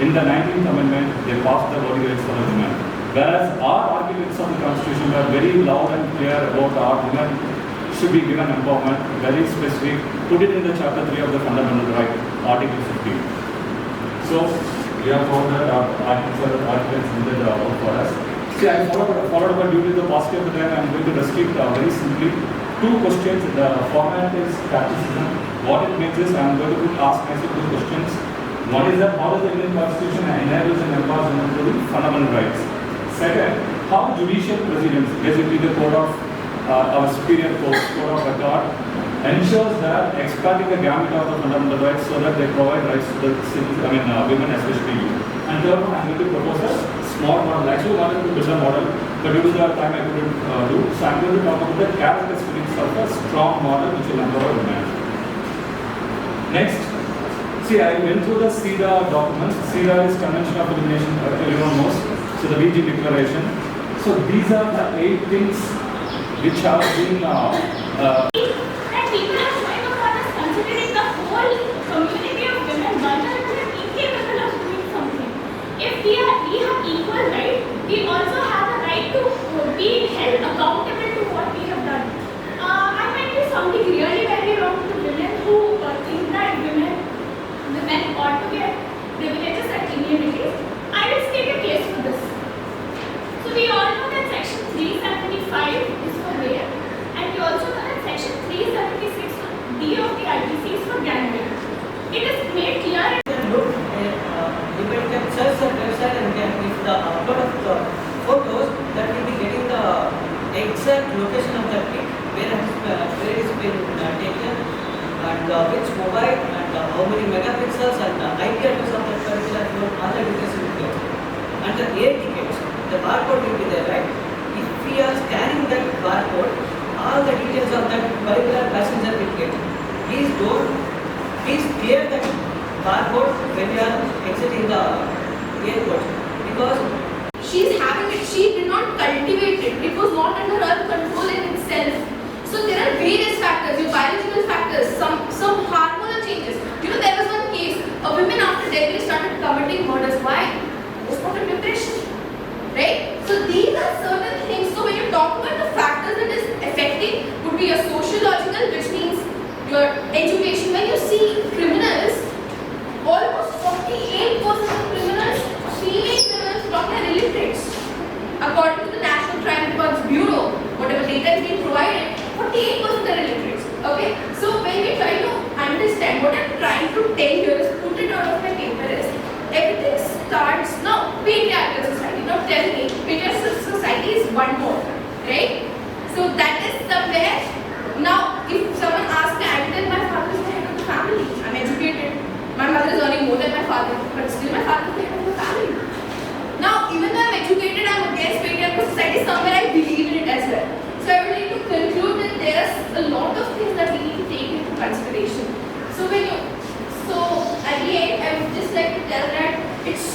in the 19th Amendment, they passed the voting rights for the women. Whereas our arguments of the Constitution were very loud and clear about our women should be given empowerment, very specific, put it in the Chapter 3 of the Fundamental Right, Article 15. So, we have found that our articles needed work for us. See, I followed up due to the paucity of the time. I am going to restrict very simply 2 questions. The format is catechism. What it means is I am going to ask myself 2 questions. One is that how does the Indian Constitution enables and empowers women to the fundamental rights? Second, how judicial presidents, basically the code of our superior code of record, ensures that expanding the gamut of the fundamental rights so that they provide rights to the women, especially you. And third one, I am going to propose a small model. Actually, I wanted to build a model, but due to the time I couldn't do. So I am going to talk about the characteristics of a strong model which will empower women. Next, see, I went through the CEDA documents. CEDA is Convention of Elimination, everyone knows. So the BG Declaration. So these are the 8 things which have been that people are showing up on us considering the whole community of women vulnerable and incapable of doing something. If we have equal right, we also have a right to be held accountable to what we have done. I might be sounding really very wrong to women who think that women ought to get privileges and immunities. I will state a case for this. So we all know that Section 375 is for rape, and we also know that Section 376D of the IPC is for gang rape. It is made clear. Depending on search the website and then if the upload of the photos, that will be getting the exact location of the pic, where it is been taken, and which mobile, and how many megapixels, and the IP address of that particular phone, all the details will be there. And the air tickets, the barcode will be there, right? If we are scanning that barcode, all the details of that particular passenger will get. Please clear that barcode when we are exiting the airport, because she's having it, she did not cultivate it. It was not under her control in itself. So there are various factors, your biological factors, some hormonal changes. You know, there was one case, a woman after delivery started committing murders. Why? Postpartum depression. Right? So these are certain things. So when you talk about the factors that is affecting, would be your sociological, which means your education. When you see criminals, almost 48% of criminals, female criminals, are illiterates. According to the National Crime Records Bureau, whatever data is being provided, 48% are illiterates. Okay? So when we try to understand, what I'm trying to tell here is, put it out of my paper is, everything starts now, patriarchal society. Now tell me, patriarchal society is one more, right? So that is somewhere. Now, if someone asks me, I will tell my father is the head of the family. I'm educated. My mother is earning more than my father, but still my father is the head of the family. Now, even though I'm educated, I'm against patriarchal society, somewhere I believe in it as well. So I would like to conclude that there are a lot of things that we need to take into consideration. So at the end, I would just like to tell that it's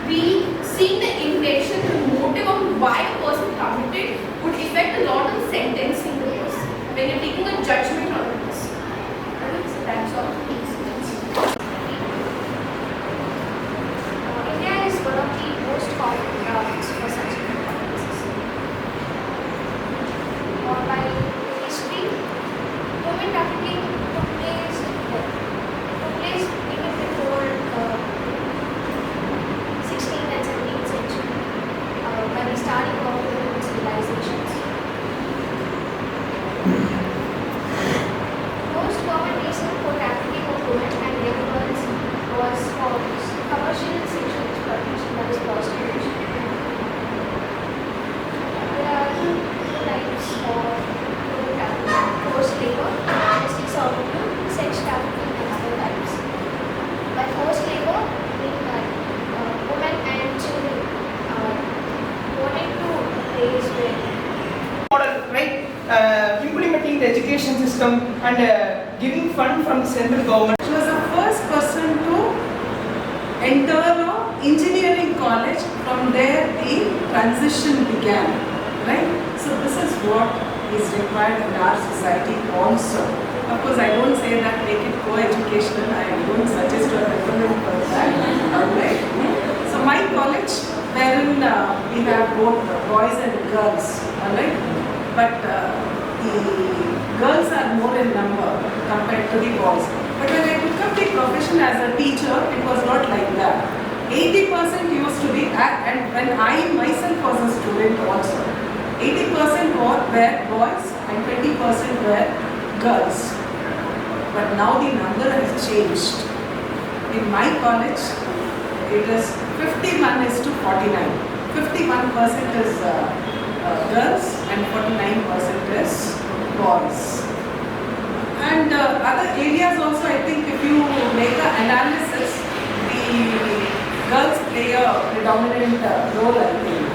we seeing the intention, the motive of why a person committed would affect a lot of sentencing the person when you're taking a judgment on a person. So that's all. India is one of the most common grounds for such offences. By history, women trafficking took place even before 16th and 17th century, by the starting of model, right? Implementing the education system and giving fund from the central government. She was the first person to enter engineering college. From there the transition began, right? So this is what is required in our society also. Of course, I don't say that make it co-educational. I don't suggest or recommend for that. Alright. So my college, wherein we have both boys and girls, alright. But the girls are more in number compared to the boys. But when I took up the profession as a teacher, it was not like that. 80% used to be, and when I myself was a student also, 80% were boys and 20% were girls. But now the number has changed. In my college, it is 51:49. 51% is girls and 49% is boys. And other areas also, I think if you make an analysis, the girls play a predominant role, I think.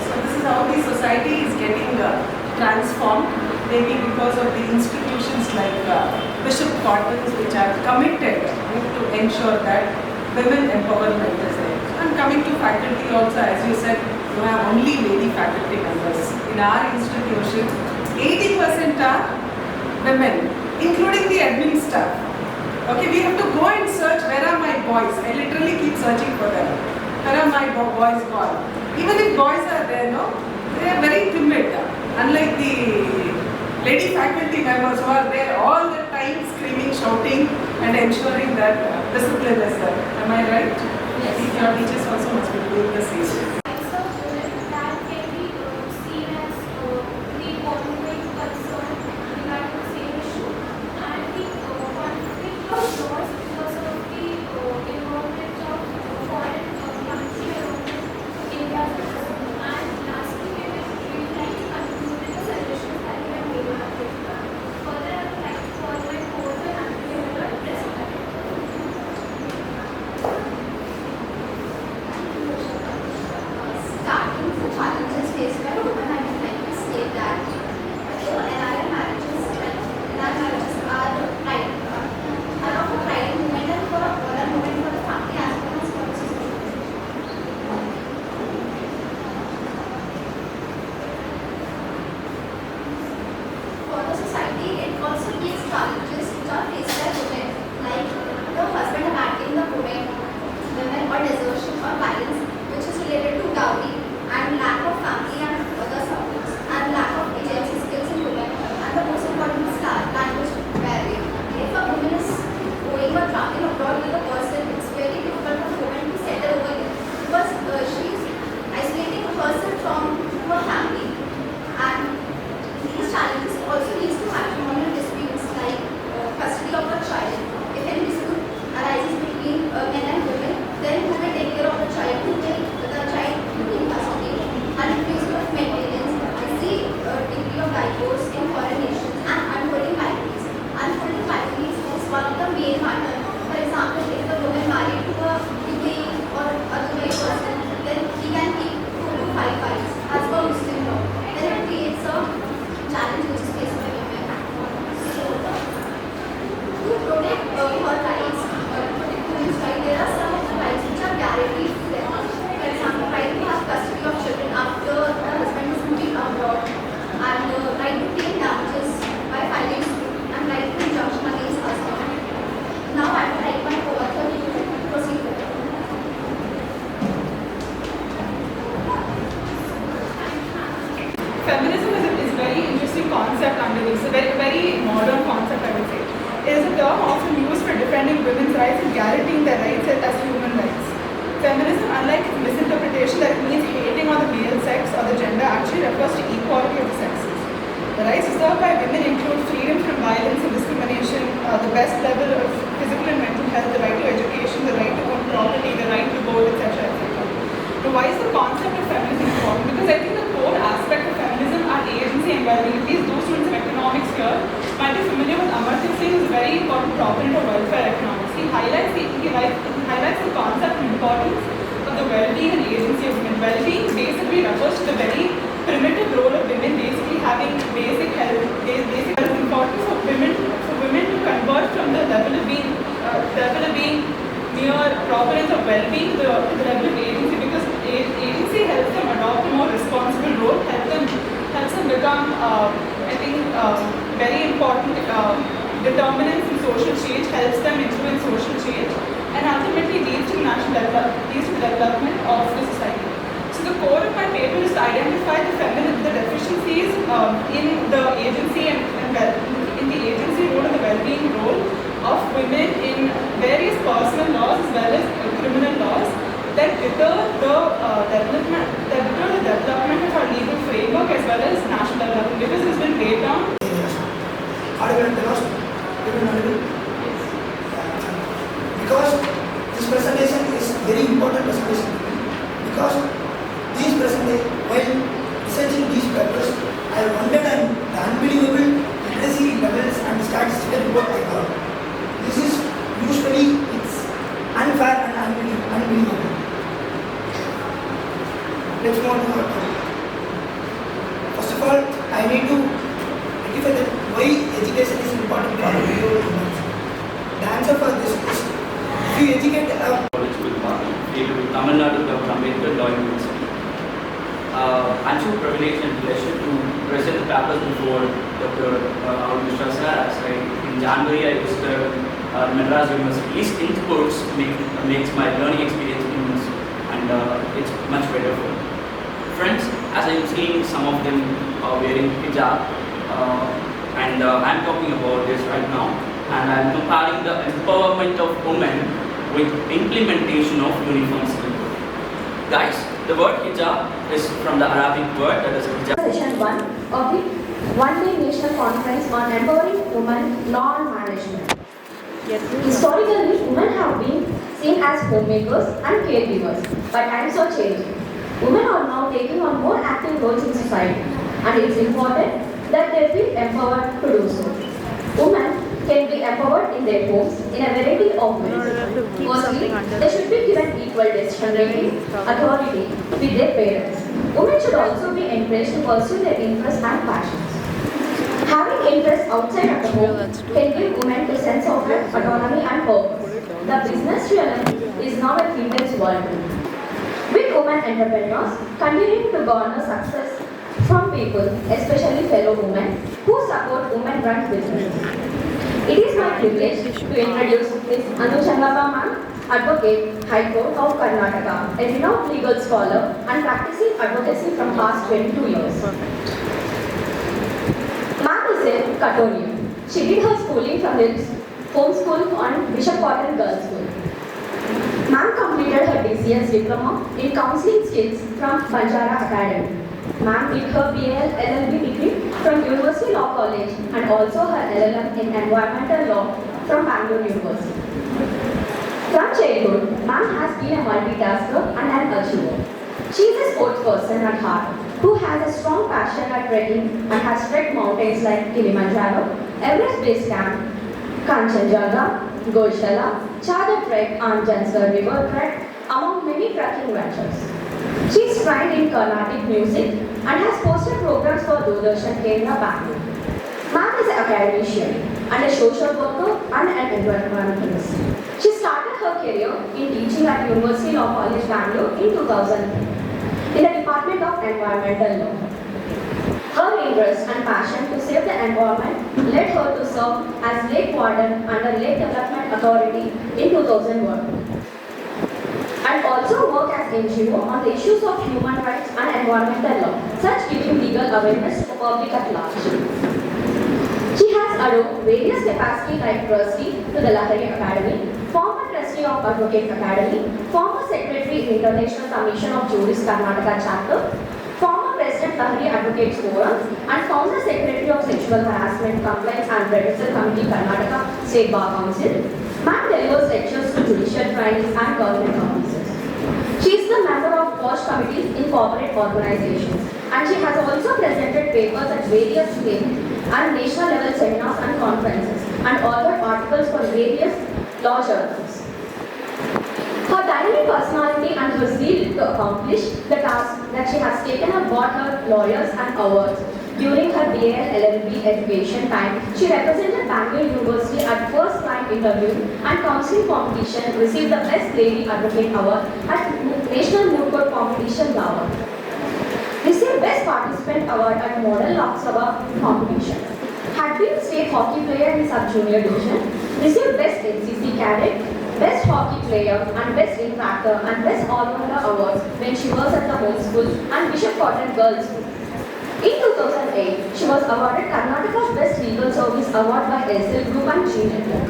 So this is how the society is getting transformed, maybe because of the institutions like Bishop Cottons, which are committed to ensure that women empowerment is there. And coming to faculty also, as you said, you have only lady faculty members. In our institution, 80% are women, including the admin staff. Okay, we have to go and search, where are my boys? I literally keep searching for them. Where are my boys gone? Even if boys are there, no, they are very timid. Unlike the lady faculty members who are there all the time screaming, shouting and ensuring that discipline is there. Am I right? Yes. I think your teachers also must be doing the same. Feminism is a very interesting concept under this. It's a very modern concept, I would say. It is a term often used for defending women's rights and guaranteeing their rights as human rights. Feminism, unlike its misinterpretation that it means hating on the male sex or the gender, actually refers to equality of the sexes. The rights reserved by women include freedom from violence and discrimination, the best level of physical and mental health, the right to education, the right to own property, the right to vote, etc. etc. So why is the concept of feminism important? Because I think the core aspect of feminism are agency and well-being. These those students of economics here might be familiar with Amartya Sen, who is a very important proponent of welfare economics. He highlights the concept and importance of the well-being and agency of women. Well-being basically refers to the very primitive role of women basically having basic health, basic health importance for women to convert from the level of being mere providence of well-being to the level of agency, because agency helps them adopt a more responsible role, helps them become, I think, very important determinants in social change, helps them influence social change, and ultimately leads to development of the society. So the core of my paper is to identify the deficiencies in the agency and in the agency role and the well-being role of women in various personal laws as well as criminal laws that deter the development of our legal framework as well as national development, because it's been laid down. Because this presentation is very important presentation, because these presentation, while researching these papers, I wondered at the unbelievable literacy levels and statistical report I got. This is usually it's unfair and unbelievable. Let's move on to our topic. First of all, I need to rectify that why education is important for humans. The answer for this is, if you educate college with Tamil Nadu Dr. Ambedkar Law University. I'm so privileged and pleasure to present the papers before Dr. Mishra sir. In January, I visited Madras University. East Inputs makes my learning experience immense, and it's much better for me. Friends, as I'm seeing some of them wearing hijab, and I'm talking about this right now, and I'm comparing the empowerment of women with implementation of uniform civil code. Guys, the word hijab is from the Arabic word that is hijab. Session 1 of the one-day national conference on empowering women law and management. Historically, women have been seen as homemakers and caregivers, but times are changing. Women are now taking on more active roles in society, and it's important that they be empowered to do so. Women can be empowered in their homes in a variety of ways. Firstly, they should be given equal decision-making authority with their parents. Women should also be encouraged to pursue their interests and passions. Having interests outside of the home can give women a sense of autonomy and purpose. The business realm is now a female's world. With women entrepreneurs continuing to garner success from people, especially fellow women, who support women-run businesses. It is my privilege to introduce Ms. Anu Changappa ma'am, Advocate, High Court of Karnataka, a renowned legal scholar and practicing advocacy from past 22 years. Ma'am is a Katonian. She did her schooling from the home school on Bishop Cotton Girls School. Ma'am completed her DCS diploma in counseling skills from Banjara Academy. Ma'am did her BL LLB degree from University Law College and also her LLM in Environmental Law from Bangalore University. From childhood, Ma'am has been a multitasker and an achiever. She is a sports person at heart who has a strong passion at trekking and has trekked mountains like Kilimanjaro, Everest Base Camp, Kanchenjunga, Goshala, Chadha Trek, and Jansar River Trek, among many trekking ventures. She is trained in Carnatic music and has posted programs for Doordarshan Kendra, Bangalore. Ma'am is an academician and a social worker and an environmentalist. She started her career in teaching at University Law College, Bangalore in 2003 in the Department of Environmental Law. Her interest and passion to save the environment led her to serve as Lake Warden under Lake Development Authority in 2001. And also work as NGO on the issues of human rights and environmental law, such giving legal awareness to the public at large. She has adopted various capacities like trustee to the Lahari Academy, former trustee of Advocate Academy, former secretary in International Commission of Jurists Karnataka chapter, former president Lahari Advocates Forum, and founder secretary of Sexual Harassment Complaints and Redressal Committee Karnataka State Bar Council. Ma'am delivers lectures to judicial trainees and government officers. She is the member of watch committees in corporate organizations, and she has also presented papers at various state and national level seminars and conferences and authored articles for various law journals. Her highly personality and her zeal to accomplish the task that she has taken up brought her laurels and awards. During her BA LLB education time, she represented Bangalore University at first client interview and counseling competition, received the Best Lady Advocate Award at National Moot Court Competition, Lahore. Received Best Participant Award at Model Lok Sabha competition. Had been state hockey player in sub-junior division. Received Best NCC Cadet, Best Hockey Player and Best Ring Factor and Best All-Rounder awards when she was at the home school and Bishop Cotton Girls School. In 2008, she was awarded Karnataka's Best Legal Service Award by SL Group and G Network.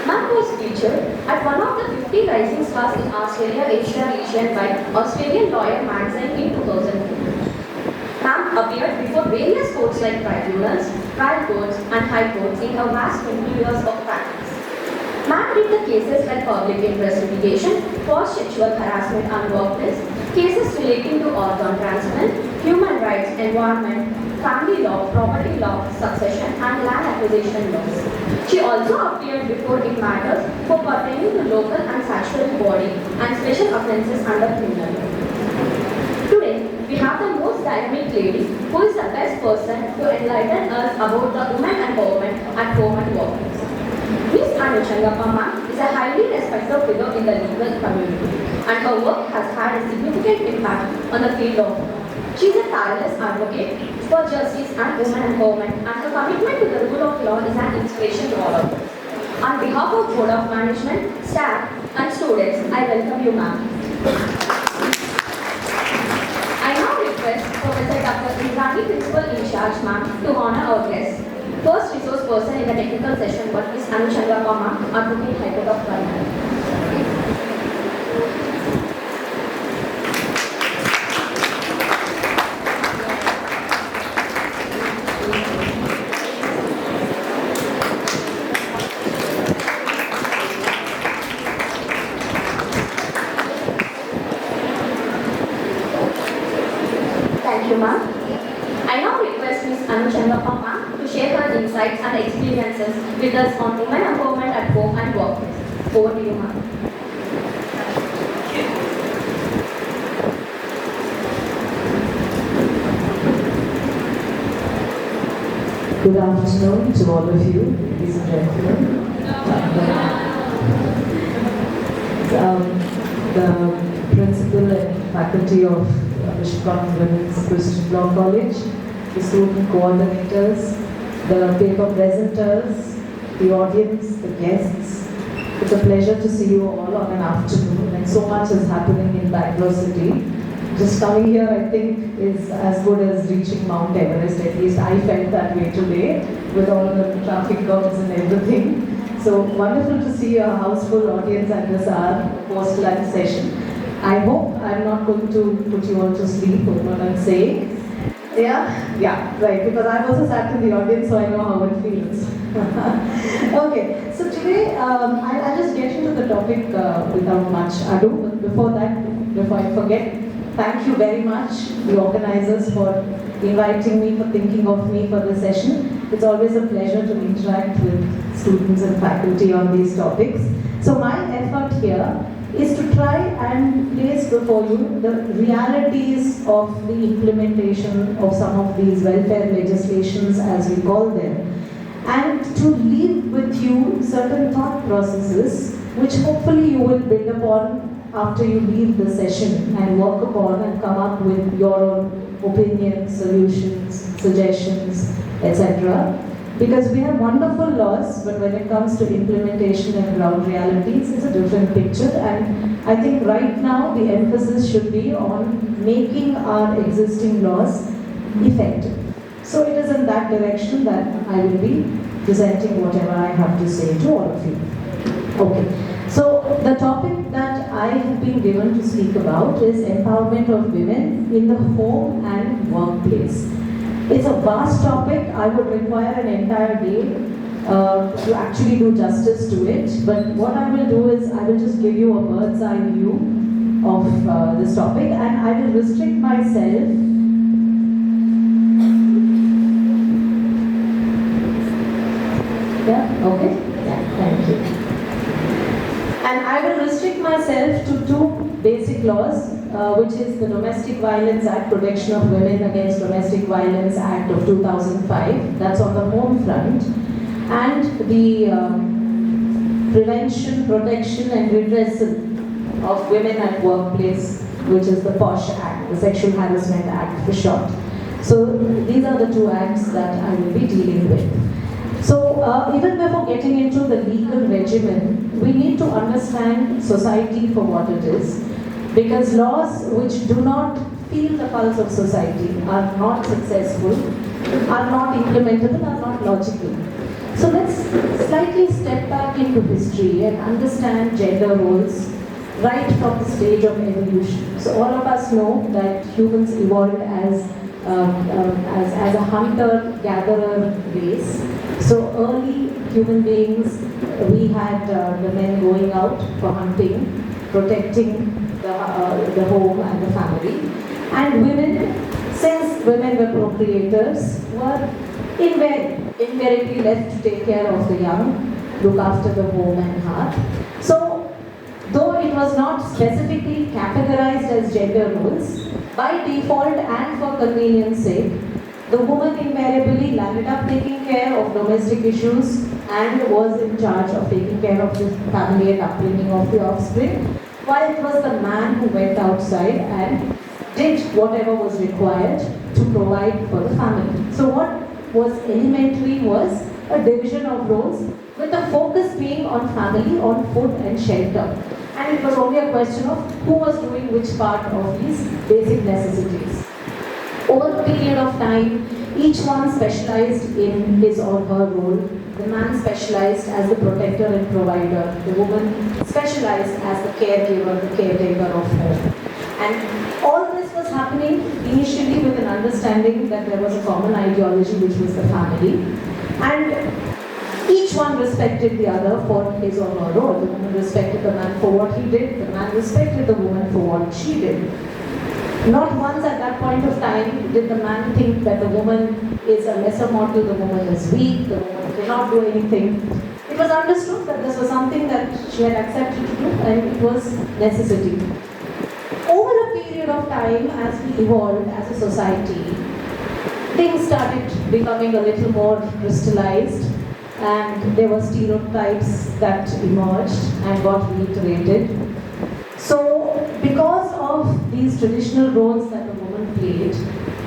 Ma'am was featured at one of the 50 rising stars in Australia Asia region by Australian Lawyer magazine in 2004. Ma'am appeared before various courts like tribunals, trial courts and high courts in her vast 20 years of practice. Ma'am did the cases like public interest litigation, forced sexual harassment and workplace, cases relating to organ transplant, human rights, environment, family law, property law, succession and land acquisition laws. She also appeared before in matters for pertaining to local and statutory body and special offences under criminal law. Today, we have the most dynamic lady who is the best person to enlighten us about the women empowerment at home and workplace. Ms. Anu Changappa ma'am is a highly respected figure in the legal community and her work has had a significant impact on the field of law. She is a tireless advocate for justice and women empowerment and her commitment to the rule of law is an inspiration to all of us. On behalf of Board of Management, staff and students, I welcome you ma'am. I now request Professor Dr. Indrani, Principal in Charge ma'am, to honor our guest. First resource person in the technical session was Ms. Anu Changappa ma'am, Advocate High Court of Karnataka. Thank you ma'am. I now request Ms. Anu Changappa ma'am to share her insights and experiences with us on women empowerment at home and workplace. Over to you, ma'am. Good afternoon to all of you, ladies and gentlemen. The principal and faculty of Bishop Cotton Women's Christian Law College, the student coordinators, the paper presenters, the audience, the guests. It's a pleasure to see you all on an afternoon, and so much is happening in Bangalore city. Just coming here, I think, is as good as reaching Mount Everest. At least I felt that way today, with all the traffic cones and everything. So wonderful to see a houseful audience at this hour, post-lunch session. I hope I'm not going to put you all to sleep with what I'm saying. Yeah, right, because I've also sat in the audience, so I know how it feels. Okay, so today I'll just get into the topic without much ado. But before that, before I forget, thank you very much, the organizers, for inviting me, for thinking of me for this session. It's always a pleasure to interact with students and faculty on these topics. So my effort here is to try and place before you the realities of the implementation of some of these welfare legislations, as we call them, and to leave with you certain thought processes which hopefully you will build upon after you leave the session and work upon and come up with your own opinions, solutions, suggestions, etc. Because we have wonderful laws, but when it comes to implementation and ground realities, it's a different picture. And I think right now the emphasis should be on making our existing laws effective. So it is in that direction that I will be presenting whatever I have to say to all of you. Okay, so the topic that I have been given to speak about is empowerment of women in the home and workplace. It's a vast topic. I would require an entire day to actually do justice to it. But what I will do is I will just give you a bird's eye view of this topic, and I will restrict myself And I will restrict myself to two basic laws, which is the Domestic Violence Act, Protection of Women Against Domestic Violence Act of 2005, that's on the home front, and the Prevention, Protection and Redressal of Women at Workplace, which is the POSH Act, the Sexual Harassment Act for short. So these are the two acts that I will be dealing with. So even before getting into the legal regimen, we need to understand society for what it is. Because laws which do not feel the pulse of society are not successful, are not implementable, are not logical. So let's slightly step back into history and understand gender roles right from the stage of evolution. So all of us know that humans evolved as a hunter-gatherer race. So early human beings, we had the men going out for hunting, protecting the home and the family. And women, since women were procreators, were invariably left to take care of the young, look after the home and hearth. So, though it was not specifically categorized as gender roles, by default and for convenience sake, the woman invariably landed up taking care of domestic issues and was in charge of taking care of the family and upbringing of the offspring, while it was the man who went outside and did whatever was required to provide for the family. So what was elementary was a division of roles, with the focus being on family, on food and shelter. And it was only a question of who was doing which part of these basic necessities. Over a period of time, each one specialized in his or her role. The man specialized as the protector and provider. The woman specialized as the caregiver, the caretaker of home. And all this was happening initially with an understanding that there was a common ideology, which was the family. And each one respected the other for his or her role. The woman respected the man for what he did. The man respected the woman for what she did. Not once at that point of time did the man think that the woman is a lesser mortal, the woman is weak, the woman cannot do anything. It was understood that this was something that she had accepted to do, and it was necessity. Over a period of time, as we evolved as a society, things started becoming a little more crystallized, and there were stereotypes that emerged and got reiterated. So, because of these traditional roles that the woman played,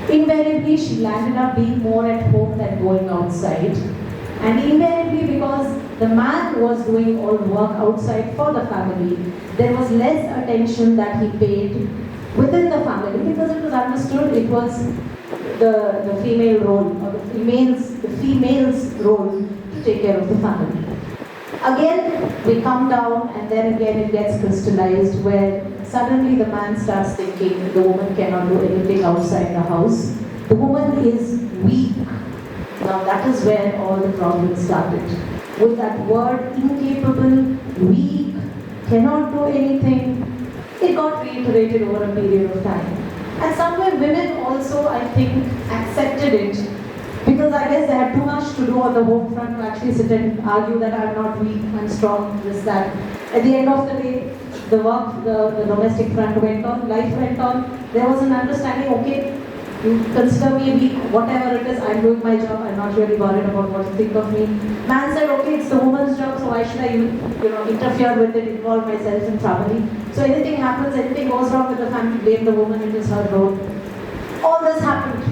invariably she landed up being more at home than going outside. And invariably, because the man was doing all work outside for the family, there was less attention that he paid within the family, because it was understood it was the female role, or the female's role to take care of the family. Again, we come down, and then again it gets crystallized, where suddenly the man starts thinking the woman cannot do anything outside the house. The woman is weak. Now that is where all the problems started. With that word incapable, weak, cannot do anything, it got reiterated over a period of time. And somewhere women also, I think, accepted it, because I guess they had too much to do on the home front to actually sit and argue that I'm not weak, I'm strong, this, that. At the end of the day, the work, the domestic front went on, life went on. There was an understanding, okay, you consider me weak, whatever it is, I'm doing my job, I'm not really worried about what you think of me. Man said, okay, it's the woman's job, so why should I even, interfere with it, involve myself in family? So anything happens, anything goes wrong with the family, blame the woman, it is her role. All this happened.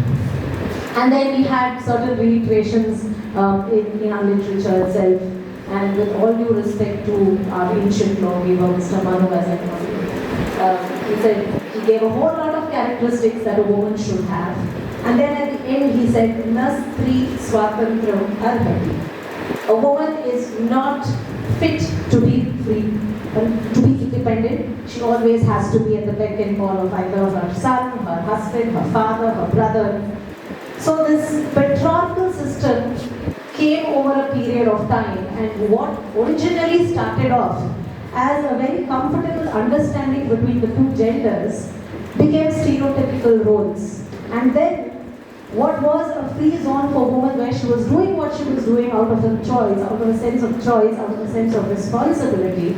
And then we had certain reiterations in our literature itself. And with all due respect to our ancient lawgiver, Mr. Manu, as I call him, he said, he gave a whole lot of characteristics that a woman should have. And then at the end he said, Nas Stri Swatantram Arhati. A woman is not fit to be free, to be independent. She always has to be at the beck and call of either her son, her husband, her father, her brother. So this patriarchal system came over a period of time, and what originally started off as a very comfortable understanding between the two genders became stereotypical roles. And then what was a free zone for women, where she was doing what she was doing out of a choice, out of a sense of choice, out of a sense of responsibility,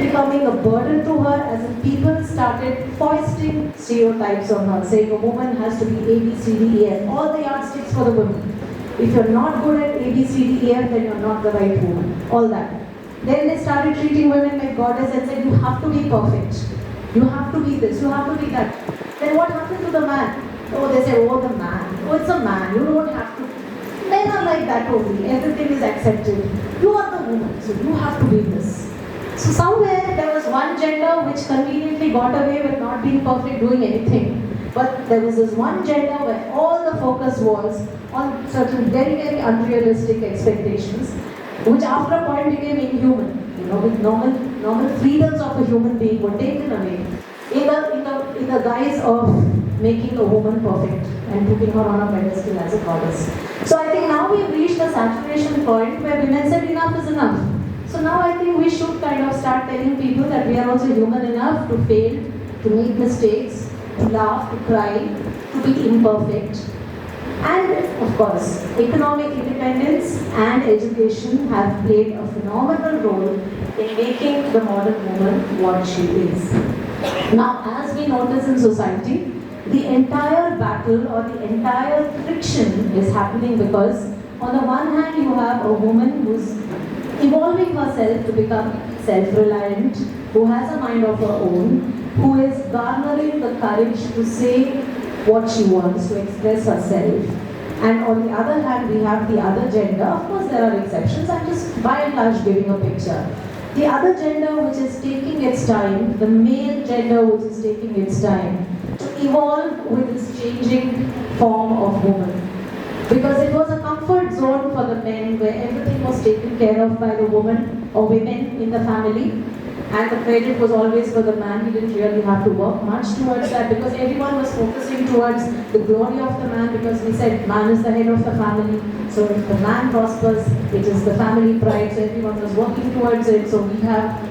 becoming a burden to her as if people started foisting stereotypes on her, saying a woman has to be A, B, C, D, E, F, all the yardsticks for the women. If you're not good at A, B, C, D, E, F, then you're not the right woman. All that. Then they started treating women like goddess and said, you have to be perfect. You have to be this, you have to be that. Then what happened to the man? Oh, they say, oh, the man. Oh, it's a man. You don't have to. Men are like that only. Everything is accepted. You are the woman, so you have to be this. So somewhere there was one gender which conveniently got away with not being perfect, doing anything. But there was this one gender where all the focus was on certain very, very unrealistic expectations, which after a point became inhuman. You know, with normal freedoms of a human being were taken away in the guise of making a woman perfect and putting her on a pedestal as a goddess. So I think now we've reached a saturation point where women said enough is enough. So now I think we should kind of start telling people that we are also human enough to fail, to make mistakes, to laugh, to cry, to be imperfect. And of course, economic independence and education have played a phenomenal role in making the modern woman what she is. Now, as we notice in society, the entire battle or the entire friction is happening because on the one hand you have a woman who's evolving herself to become self-reliant, who has a mind of her own, who is garnering the courage to say what she wants, to express herself. And on the other hand, we have the other gender. Of course, there are exceptions. I'm just by and large giving a picture. The other gender which is taking its time, the male gender which is taking its time to evolve with this changing form of woman. Because it was a comfort zone for the men where everything was taken care of by the woman or women in the family. And the credit was always for the man. He didn't really have to work much towards that because everyone was focusing towards the glory of the man, because we said man is the head of the family. So if the man prospers, it is the family pride. So everyone was working towards it. So we have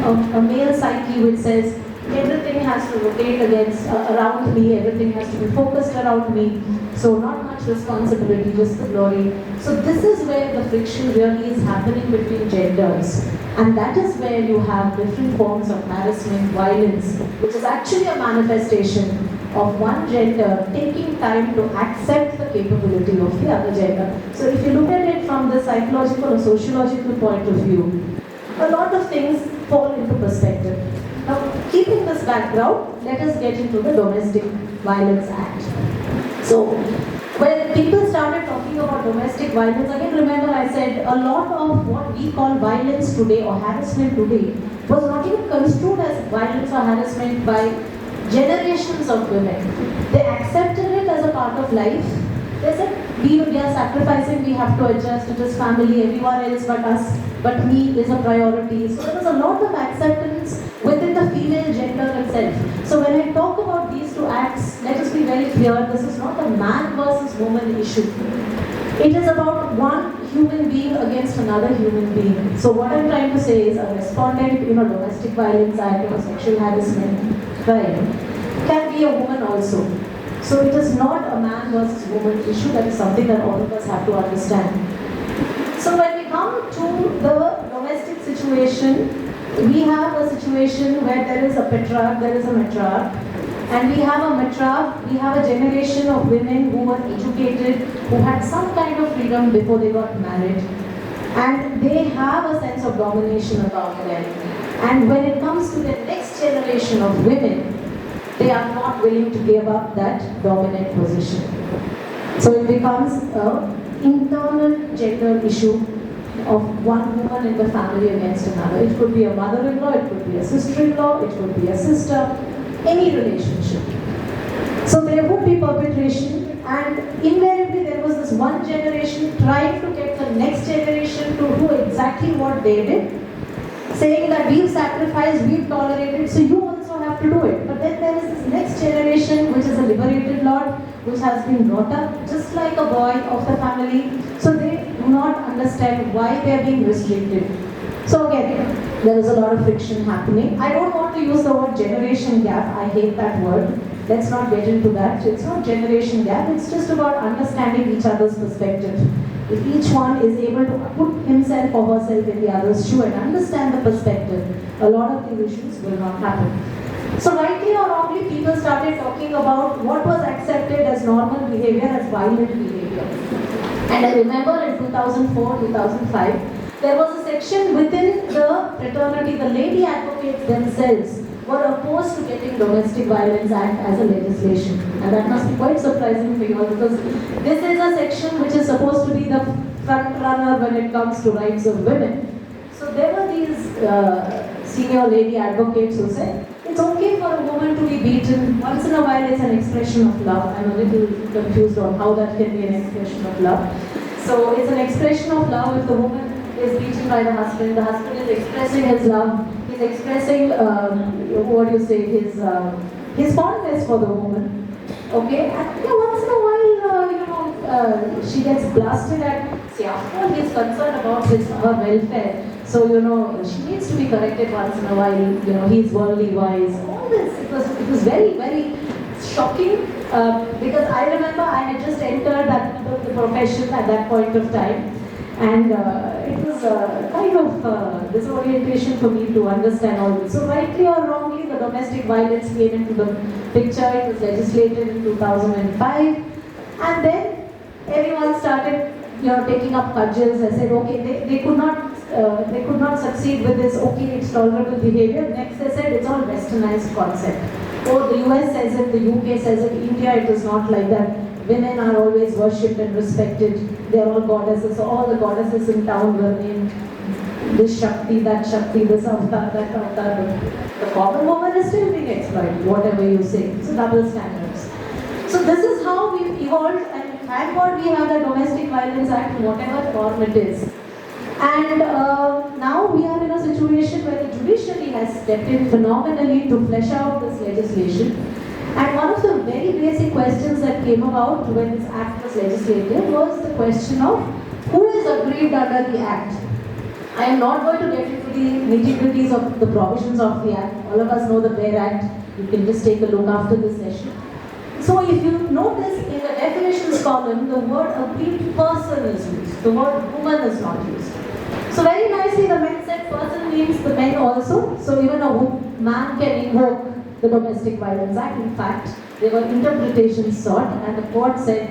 a male psyche which says everything has to rotate around me, everything has to be focused around me. So not much responsibility, just the glory. So this is where the friction really is happening between genders. And that is where you have different forms of harassment, violence, which is actually a manifestation of one gender taking time to accept the capability of the other gender. So if you look at it from the psychological or sociological point of view, a lot of things fall into perspective. Now, keeping this background, let us get into the Domestic Violence Act. So, when people started talking about domestic violence, again remember I said a lot of what we call violence today or harassment today was not even construed as violence or harassment by generations of women. They accepted it as a part of life. They said, we are sacrificing, we have to adjust, it is family, everyone else but us, but me is a priority. So there was a lot of acceptance within the female gender itself. So when I talk about these two acts, let us be very clear, this is not a man versus woman issue. It is about one human being against another human being. So what I'm trying to say is a respondent in a domestic violence act or sexual harassment crime can be a woman also. So it is not a man versus woman issue. That is something that all of us have to understand. So when we come to the domestic situation, we have a situation where there is a patriarch, there is a matriarch, and we have a matriarch, we have a generation of women who were educated, who had some kind of freedom before they got married, and they have a sense of domination about them. And when it comes to the next generation of women, they are not willing to give up that dominant position. So it becomes an internal gender issue of one woman in the family against another. It could be a mother-in-law, it could be a sister-in-law, it could be a sister, any relationship. So there would be perpetration, and invariably there was this one generation trying to get the next generation to do exactly what they did, saying that we've sacrificed, we've tolerated, so you also have to do it. But then there is this next generation which is a liberated lot, which has been brought up just like a boy of the family, so they do not understand why they are being restricted. So again, there is a lot of friction happening. I don't want to use the word generation gap, I hate that word. Let's not get into that. It's not generation gap, it's just about understanding each other's perspective. If each one is able to put himself or herself in the other's shoe and understand the perspective, a lot of these issues will not happen. So rightly or wrongly, people started talking about what was accepted as normal behavior as violent behavior. And I remember in 2004, 2005, there was a section within the fraternity, the lady advocates themselves were opposed to getting Domestic Violence Act as a legislation. And that must be quite surprising for you all, because this is a section which is supposed to be the front runner when it comes to rights of women. So there were these senior lady advocates who said, it's okay for a woman to be beaten. Once in a while it's an expression of love. I'm a little confused on how that can be an expression of love. So it's an expression of love if the woman is beaten by the husband is expressing his love, he's expressing, his fondness for the woman. Okay, and once in a while, she gets blasted at, see, after all, he's concerned about her welfare. So, she needs to be corrected once in a while, he's worldly wise. All this, it was very, very shocking because I remember I had just entered the profession at that point of time. And it was kind of disorientation for me to understand all this. So rightly or wrongly, the domestic violence came into the picture. It was legislated in 2005. And then everyone started, taking up cudgels. I said, okay, they could not succeed with this, okay, it's tolerable behavior. Next they said, it's all westernized concept. Oh, the US says it, the UK says it, India it is not like that. Women are always worshipped and respected. They are all goddesses. So all the goddesses in town were named this Shakti, this avatar, that avatar. The common woman is still being exploited, whatever you say. So double standards. So this is how we've evolved, and thank God we have the Domestic Violence Act, whatever form it is. And now we are in a situation where the judiciary has stepped in phenomenally to flesh out this legislation. And one of the very basic questions that came about when this act was legislated was the question of who is aggrieved under the act. I am not going to get into the nitty-gritties of the provisions of the act. All of us know the BARE Act. You can just take a look after this session. So if you notice in the definitions column, the word aggrieved person is used. The word woman is not used. So very nicely the men said person means the men also. So even a man can invoke the Domestic Violence Act. In fact, there were interpretations sought, and the court said,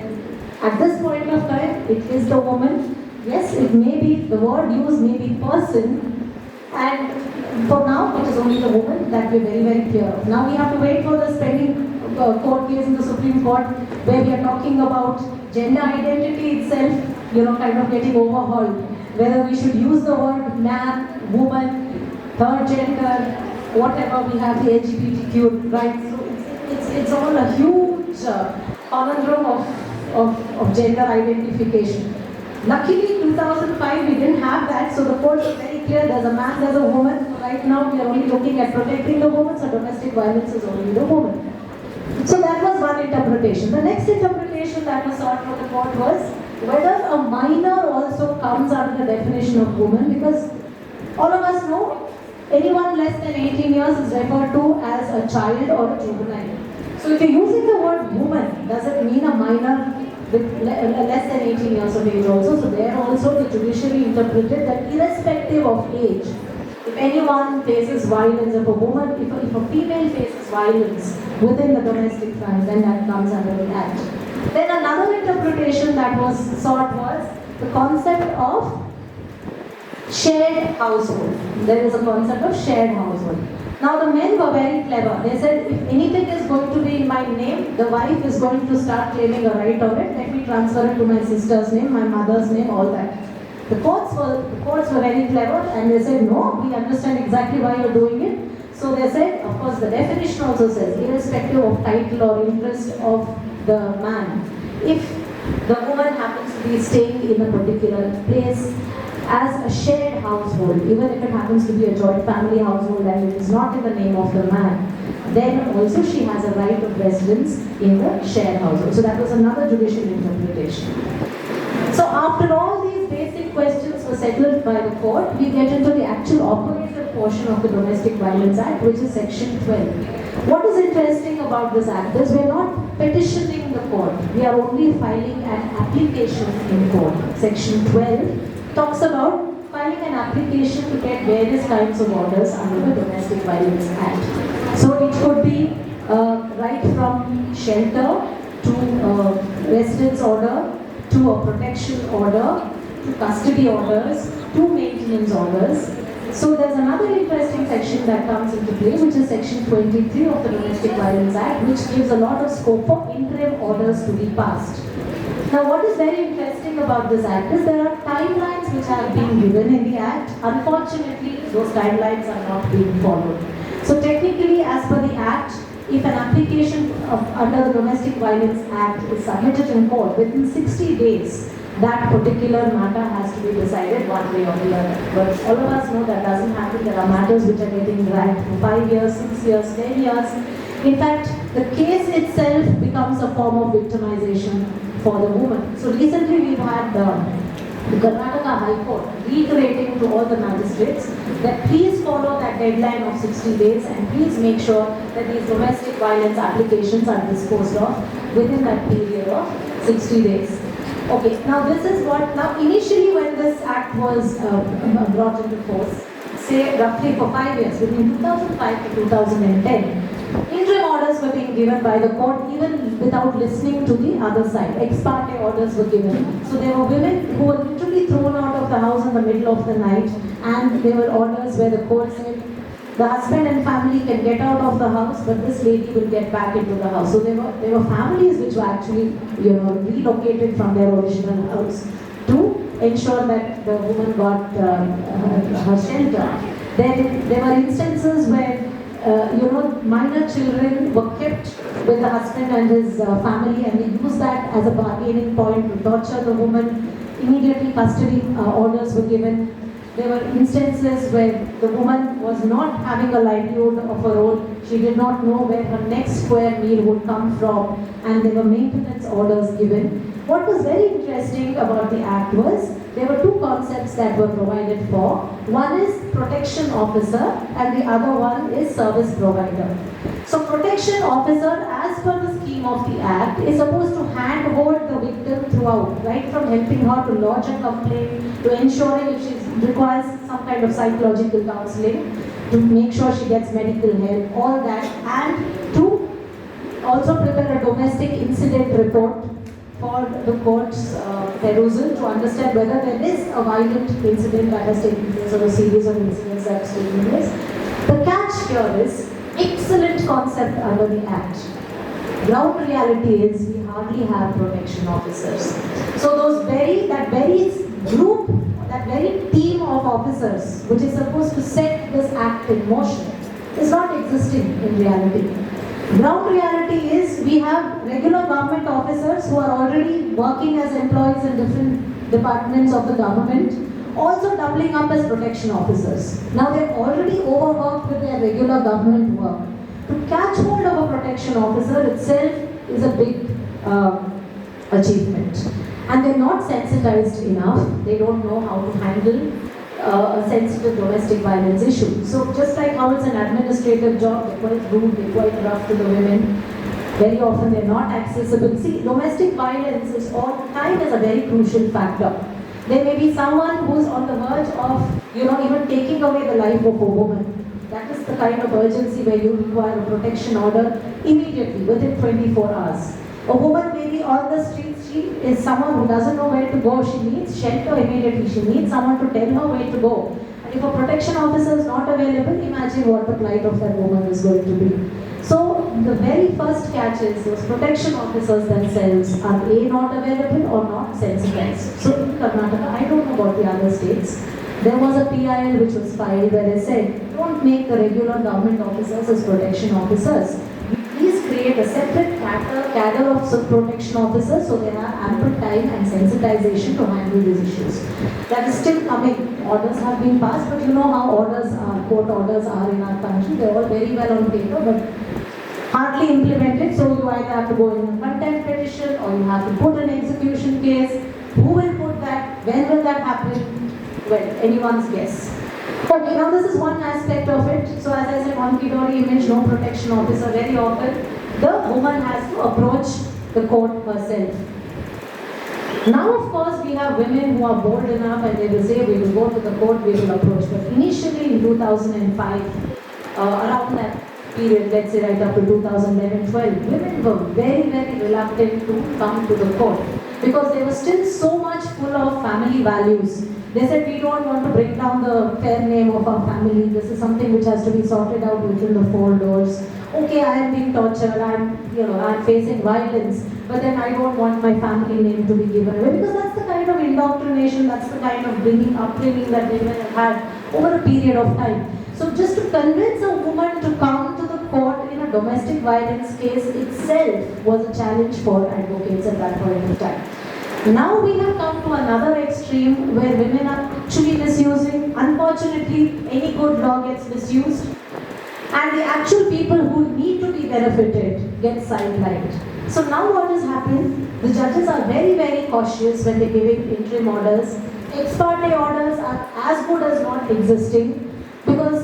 at this point of time, it is the woman. Yes, it may be, the word used may be person, and for now, it is only the woman, that we're very, very clear of. Now we have to wait for the pending court case in the Supreme Court, where we are talking about gender identity itself, kind of getting overhauled. Whether we should use the word man, woman, third gender, whatever we have, the LGBTQ, right? So it's all a huge conundrum of gender identification. Luckily, 2005 we didn't have that, so the court was very clear, there's a man, there's a woman. Right now we are only looking at protecting the woman, so domestic violence is only the woman. So that was one interpretation. The next interpretation that was sought from the court was whether a minor also comes under the definition of woman, because all of us know anyone less than 18 years is referred to as a child or a juvenile. So if you're using the word woman, does it mean a minor with less than 18 years of age also? So there also the judiciary interpreted that irrespective of age, if anyone faces violence, if a woman, if a female faces violence within the domestic violence, then that comes under the act. Then another interpretation that was sought was the concept of shared household. There is a concept of shared household. Now the men were very clever. They said, if anything is going to be in my name, the wife is going to start claiming a right on it. Let me transfer it to my sister's name, my mother's name, all that. The courts were very clever, and they said, no, we understand exactly why you're doing it. So they said, of course, the definition also says, irrespective of title or interest of the man, if the woman happens to be staying in a particular place as a shared household, even if it happens to be a joint family household and it is not in the name of the man, then also she has a right of residence in the shared household. So that was another judicial interpretation. So after all these basic questions were settled by the court, we get into the actual operative portion of the Domestic Violence Act, which is Section 12. What is interesting about this act is we are not petitioning the court, we are only filing an application in court. Section 12 talks about filing an application to get various kinds of orders under the Domestic Violence Act. So it could be right from shelter to residence order, to a protection order, to custody orders, to maintenance orders. So there's another interesting section that comes into play, which is Section 23 of the Domestic Violence Act, which gives a lot of scope for interim orders to be passed. Now what is very interesting about this act is there are timelines which have been given in the act. Unfortunately, those timelines are not being followed. So technically, as per the act, if an application under the Domestic Violence Act is submitted in court, within 60 days, that particular matter has to be decided one way or the other. But all of us know that doesn't happen. There are matters which are getting dragged for 5 years, 6 years, 10 years. In fact, the case itself becomes a form of victimization for the woman. So recently we've had the Karnataka High Court reiterating to all the magistrates that please follow that deadline of 60 days and please make sure that these domestic violence applications are disposed of within that period of 60 days. Okay, now this is what, now initially when this act was brought into force, say roughly for 5 years, between 2005 to 2010, interim orders were being given by the court even without listening to the other side. Ex parte orders were given. So there were women who were literally thrown out of the house in the middle of the night, and there were orders where the court said the husband and family can get out of the house, but this lady will get back into the house. So there were families which were actually, relocated from their original house to ensure that the woman got her shelter. Then there were instances where minor children were kept with the husband and his family, and they used that as a bargaining point to torture the woman. Immediately custody orders were given. There were instances where the woman was not having a livelihood of her own. She did not know where her next square meal would come from, and there were maintenance orders given. What was very interesting about the act was there were two concepts that were provided for. One is protection officer and the other one is service provider. So protection officer, as per the scheme of the act, is supposed to handhold the victim throughout, right from helping her to lodge a complaint, to ensuring if she requires some kind of psychological counseling, to make sure she gets medical help, all that, and to also prepare a domestic incident report for the court's perusal to understand whether there is a violent incident that has taken place or a series of incidents that has taken place. The catch here is excellent concept under the act. Ground reality is we hardly have protection officers. So that very group, that very team of officers which is supposed to set this act in motion is not existing in reality. Ground reality is we have regular government officers who are already working as employees in different departments of the government, also doubling up as protection officers. Now they're already overworked with their regular government work. To catch hold of a protection officer itself is a big achievement. And they're not sensitized enough. They don't know how to handle a sensitive domestic violence issue. So just like how it's an administrative job, they're quite rude, they're quite rough to the women. Very often they're not accessible. See, domestic violence is all the time is a very crucial factor. There may be someone who's on the verge of, even taking away the life of a woman. That is the kind of urgency where you require a protection order immediately, within 24 hours. A woman may be on the streets. She is someone who doesn't know where to go. She needs shelter immediately. She needs someone to tell her where to go. And if a protection officer is not available, imagine what the plight of that woman is going to be. So the very first catch is those protection officers themselves are A, not available or not sensitized. So in Karnataka, I don't know about the other states, there was a PIL which was filed where they said, don't make the regular government officers as protection officers. Please create a separate cadre of protection officers so they have ample time and sensitization to handle these issues. That is still coming. Orders have been passed, but you know how court orders are in our country. They are all very well on paper, but hardly implemented. So you either have to go in a contempt petition or you have to put an execution case. Who will put that? When will that happen? well, anyone's guess. Okay, now this is one aspect of it. So as I said, hunky-dory image, no protection officer. Very often, the woman has to approach the court herself. Now, of course, we have women who are bold enough and they will say, we will go to the court, we will approach. But initially in 2005, around that period, let's say right up to 2011-12, women were very, very reluctant to come to the court because they were still so much full of family values. They said, we don't want to break down the fair name of our family. This is something which has to be sorted out within the four doors. Okay, I am being tortured, I'm facing violence, but then I don't want my family name to be given away because that's the kind of indoctrination, that's the kind of upbringing that women have had over a period of time. So just to convince a woman to come to the court in a domestic violence case itself was a challenge for advocates at that point of time. Now we have come to another extreme where women are actually misusing. Unfortunately, any good law gets misused. And the actual people who need to be benefited get sidelined. So now what has happened? The judges are very, very cautious when they're giving interim orders. Ex parte orders are as good as not existing because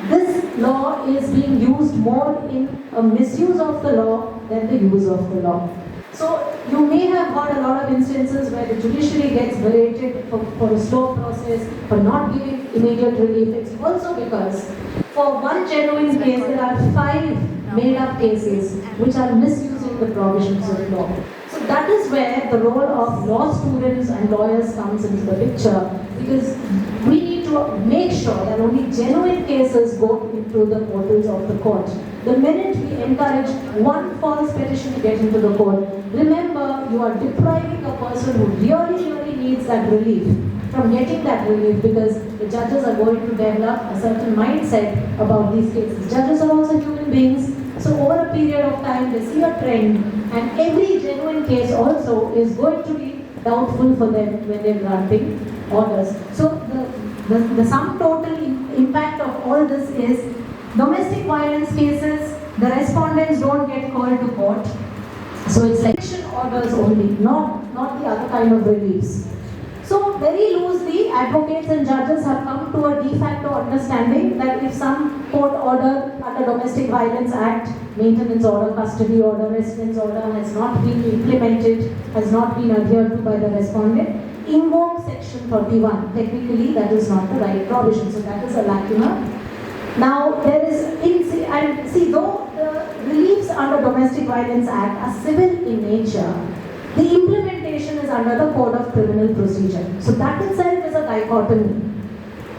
this law is being used more in a misuse of the law than the use of the law. So you may have heard a lot of instances where the judiciary gets berated for a slow process, for not giving immediate relief. It's also because for one genuine case, there are 5 made-up cases which are misusing the provisions of law. So that is where the role of law students and lawyers comes into the picture because we need to make sure that only genuine cases go into the portals of the court. The minute we encourage one false petition to get into the court, remember you are depriving a person who really needs that relief from getting that relief because the judges are going to develop a certain mindset about these cases. Judges are also human beings, so over a period of time they see a trend and every genuine case also is going to be doubtful for them when they're granting orders. So the sum total impact of all this is domestic violence cases, the respondents don't get called to court. So it's like eviction orders only, not the other kind of reliefs. So very loosely, advocates and judges have come to a de facto understanding that if some court order under Domestic Violence Act, maintenance order, custody order, residence order has not been implemented, has not been adhered to by the respondent, invoke section 31. Technically, that is not the right provision, so that is a lacuna. Now, there is, though the reliefs under Domestic Violence Act are civil in nature, the implementation is under the Code of Criminal Procedure. So that itself is a dichotomy.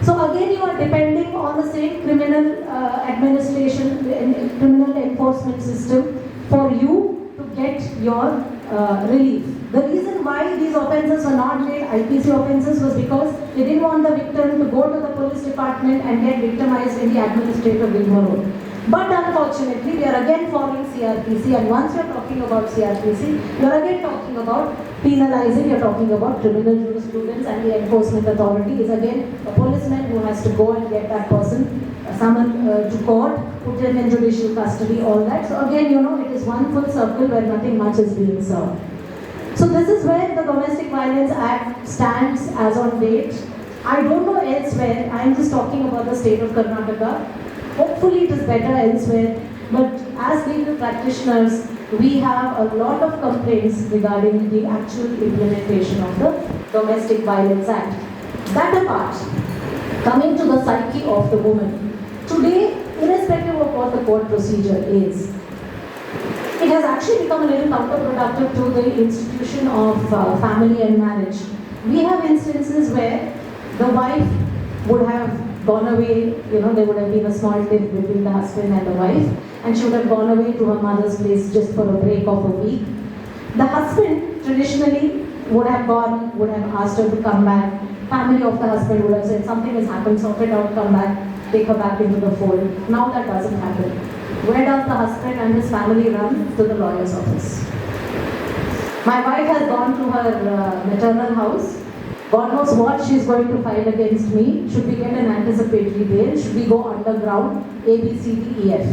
So again, you are depending on the same criminal administration, criminal enforcement system for you to get your relief. The reason why these offences were not made IPC offences was because they didn't want the victim to go to the police department and get victimized in the administrative rigmarole. But unfortunately, we are again following CRPC, and once you are talking about CRPC, you are again talking about penalizing, you are talking about criminal jurisprudence, and the enforcement authority is again a policeman who has to go and get that person summoned to court, put them in judicial custody, all that. So again, it is one full circle where nothing much is being served. So this is where the Domestic Violence Act stands as on date. I don't know elsewhere, I am just talking about the state of Karnataka. Hopefully it is better elsewhere, but as legal practitioners, we have a lot of complaints regarding the actual implementation of the Domestic Violence Act. That apart, coming to the psyche of the woman, today, irrespective of what the court procedure is, it has actually become a little counterproductive to the institution of family and marriage. We have instances where the wife would have gone away, there would have been a small tiff between the husband and the wife, and she would have gone away to her mother's place just for a break of a week. The husband traditionally would have asked her to come back. Family of the husband would have said, something has happened, sort it out, come back, take her back into the fold. Now that doesn't happen. Where does the husband and his family run? To the lawyer's office. My wife has gone to her maternal house. God knows what she is going to file against me. Should we get an anticipatory bail? Should we go underground? A, B, C, D, E, F.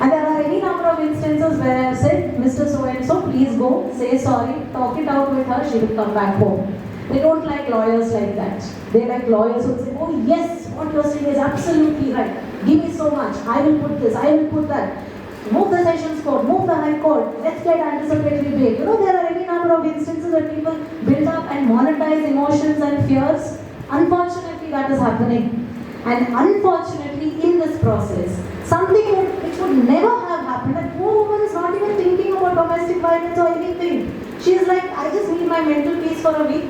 And there are any number of instances where I have said, Mr. So-and-so, please go, say sorry, talk it out with her, she will come back home. They don't like lawyers like that. They like lawyers who say, oh yes, what you're saying is absolutely right. Give me so much. I will put this, I will put that. Move the Sessions Court, move the High Court, let's get anticipatory bail. You know, there are any number of instances where people build up and monetize emotions and fears. Unfortunately, that is happening. And unfortunately, in this process, something which would never have happened, that poor woman is not even thinking about domestic violence or anything. She is like, I just need my mental peace for a week.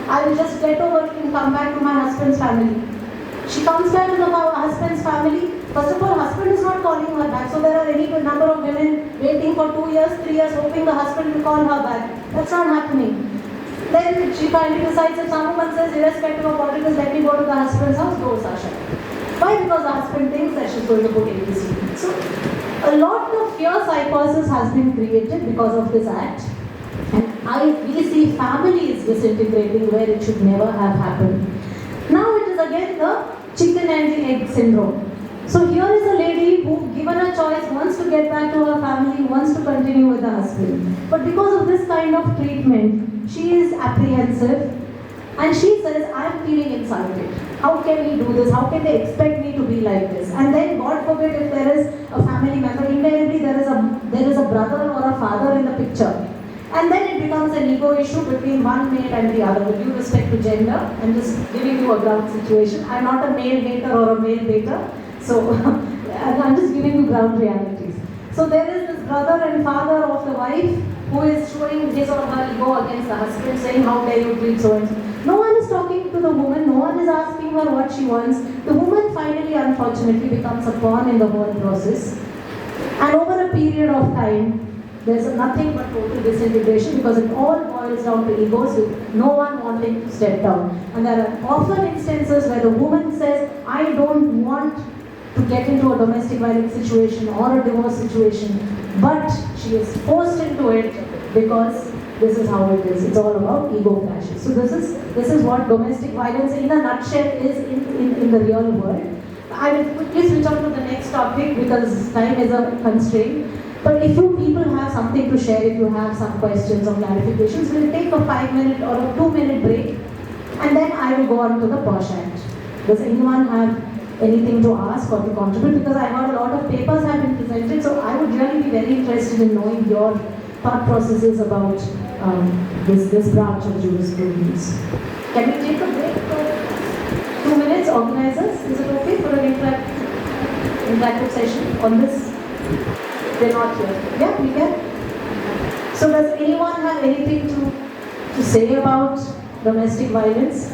I will just get over it and come back to my husband's family. She comes back to her husband's family. First of all, husband is not calling her back. So there are any number of women waiting for 2 years, 3 years, hoping the husband will call her back. That's not happening. Then she finally decides, if some woman says, irrespective of what it is, let me go to the husband's house, go Sasha. Why? Because the husband thinks that she's going to put ABC. So a lot of fear psychosis has been created because of this act. And we see families disintegrating where it should never have happened. Now it is again the chicken and the egg syndrome. So here is a lady who, given a choice, wants to get back to her family, wants to continue with the husband. But because of this kind of treatment, she is apprehensive and she says, I am feeling insulted. How can we do this? How can they expect me to be like this? And then, God forbid, if there is a family member, invariably there is a brother or a father in the picture. And then it becomes an ego issue between one male and the other. With due respect to gender, I'm just giving you a ground situation. I'm not a male hater or a male hater. So I'm just giving you ground realities. So there is this brother and father of the wife who is showing his or her ego against the husband, saying, how dare you treat so and so. No one is talking to the woman, no one is asking her what she wants. The woman finally, unfortunately, becomes a pawn in the whole process. And over a period of time, there's nothing but total disintegration because it all boils down to egos with no one wanting to step down. And there are often instances where the woman says, I don't want to get into a domestic violence situation or a divorce situation, but she is forced into it because this is how it is. It's all about ego clashes. So this is what domestic violence in a nutshell is in the real world. I will quickly switch on to the next topic because time is a constraint. But if you people have something to share, if you have some questions or clarifications, we'll take a 5-minute or a 2-minute break and then I will go on to the POSH Act. Does anyone have anything to ask or to contribute? Because I heard a lot of papers have been presented, so I would really be very interested in knowing your thought processes about this branch of jurisprudence. Can we take a break for 2 minutes, organizers? Is it okay for an interactive session on this? They're not here. Yeah, we can. So does anyone have anything to say about domestic violence?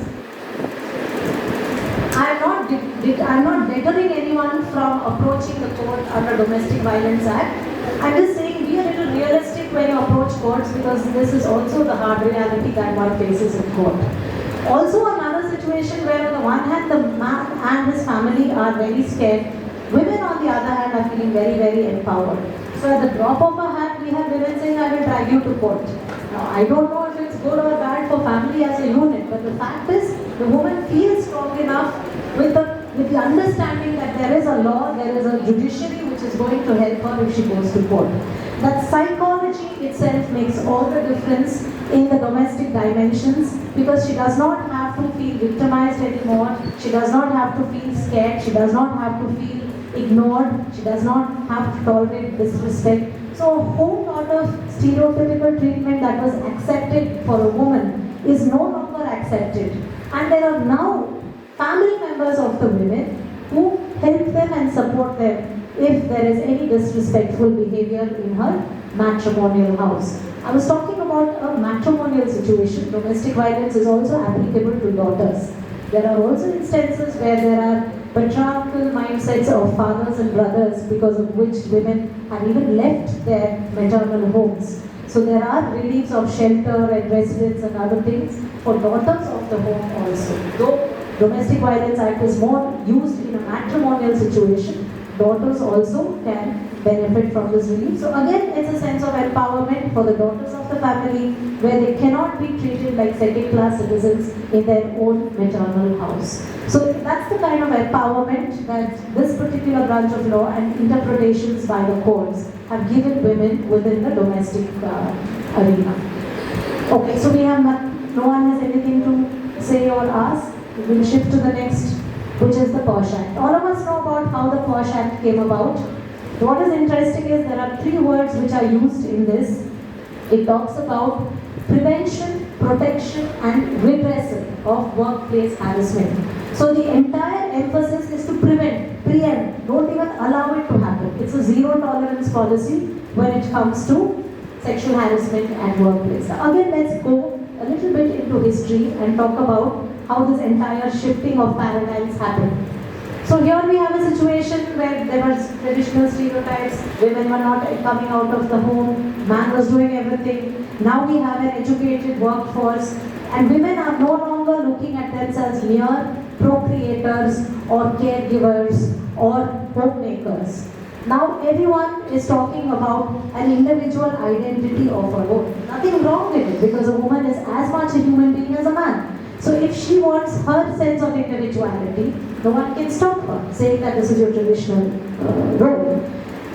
I'm not deterring anyone from approaching the court under Domestic Violence Act. I'm just saying be a little realistic when you approach courts because this is also the hard reality that one faces in court. Also another situation where on the one hand the man and his family are very scared. Women on the other hand are feeling very, very empowered. So at the drop of a hat, we have women saying, I will drag you to court. Now, I don't know if it's good or bad for family as a unit, but the fact is, the woman feels strong enough with the understanding that there is a law, there is a judiciary which is going to help her if she goes to court. That psychology itself makes all the difference in the domestic dimensions because she does not have to feel victimized anymore, she does not have to feel scared, she does not have to feel ignored, she does not have to tolerate disrespect. So a whole lot of stereotypical treatment that was accepted for a woman is no longer accepted. And there are now family members of the women who help them and support them if there is any disrespectful behavior in her matrimonial house. I was talking about a matrimonial situation. Domestic violence is also applicable to daughters. There are also instances where there are patriarchal mindsets of fathers and brothers because of which women have even left their maternal homes. So there are reliefs of shelter and residence and other things for daughters of the home also. Though Domestic Violence Act is more used in a matrimonial situation, daughters also can benefit from this relief. So again, it's a sense of empowerment for the daughters of the family where they cannot be treated like second-class citizens in their own maternal house. So that's the kind of empowerment that this particular branch of law and interpretations by the courts have given women within the domestic arena. Okay, so we have no one has anything to say or ask, we will shift to the next, which is the POSH Act. All of us know about how the POSH Act came about. What is interesting is there are 3 words which are used in this. It talks about prevention, protection and redressal of workplace harassment. So the entire emphasis is to preempt, don't even allow it to happen. It's a zero tolerance policy when it comes to sexual harassment at workplace. Now again, let's go a little bit into history and talk about how this entire shifting of paradigms happened. So here we have a situation where there were traditional stereotypes, women were not coming out of the home, man was doing everything. Now we have an educated workforce and women are no longer looking at themselves mere procreators or caregivers or homemakers. Now everyone is talking about an individual identity of her own. Nothing wrong with it because a woman is as much a human being as a man. So if she wants her sense of individuality, no one can stop her saying that this is your traditional role.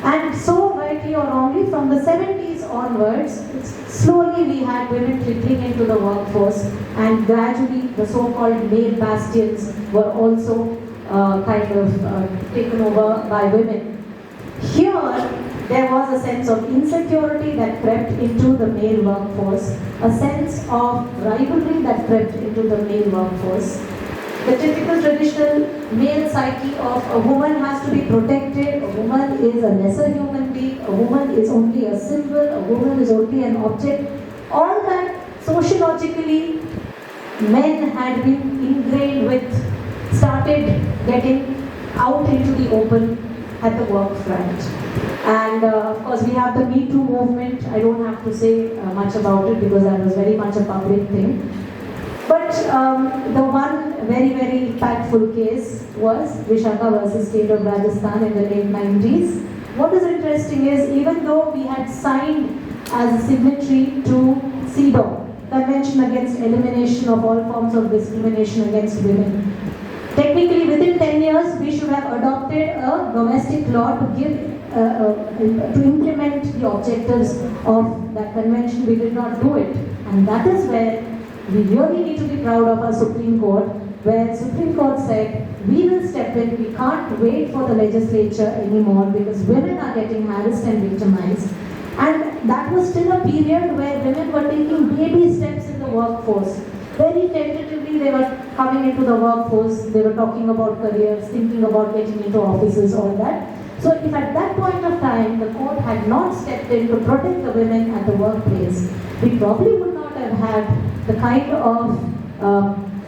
And so rightly or wrongly, from the 70s onwards, slowly we had women trickling into the workforce and gradually the so-called male bastions were also taken over by women. Here, there was a sense of insecurity that crept into the male workforce, a sense of rivalry that crept into the male workforce. The typical traditional male psyche of a woman has to be protected, a woman is a lesser human being, a woman is only a symbol, a woman is only an object. All that sociologically men had been ingrained with, started getting out into the open at the work front. And of course we have the Me Too movement. I don't have to say much about it because that was very much a public thing. But the one very, very impactful case was Vishaka versus State of Rajasthan in the late 90s. What is interesting is even though we had signed as a signatory to CEDAW, Convention Against Elimination of All Forms of Discrimination Against Women, technically within 10 years we should have adopted a domestic law to give to implement the objectives of that convention. We did not do it, and that is where we really need to be proud of our Supreme Court, where Supreme Court said we will step in, we can't wait for the legislature anymore because women are getting harassed and victimized. And that was still a period where women were taking baby steps in the workforce. Very tentatively they were coming into the workforce, they were talking about careers, thinking about getting into offices, all that. So if at that point of time the court had not stepped in to protect the women at the workplace, we probably would not have had the kind of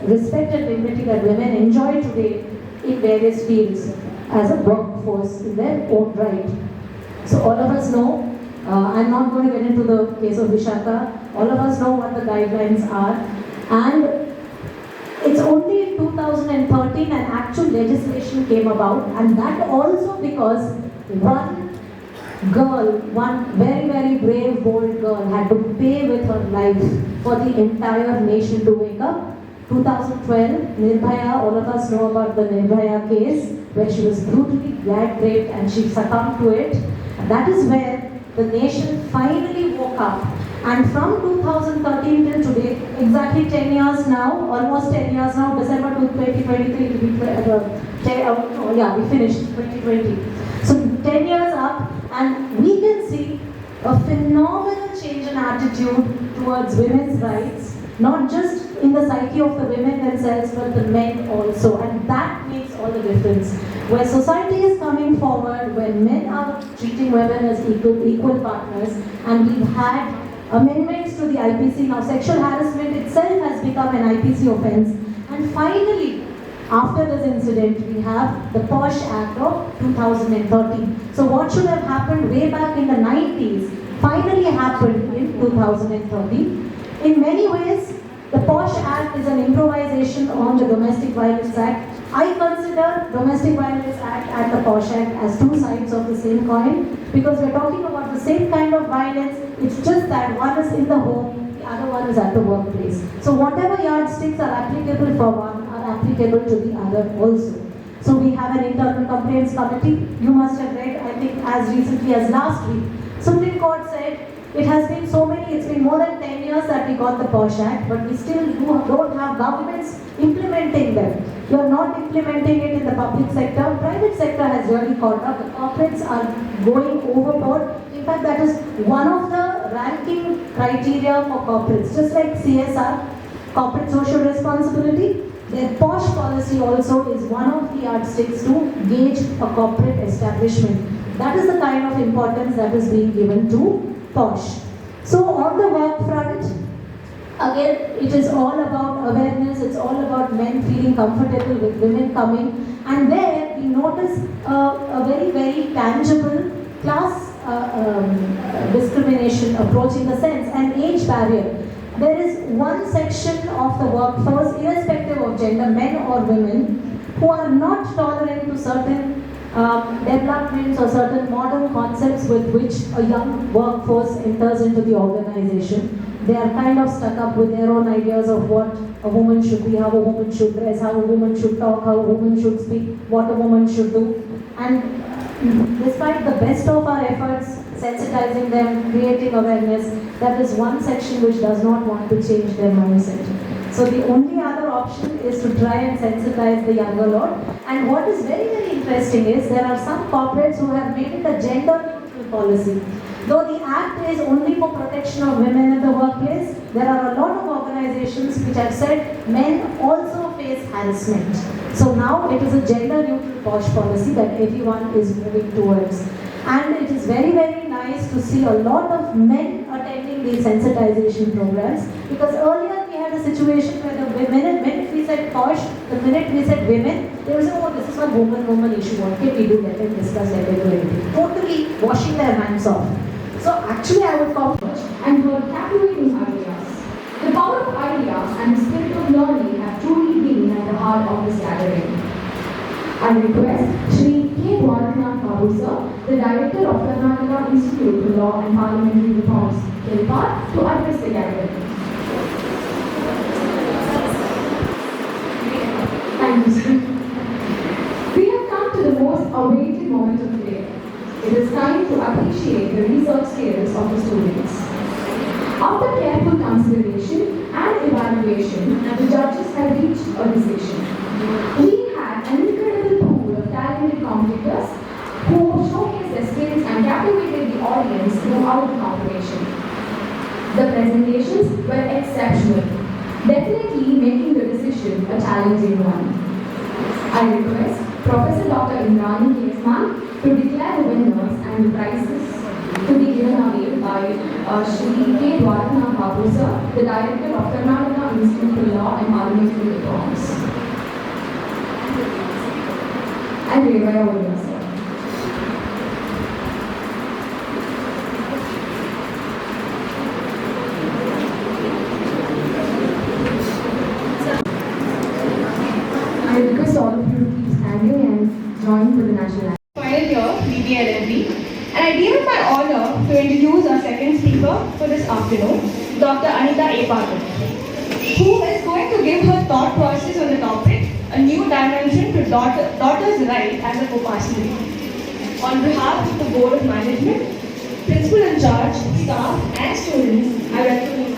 respect and dignity that women enjoy today in various fields as a workforce in their own right. So all of us know, I'm not going to get into the case of Vishaka, all of us know what the guidelines are, and it's only in 2013 an actual legislation came about, and that also because one girl, one very, very brave, bold girl had to pay with her life for the entire nation to wake up. 2012, Nirbhaya, all of us know about the Nirbhaya case, where she was brutally gag-raped and she succumbed to it. And that is where the nation finally woke up. And from 2013 till today, exactly 10 years now, almost 10 years now, December 2023, we finished 2020. So 10 years up, and we can see a phenomenal change in attitude towards women's rights, not just in the psyche of the women themselves, but the men also. And that makes all the difference. Where society is coming forward, where men are treating women as equal partners, and we've had amendments to the IPC. Now sexual harassment itself has become an IPC offence. And finally, after this incident, we have the POSH Act of 2013. So what should have happened way back in the 90s finally happened in 2013. In many ways, the POSH Act is an improvisation on the Domestic Violence Act. I consider Domestic Violence Act and the POSH Act as two sides of the same coin because we're talking about the same kind of violence. It's just that one is in the home, the other one is at the workplace. So whatever yardsticks are applicable for one are applicable to the other also. So we have an internal complaints committee. You must have read, I think as recently as last week, Supreme Court said It has been so many, it's been more than 10 years that we got the POSH Act, but we still don't have governments implementing them. You are not implementing it in the public sector. Private sector has really caught up. The corporates are going overboard. In fact, that is one of the ranking criteria for corporates. Just like CSR, corporate social responsibility, their POSH policy also is one of the yardsticks to gauge a corporate establishment. That is the kind of importance that is being given to POSH. So on the work front, again, it is all about awareness, it's all about men feeling comfortable with women coming, and there we notice a very, very tangible class discrimination approach, in the sense, an age barrier. There is one section of the workforce, irrespective of gender, men or women, who are not tolerant to certain developments or certain modern concepts with which a young workforce enters into the organization. They are kind of stuck up with their own ideas of what a woman should be, how a woman should dress, how a woman should talk, how a woman should speak, what a woman should do. And despite the best of our efforts, sensitizing them, creating awareness, that is one section which does not want to change their mindset. So the only other option is to try and sensitize the younger lot. And what is very, very interesting is there are some corporates who have made it a gender neutral policy. Though the act is only for protection of women in the workplace, there are a lot of organizations which have said men also face harassment. So now it is a gender neutral POSH policy that everyone is moving towards. And it is very, very nice to see a lot of men attending these sensitization programs, because earlier we had a situation where the minute we said POSH, the minute we said women, they would say, oh, this is a woman issue, what can we do, let them discuss, let them do anything. Totally washing their hands off. So actually I would call and her captivating ideas. The power of ideas and the spirit of learning have truly been at the heart of this gathering. I request Shri K. Dwarkanath Babu sir, the Director of Karnataka Institute for Law and Parliamentary Reforms, KILPAR, to address the gathering. Thank you, Sri. We have come to the most awaited moment of the day. It is time to appreciate the research skills of the students. After careful consideration and evaluation, the judges have reached a decision. We had an incredible pool of talented competitors who showcased their skills and captivated the audience throughout the competition. The presentations were exceptional, definitely making the decision a challenging one. I request Professor Dr. Indrani Kesman to declare the winners and the prizes to be given away by Shri K. Dwarkanath Babu sir, the Director of Karnataka Institute for Law and Parliamentary Reforms. And Revaya Olia sir. I request all of you to keep standing and join for the national anthem. Final year, BBLLB, and I deem it my honor to introduce our second speaker for this afternoon, Dr. Anita A. Patil, who is going to give her thought process on the topic, a new dimension to daughter's right as a co-pastorate. On behalf of the Board of Management, Principal in Charge, staff and students, I welcome you.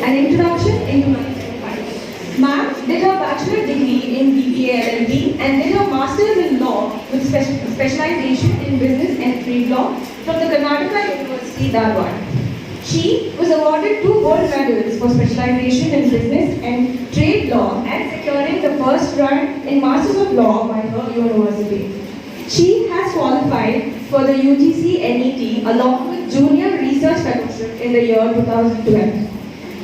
An introduction into myself. Ma'am did her bachelor degree in BBA LLB and did her master's in law with specialization in business and trade law from the Karnataka University, Dharwad. She was awarded 2 gold medals for specialization in business and trade law and securing the first rank in Masters of Law by her university. She has qualified for the UGC NET along with Junior Research Fellowship in the year 2012.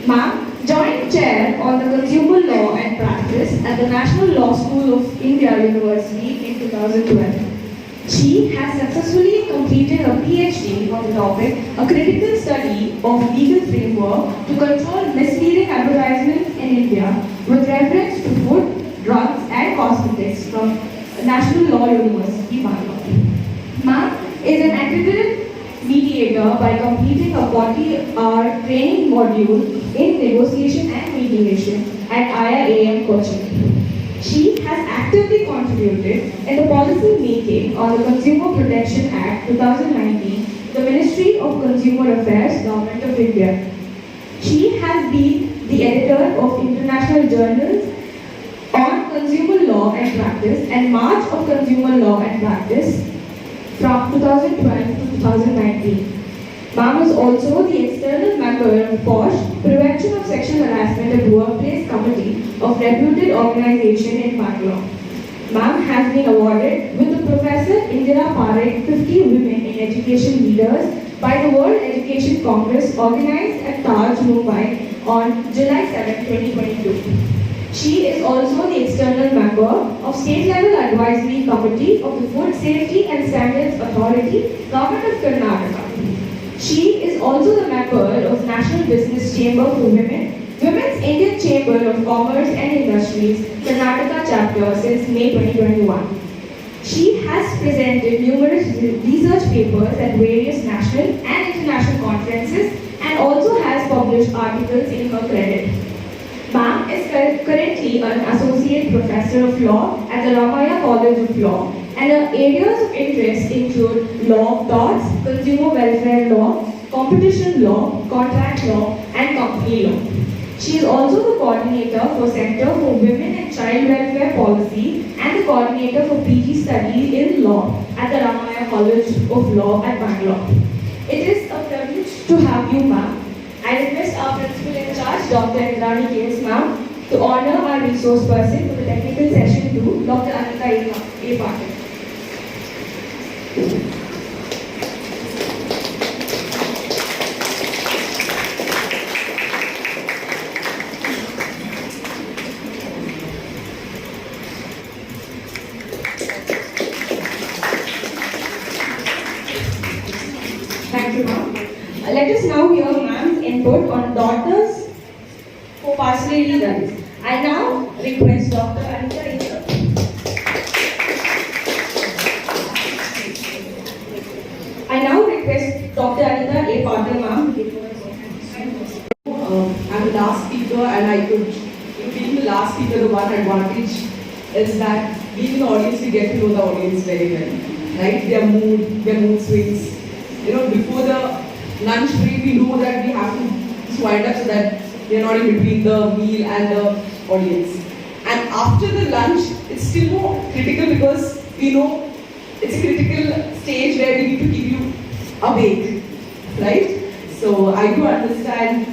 Ma'am joined chair on the Consumer Law and Practice at the National Law School of India University in 2012. She has successfully completed a PhD on the topic, a critical study of legal framework to control misleading advertisements in India with reference to food, drugs and cosmetics from National Law University, Bangalore. year by completing a 40-hour training module in negotiation and mediation at IIAM Cochin. She has actively contributed in the policy making on the Consumer Protection Act 2019, the Ministry of Consumer Affairs, Government of India. She has been the editor of international journals on consumer law and practice and March of Consumer Law and Practice from 2012 to 2019. Ma'am is also the external member of POSH, Prevention of Sexual Harassment at Workplace Committee of reputed organization in Bangalore. Ma'am has been awarded with the Professor Indira Parekh 50 Women in Education Leaders by the World Education Congress organized at Taj, Mumbai on July 7, 2022. She is also the external member of State Level Advisory Committee of the Food Safety and Standards Authority, Government of Karnataka. She is also the member of National Business Chamber for Women, Women's Indian Chamber of Commerce and Industries, Karnataka chapter since May 2021. She has presented numerous research papers at various national and international conferences and also has published articles in her credit. Ma'am is currently an associate professor of law at the Ramaya College of Law, and her areas of interest include law of torts, consumer welfare law, competition law, contract law, and company law. She is also the coordinator for Center for Women and Child Welfare Policy and the coordinator for PG Studies in Law at the Ramaya College of Law at Bangalore. It is a privilege to have you, ma'am. I request our principal in charge, Dr. Indrani K.S. ma'am, to honor our resource person for the technical session 2, Dr. Anita A. Patel. Thank you, ma'am. Let us now hear ma'am's input on daughters for parcellary rights. I now request Dr. Anita A. Patel, ma'am. I'm the last speaker, and I could, being the last speaker, the one advantage is that being in the audience, we get to know the audience very well, right? Their mood swings. Before the lunch break, we know that we have to just wind up so that we are not in between the meal and the audience. And after the lunch, it's still more critical because we know it's a critical stage where we need to keep you awake, right? So I do understand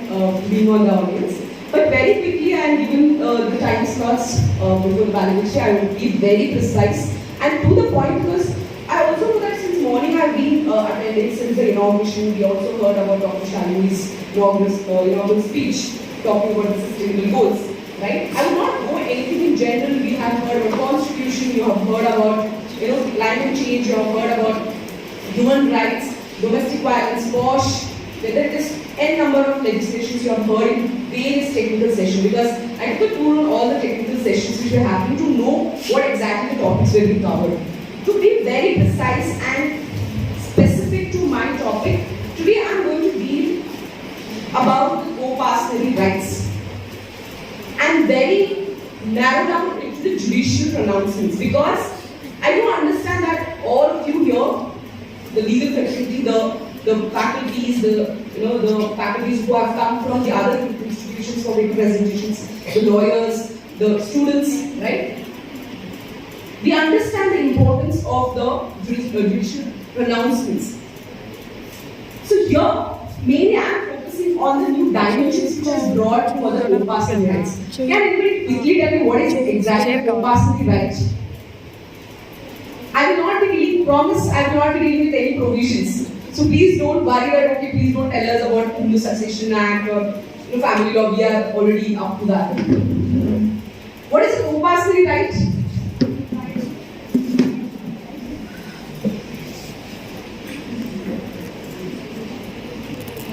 being on the audience. But very quickly, and given the time slots before the valedictory, I will be very precise and to the point, because I also know that since morning I've been attending since the inauguration. We also heard about Dr. Shalini's inaugural speech talking about the sustainable goals, right? I will not go anything in general. We have heard about constitution, you have heard about climate change, you have heard about human rights, domestic violence, POSH. There is n number of legislations you have heard in various technical sessions, because I took a tour on all the technical sessions which were happening to know what exactly the topics were being covered. To be very precise and specific to my topic, today I am going to deal about the co-parcenary rights and very narrow down into the judicial pronouncements, because I do understand that all of you here, the legal fraternity, the faculties, the faculties who have come from the other institutions for representations, the lawyers, the students, right? We understand the importance of the judicial pronouncements. So here, mainly I am focusing on the new dimensions which is brought for the co-parcenary rights. Can anybody quickly tell me what is exactly a co-parcenary right? I will not be dealing, promise, I will not be dealing with any provisions. So please don't worry that, okay, please don't tell us about Hindu Succession Act or family law. We are already up to that. What is a co-parcenary right?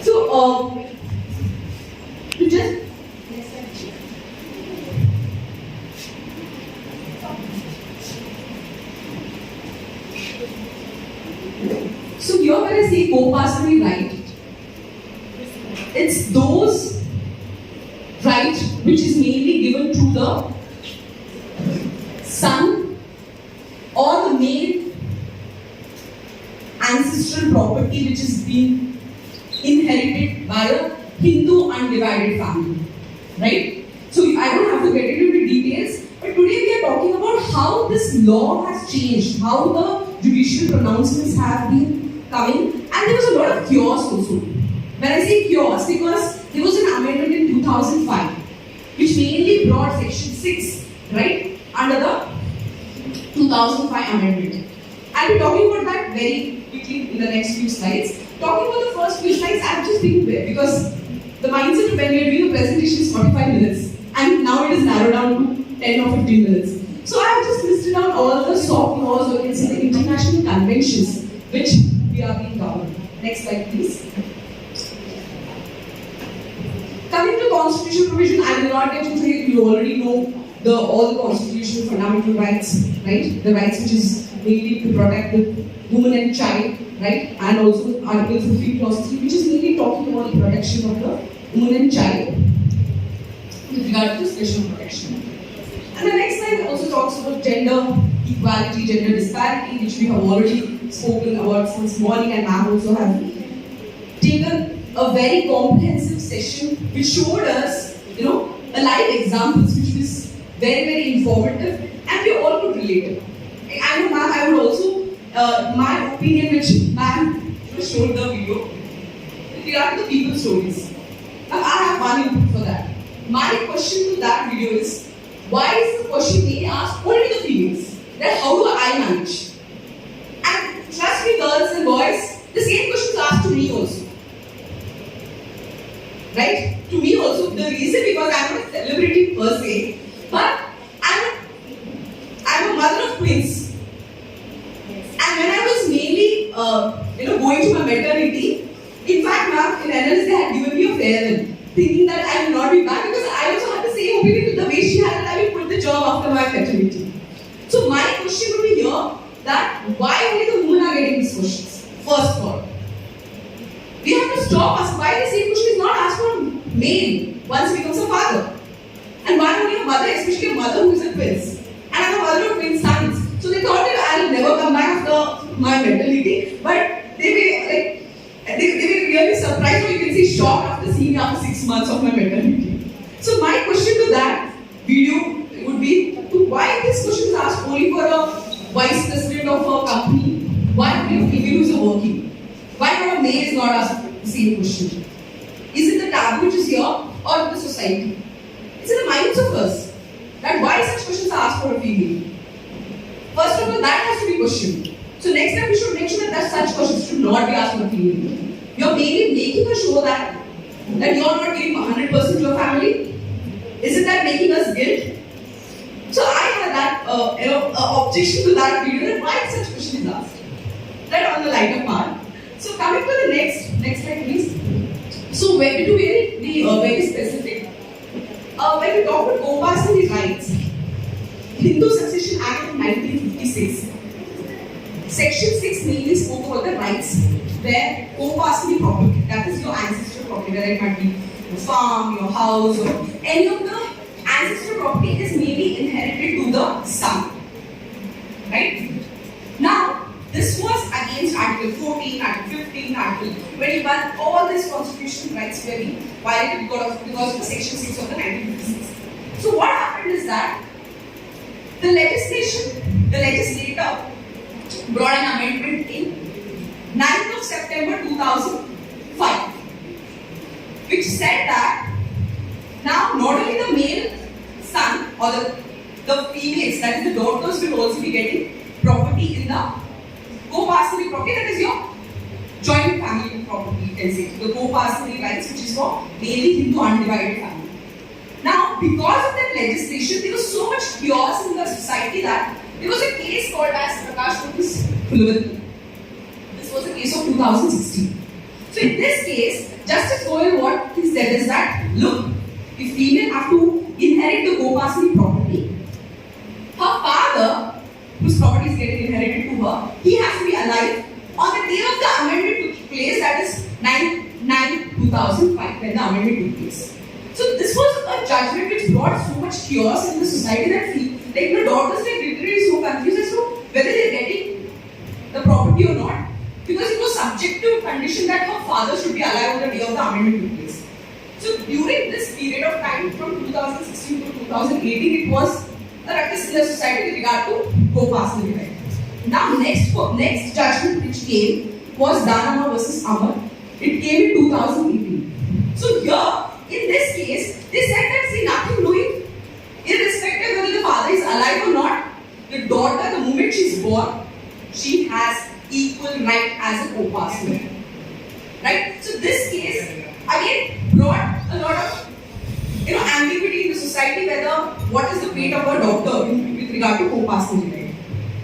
So, to just So here when I say co-parcenary right, it's those rights which is mainly given to the son or the male ancestral property which is being inherited by a Hindu undivided family, right? So I don't have to get into the details, but today we are talking about how this law has changed, how the judicial pronouncements have been coming, and there was a lot of chaos also. When I say chaos, because there was an amendment in 2005, which mainly brought section 6, right, under the 2005 amendment. I'll be talking about that very quickly in the next few slides. Talking about the first few slides, I've just been there because the mindset of when we are doing a presentation is 45 minutes, and now it is narrowed down to 10 or 15 minutes. So I have just listed out all the soft laws, or you can say the international conventions which we are being governed. Next slide, please. Coming to constitutional provision, I will not get into it. You already know all the constitutional fundamental rights, right? The rights which is mainly to protect the woman and child, right? And also Article 15, Clause 3, which is mainly talking about the protection of the woman and child with regard to special protection. And the next slide also talks about gender equality, gender disparity, which we have already spoken about since morning, and ma'am also have taken a very comprehensive session which showed us, a live examples which was very, very informative, and we all could relate it. I know, ma'am, I would also, my opinion, which ma'am showed the video, with regard to the people stories. Now, I have one input for that. My question to that video is, why is the question being asked only the females? That how do I manage? And trust me, girls and boys, the same question is asked to me also. Right? To me also, the reason because I'm not a celebrity per se, but I'm a mother of twins. And when I was mainly, going to my maternity, in fact, ma'am, in NLS they had given me a farewell, thinking that I will not be back because I also had the same opinion with the way she had that I will quit the job after my maternity. So my question would be here that why only the women are getting these questions? First of all, we have to stop asking why the same question is not asked for a male once he becomes a father. And why only a mother, especially a mother who is a twins. And I'm a mother of twin sons. So they thought that I'll never come back after my maternity, but they were really surprised, or you can say shocked after seeing me after 6 months of my maternity. So my question to that video would be why this question is asked only for a vice president of a company? Why only a female who is working? Why not a male is not asked the same question? Is it the taboo which is here or the society? It's in the minds of us that why such questions are asked for a female. First of all, that has to be questioned. So next time we should make sure that such questions should not be asked for a female. You're mainly making us show that you're not giving 100% to your family. Isn't that making us guilt? So I had that objection to that video, that why such question is asked. That on the lighter part. So coming to the next slide, please. So when to be very specific, when we talk about co-parental rights, Hindu Succession Act of 1956, Section 6 mainly spoke about the rights where co-parental property, that is your ancestral property, whether it might be your farm, your house, or any of the ancestral property is mainly inherited to the son. Right? Now, this was against Article 14, Article 15, Article 21, all these constitutional rights were being violated because of the Section 6 of the 1956. So what happened is that the legislator brought an amendment in 9th of September 2005, which said that now not only the male son or the females, that is the daughters, will also be getting property in the co-parental property, that is your joint family property, you can say, the co-parental rights, which is for mainly Hindu undivided family. Now, because of that legislation, there was so much chaos in the society that there was a case called as Prakash Koti's Philosophy. This was a case of 2016. So in this case, Justice Goyal, what he said is that, look, if female have to inherit the co-parental property, her father, whose property is getting inherited to her, he has to be alive on the day of the amendment took place, that is 9/9/2005. 2005 when the amendment took place. So this was a judgment which brought so much chaos in the society that daughters were literally so confused as to whether they're getting the property or not, because it was subject to condition that her father should be alive on the day of the amendment took place. So during this period of time from 2016 to 2018, it was a ruckus in the society with regard to co-parental right. Now next judgment which came was Danama versus Amar. It came in 2018. So here, in this case, they said that see nothing doing, irrespective whether the father is alive or not, the daughter, the moment she is born, she has equal right as a co-partner. Right? So this case again brought a lot of ambiguity in the society whether what is the fate of a daughter with regard to co-partner right.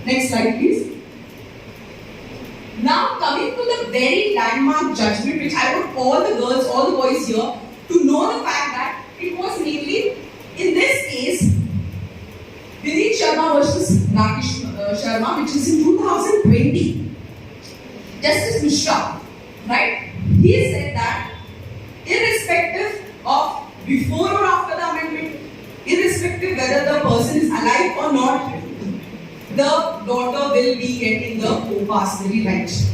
Next slide please. Now coming to the very landmark judgment which I want all the girls, all the boys here to know the fact that it was mainly in this case Vineet Sharma versus Rakesh Sharma, which is in 2020. Justice Mishra, right? He said that irrespective of before or after the amendment, irrespective whether the person is alive or not, the daughter will be getting the co-parental right.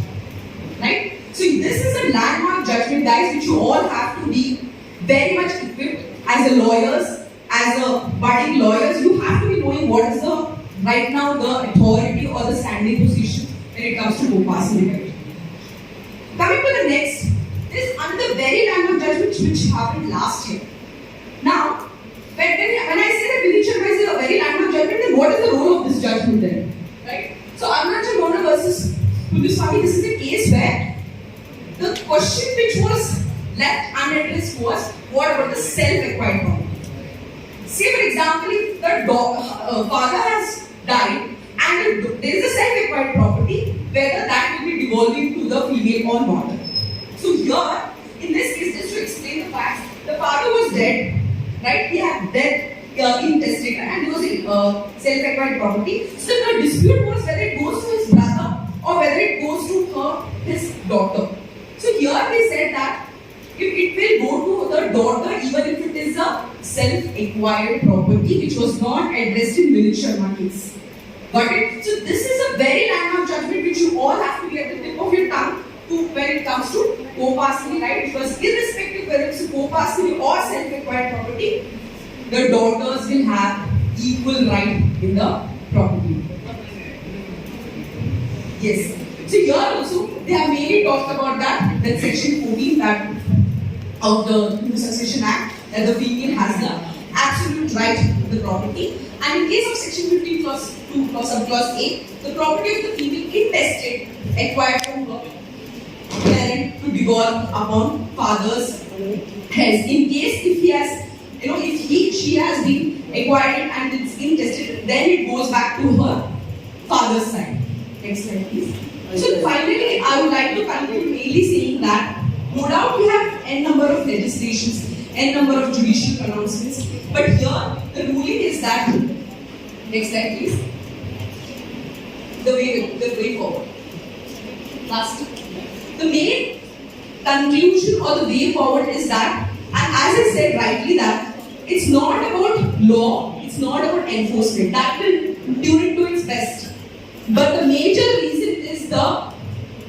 Right? So this is a landmark judgment, guys, which you all have to be very much equipped as a lawyers, as a budding lawyers. You have to be knowing what is the right now the authority or the standing position when it comes to co-parental right. Coming to the next, this another very landmark judgment which happened last year. Now, when I say that Vineet Sharma is a very landmark judgment, then what is the role of this judgment then? Right? So Arunachal Mona versus Kunduswamy, this is a case where the question which was left unaddressed was what about the self-acquired property? Say for example, if the father has died and there is a self-acquired property, whether that will be devolving to the female or not. So here, in this case, just to explain the facts, the father was dead, right? He had death intestate and he was self-acquired property. So the dispute was whether it goes to his brother or whether it goes to his daughter. So here they said that if it will go to the daughter even if it is a self-acquired property which was not addressed in Vineet Sharma case. Got it? So this is a very landmark judgment which you all have to be at the tip of your tongue to when it comes to co-parental right, because irrespective whether it's co-parental or self-acquired property, the daughters will have equal right in the property. Yes. So here also they have mainly talked about that section 14 that of the Succession Act, that the female has the absolute right to the property, and in case of section 15 clause 2 subclause A, the property of the female intestate acquired from her parent to devolve upon father's heads. In case if he has, she has been acquired it and it's intestate, then it goes back to her father's side. Next slide please. So finally, I would like to conclude mainly saying that no doubt we have n number of legislations, n number of judicial pronouncements, but here the ruling is that, next slide please, the way forward. Last, the main conclusion or the way forward is that, and as I said rightly, that it's not about law, it's not about enforcement, that will do it to its best, but the major reason is the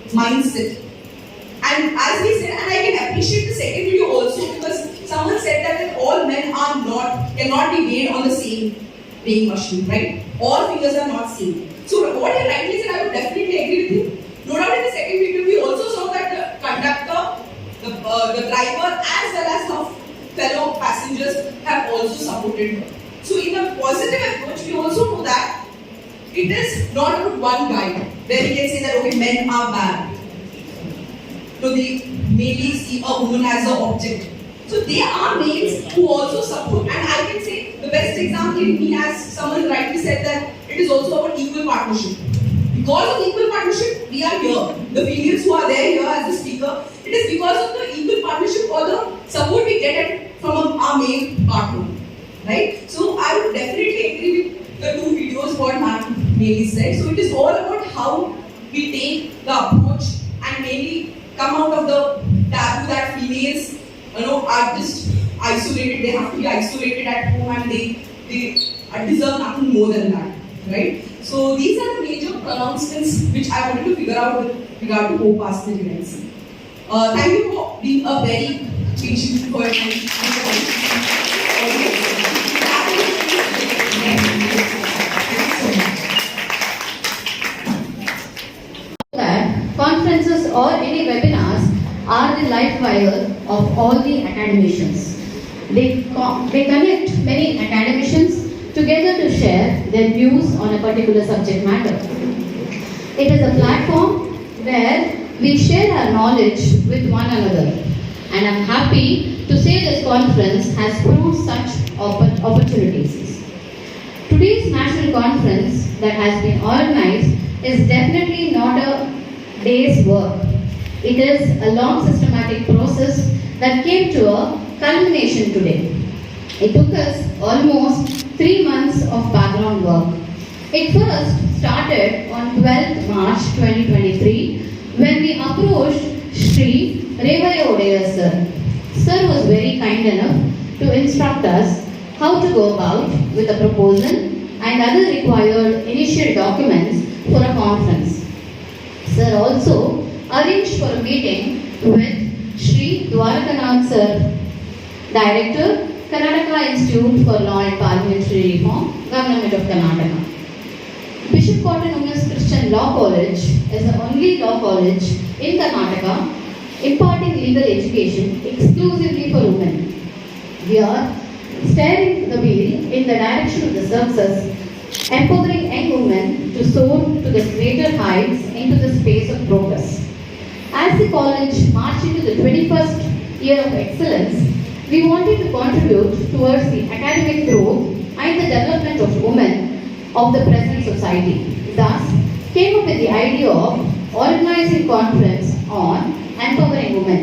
mindset. And as we said, and I can appreciate the second video also because someone said that all men cannot be made on the same weighing machine, right? All fingers are not same. So what he rightly said, I would definitely agree with him. No doubt in the second video we also saw that the conductor, the driver as well as her fellow passengers have also supported her. So in a positive approach, we also know that it is not about one guy where we can say that okay, men are bad. So they mainly see a woman as an object. So there are males who also support, and I can say the best example in me, as someone rightly said, that it is also about equal partnership. Because of equal partnership, we are here. The females who are there here as the speaker, it is because of the equal partnership or the support we get from our male partner, right? So I would definitely agree with the two videos what Ma'am mainly said. So it is all about how we take the approach and mainly come out of the taboo that female males, are just isolated. They have to be isolated at home, and they deserve nothing more than that, right? So these are the major pronouncements which I wanted to figure out with regard to co-pass pregnancy. Thank you for being a very patient for your time. That conferences or any webinars are the life wire of all the academicians. They connect many academicians together to share their views on a particular subject matter. It is a platform where we share our knowledge with one another, and I'm happy to say this conference has proved such opportunities. Today's national conference that has been organized is definitely not a day's work. It is a long systematic process that came to a culmination today. It took us almost 3 months of background work. It first started on 12th March 2023 when we approached Sri Revaya Odayar sir. Sir was very kind enough to instruct us how to go about with a proposal and other required initial documents for a conference. Sir also arranged for a meeting with Sri Dwarakanath sir, Director, Karnataka Institute for Law and Parliamentary Reform, Government of Karnataka. Bishop Cotton Women's Christian Law College is the only law college in Karnataka imparting legal education exclusively for women. We are steering the wheel in the direction of the success, empowering young women to soar to the greater heights into the space of progress. As the college marched into the 21st year of excellence, we wanted to contribute towards the academic growth and the development of women of the present society. Thus, came up with the idea of organizing conference on empowering women.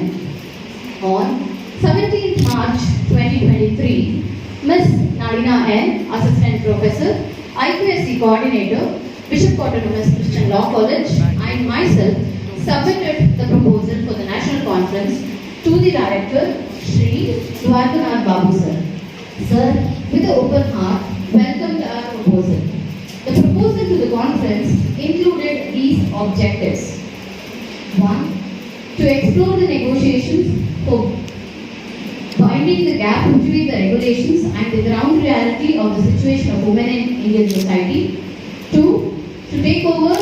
On 17th March 2023, Ms. Nadina N., Assistant Professor, IQSC Coordinator, Bishop Cotton Women's Christian Law College, and myself submitted the proposal for the national conference to the Director, Sri Dwarakanath Babu sir. Sir, with an open heart, welcomed our proposal. The proposal to the conference included these objectives. 1. To explore the negotiations for binding the gap between the regulations and the ground reality of the situation of women in Indian society. 2. To take over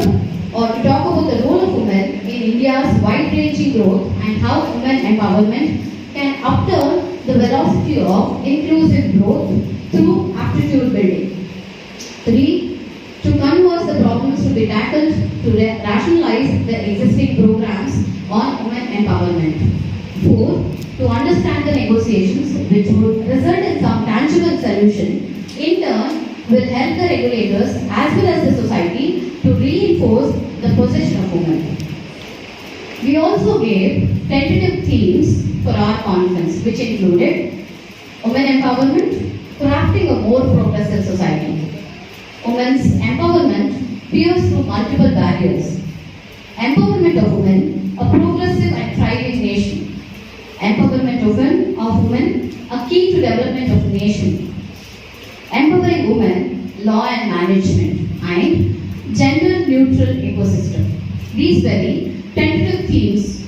or to talk about the role of women in India's wide-ranging growth and how women empowerment can upturn the velocity of inclusive growth through aptitude building. 3. To converse the problems to be tackled to rationalize the existing programs on women empowerment. 4. To understand the negotiations which would result in some tangible solution, in turn will help the regulators as well as the society to reinforce the position of women. We also gave tentative themes for our conference, which included women empowerment, crafting a more progressive society. Women's empowerment pierces through multiple barriers. Empowerment of women, a progressive and thriving nation. Empowerment of women, a key to development of the nation. Empowering women, law and management, and gender-neutral ecosystem. These were the tentative themes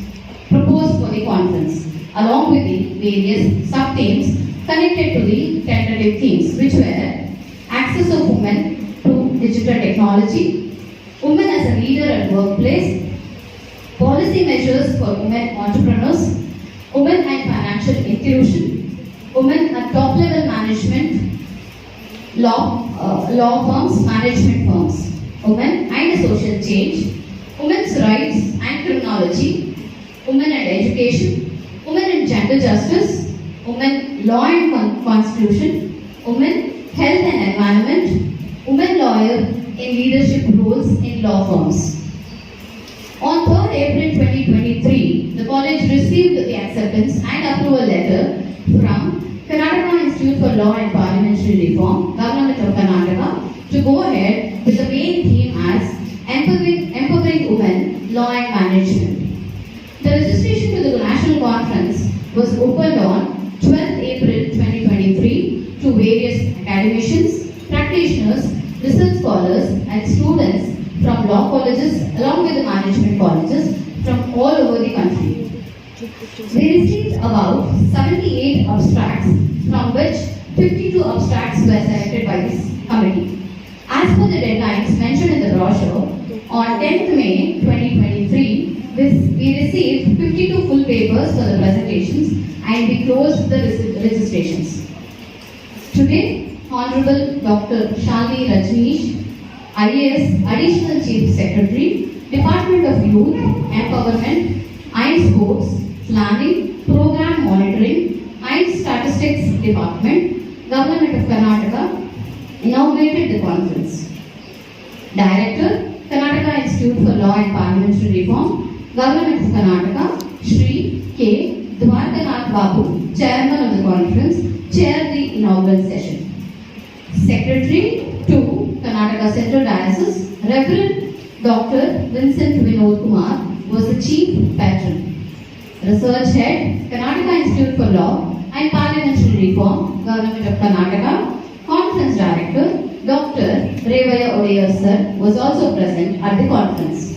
proposed for the conference, along with the various sub-themes connected to the tentative themes, which were access of women to digital technology, women as a leader at workplace, policy measures for women entrepreneurs, women and financial inclusion, women at top level management, law firms, management firms, women and social change, women's rights and criminology, women and education, women and gender justice, women law and constitution, women health and environment, women lawyer in leadership roles in law firms. On 3rd April 2023, the college received the acceptance and approval letter from Karnataka Institute for Law and Parliamentary Reform, Government of Karnataka, to go ahead with the main theme as empowering women, law and management. The registration to the national conference was opened on 12th April 2023 to various academicians, practitioners, research scholars and students from law colleges along with the management colleges from all over the country. We received about 78 abstracts, from which 52 abstracts were selected by this committee. As per the deadlines mentioned in the brochure, on 10th May 2023, we received 52 full papers for the presentations and we closed the registrations. Today, Honorable Dr. Shalini Rajneesh, IAS Additional Chief Secretary, Department of Youth, Empowerment and Sports, Planning, Program Monitoring and Statistics Department, Government of Karnataka, inaugurated the conference. Director, Karnataka Institute for Law and Parliamentary Reform, Government of Karnataka, Shri K. Dwarkanath Babu, Chairman of the conference, chaired the inaugural session. Secretary to Karnataka Central Diocese, Reverend Dr. Vincent Vinod Kumar, was the chief patron. Research Head, Karnataka Institute for Law and Parliamentary Reform, Government of Karnataka, Conference Director, Dr. Revaya Odeyer Sir, was also present at the conference.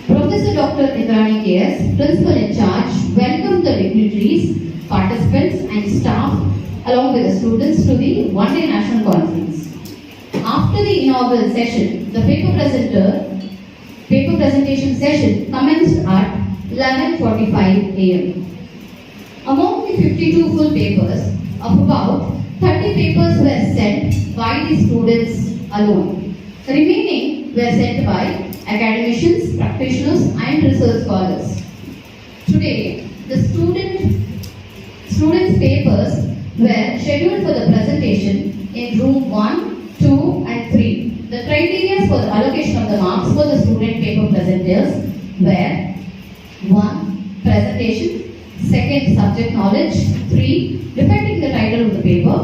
Professor Dr. Indrani K.S., Principal in Charge, welcomed the dignitaries, participants and staff along with the students to the one-day national conference. After the inaugural session, the paper presentation session commenced at 11:45 a.m. Among the 52 full papers, of about 30 papers were sent by the students alone. The remaining were sent by academicians, practitioners and research scholars. Today, the students' papers were scheduled for the presentation in room 1, 2 and 3. The criteria for the allocation of the marks for the student paper presenters were 1. Presentation, 2. Subject knowledge, 3. Defending the title of the paper,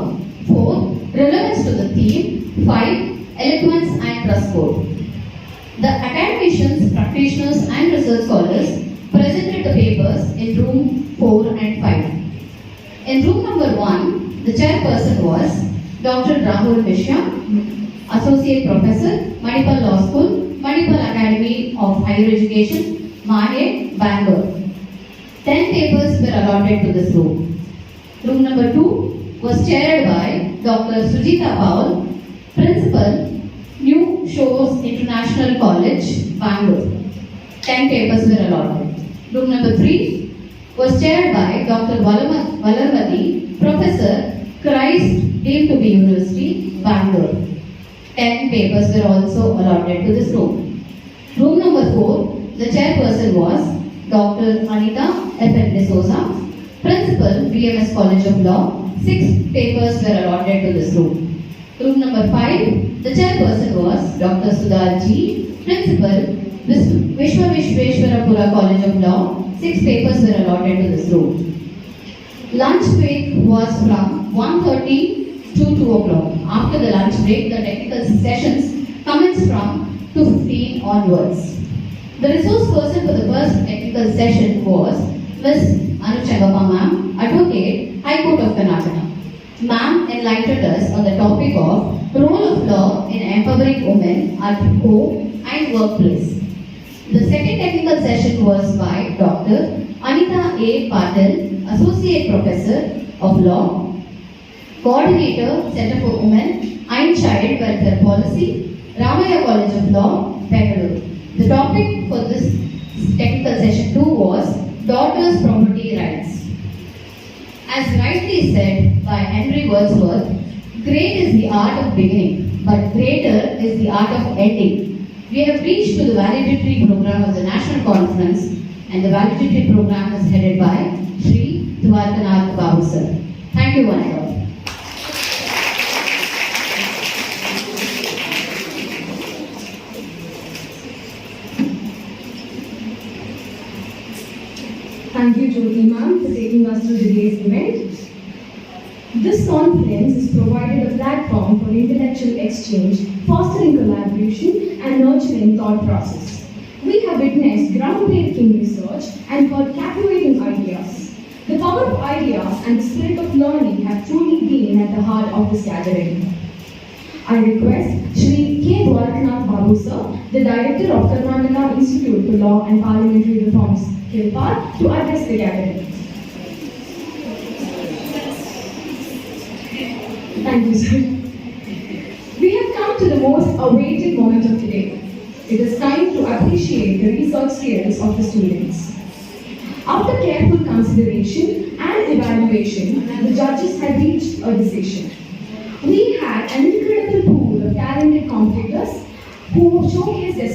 4. Relevance to the theme, 5. Eloquence and dress code. The academicians, practitioners and research scholars presented the papers in room 4 and 5. In room number 1, the chairperson was Dr. Rahul Mishra, Associate Professor, Manipal Law School, Manipal Academy of Higher Education, Mahe, Bangalore. 10 papers were allotted to this room. Room number 2 was chaired by Dr. Sujita Paul, Principal, New Shores International College, Bangalore. 10 papers were allotted. Room number 3 was chaired by Dr. Valarmati, Professor, Christ Deemed to be University, Bangalore. 10 papers were also allotted to this room. Room number 4, the chairperson was Dr. Anita F. D'Souza, Principal, BMS College of Law. 6 papers were allotted to this room. Room number 5, the chairperson was Dr. Sudhar G, Principal, Vishweshwarapura College of Law. 6 papers were allotted to this room. Lunch break was from 1:30 to 2 o'clock. After the lunch break, the technical sessions commenced from 2:15 onwards. The resource person for the first technical session was Ms. Anu Chengappa Ma'am, Advocate, High Court of Karnataka. Ma'am enlightened us on the topic of role of law in empowering women at home and workplace. The second technical session was by Dr. Anita A. Patil, Associate Professor of Law, Coordinator, Center for Women and Child Welfare Policy, Ramaya College of Law, Bangalore. The topic for this technical session 2 was Daughters' Property Rights. As rightly said by Henry Wordsworth, great is the art of beginning, but greater is the art of ending. We have reached to the valedictory program of the National Conference, and the valedictory program is headed by Shri Dwarkanath Babu Sir. Thank you one and all. Thank you, Jyoti ma'am, for taking us through today's event. This conference has provided a platform for intellectual exchange, fostering collaboration and nurturing thought process. We have witnessed groundbreaking research and heard captivating ideas. The power of ideas and the spirit of learning have truly been at the heart of this gathering. I request Shri K. Dwarkanath Babu sir, the Director of Karnataka Institute for Law and Parliamentary Reforms, Kilpar, to address the gathering. Thank you, sir. We have come to the most awaited moment of today. It is time to appreciate the research skills of the students. After careful consideration and evaluation, the judges had reached a decision. We had an incredible pool of talented competitors who showcased their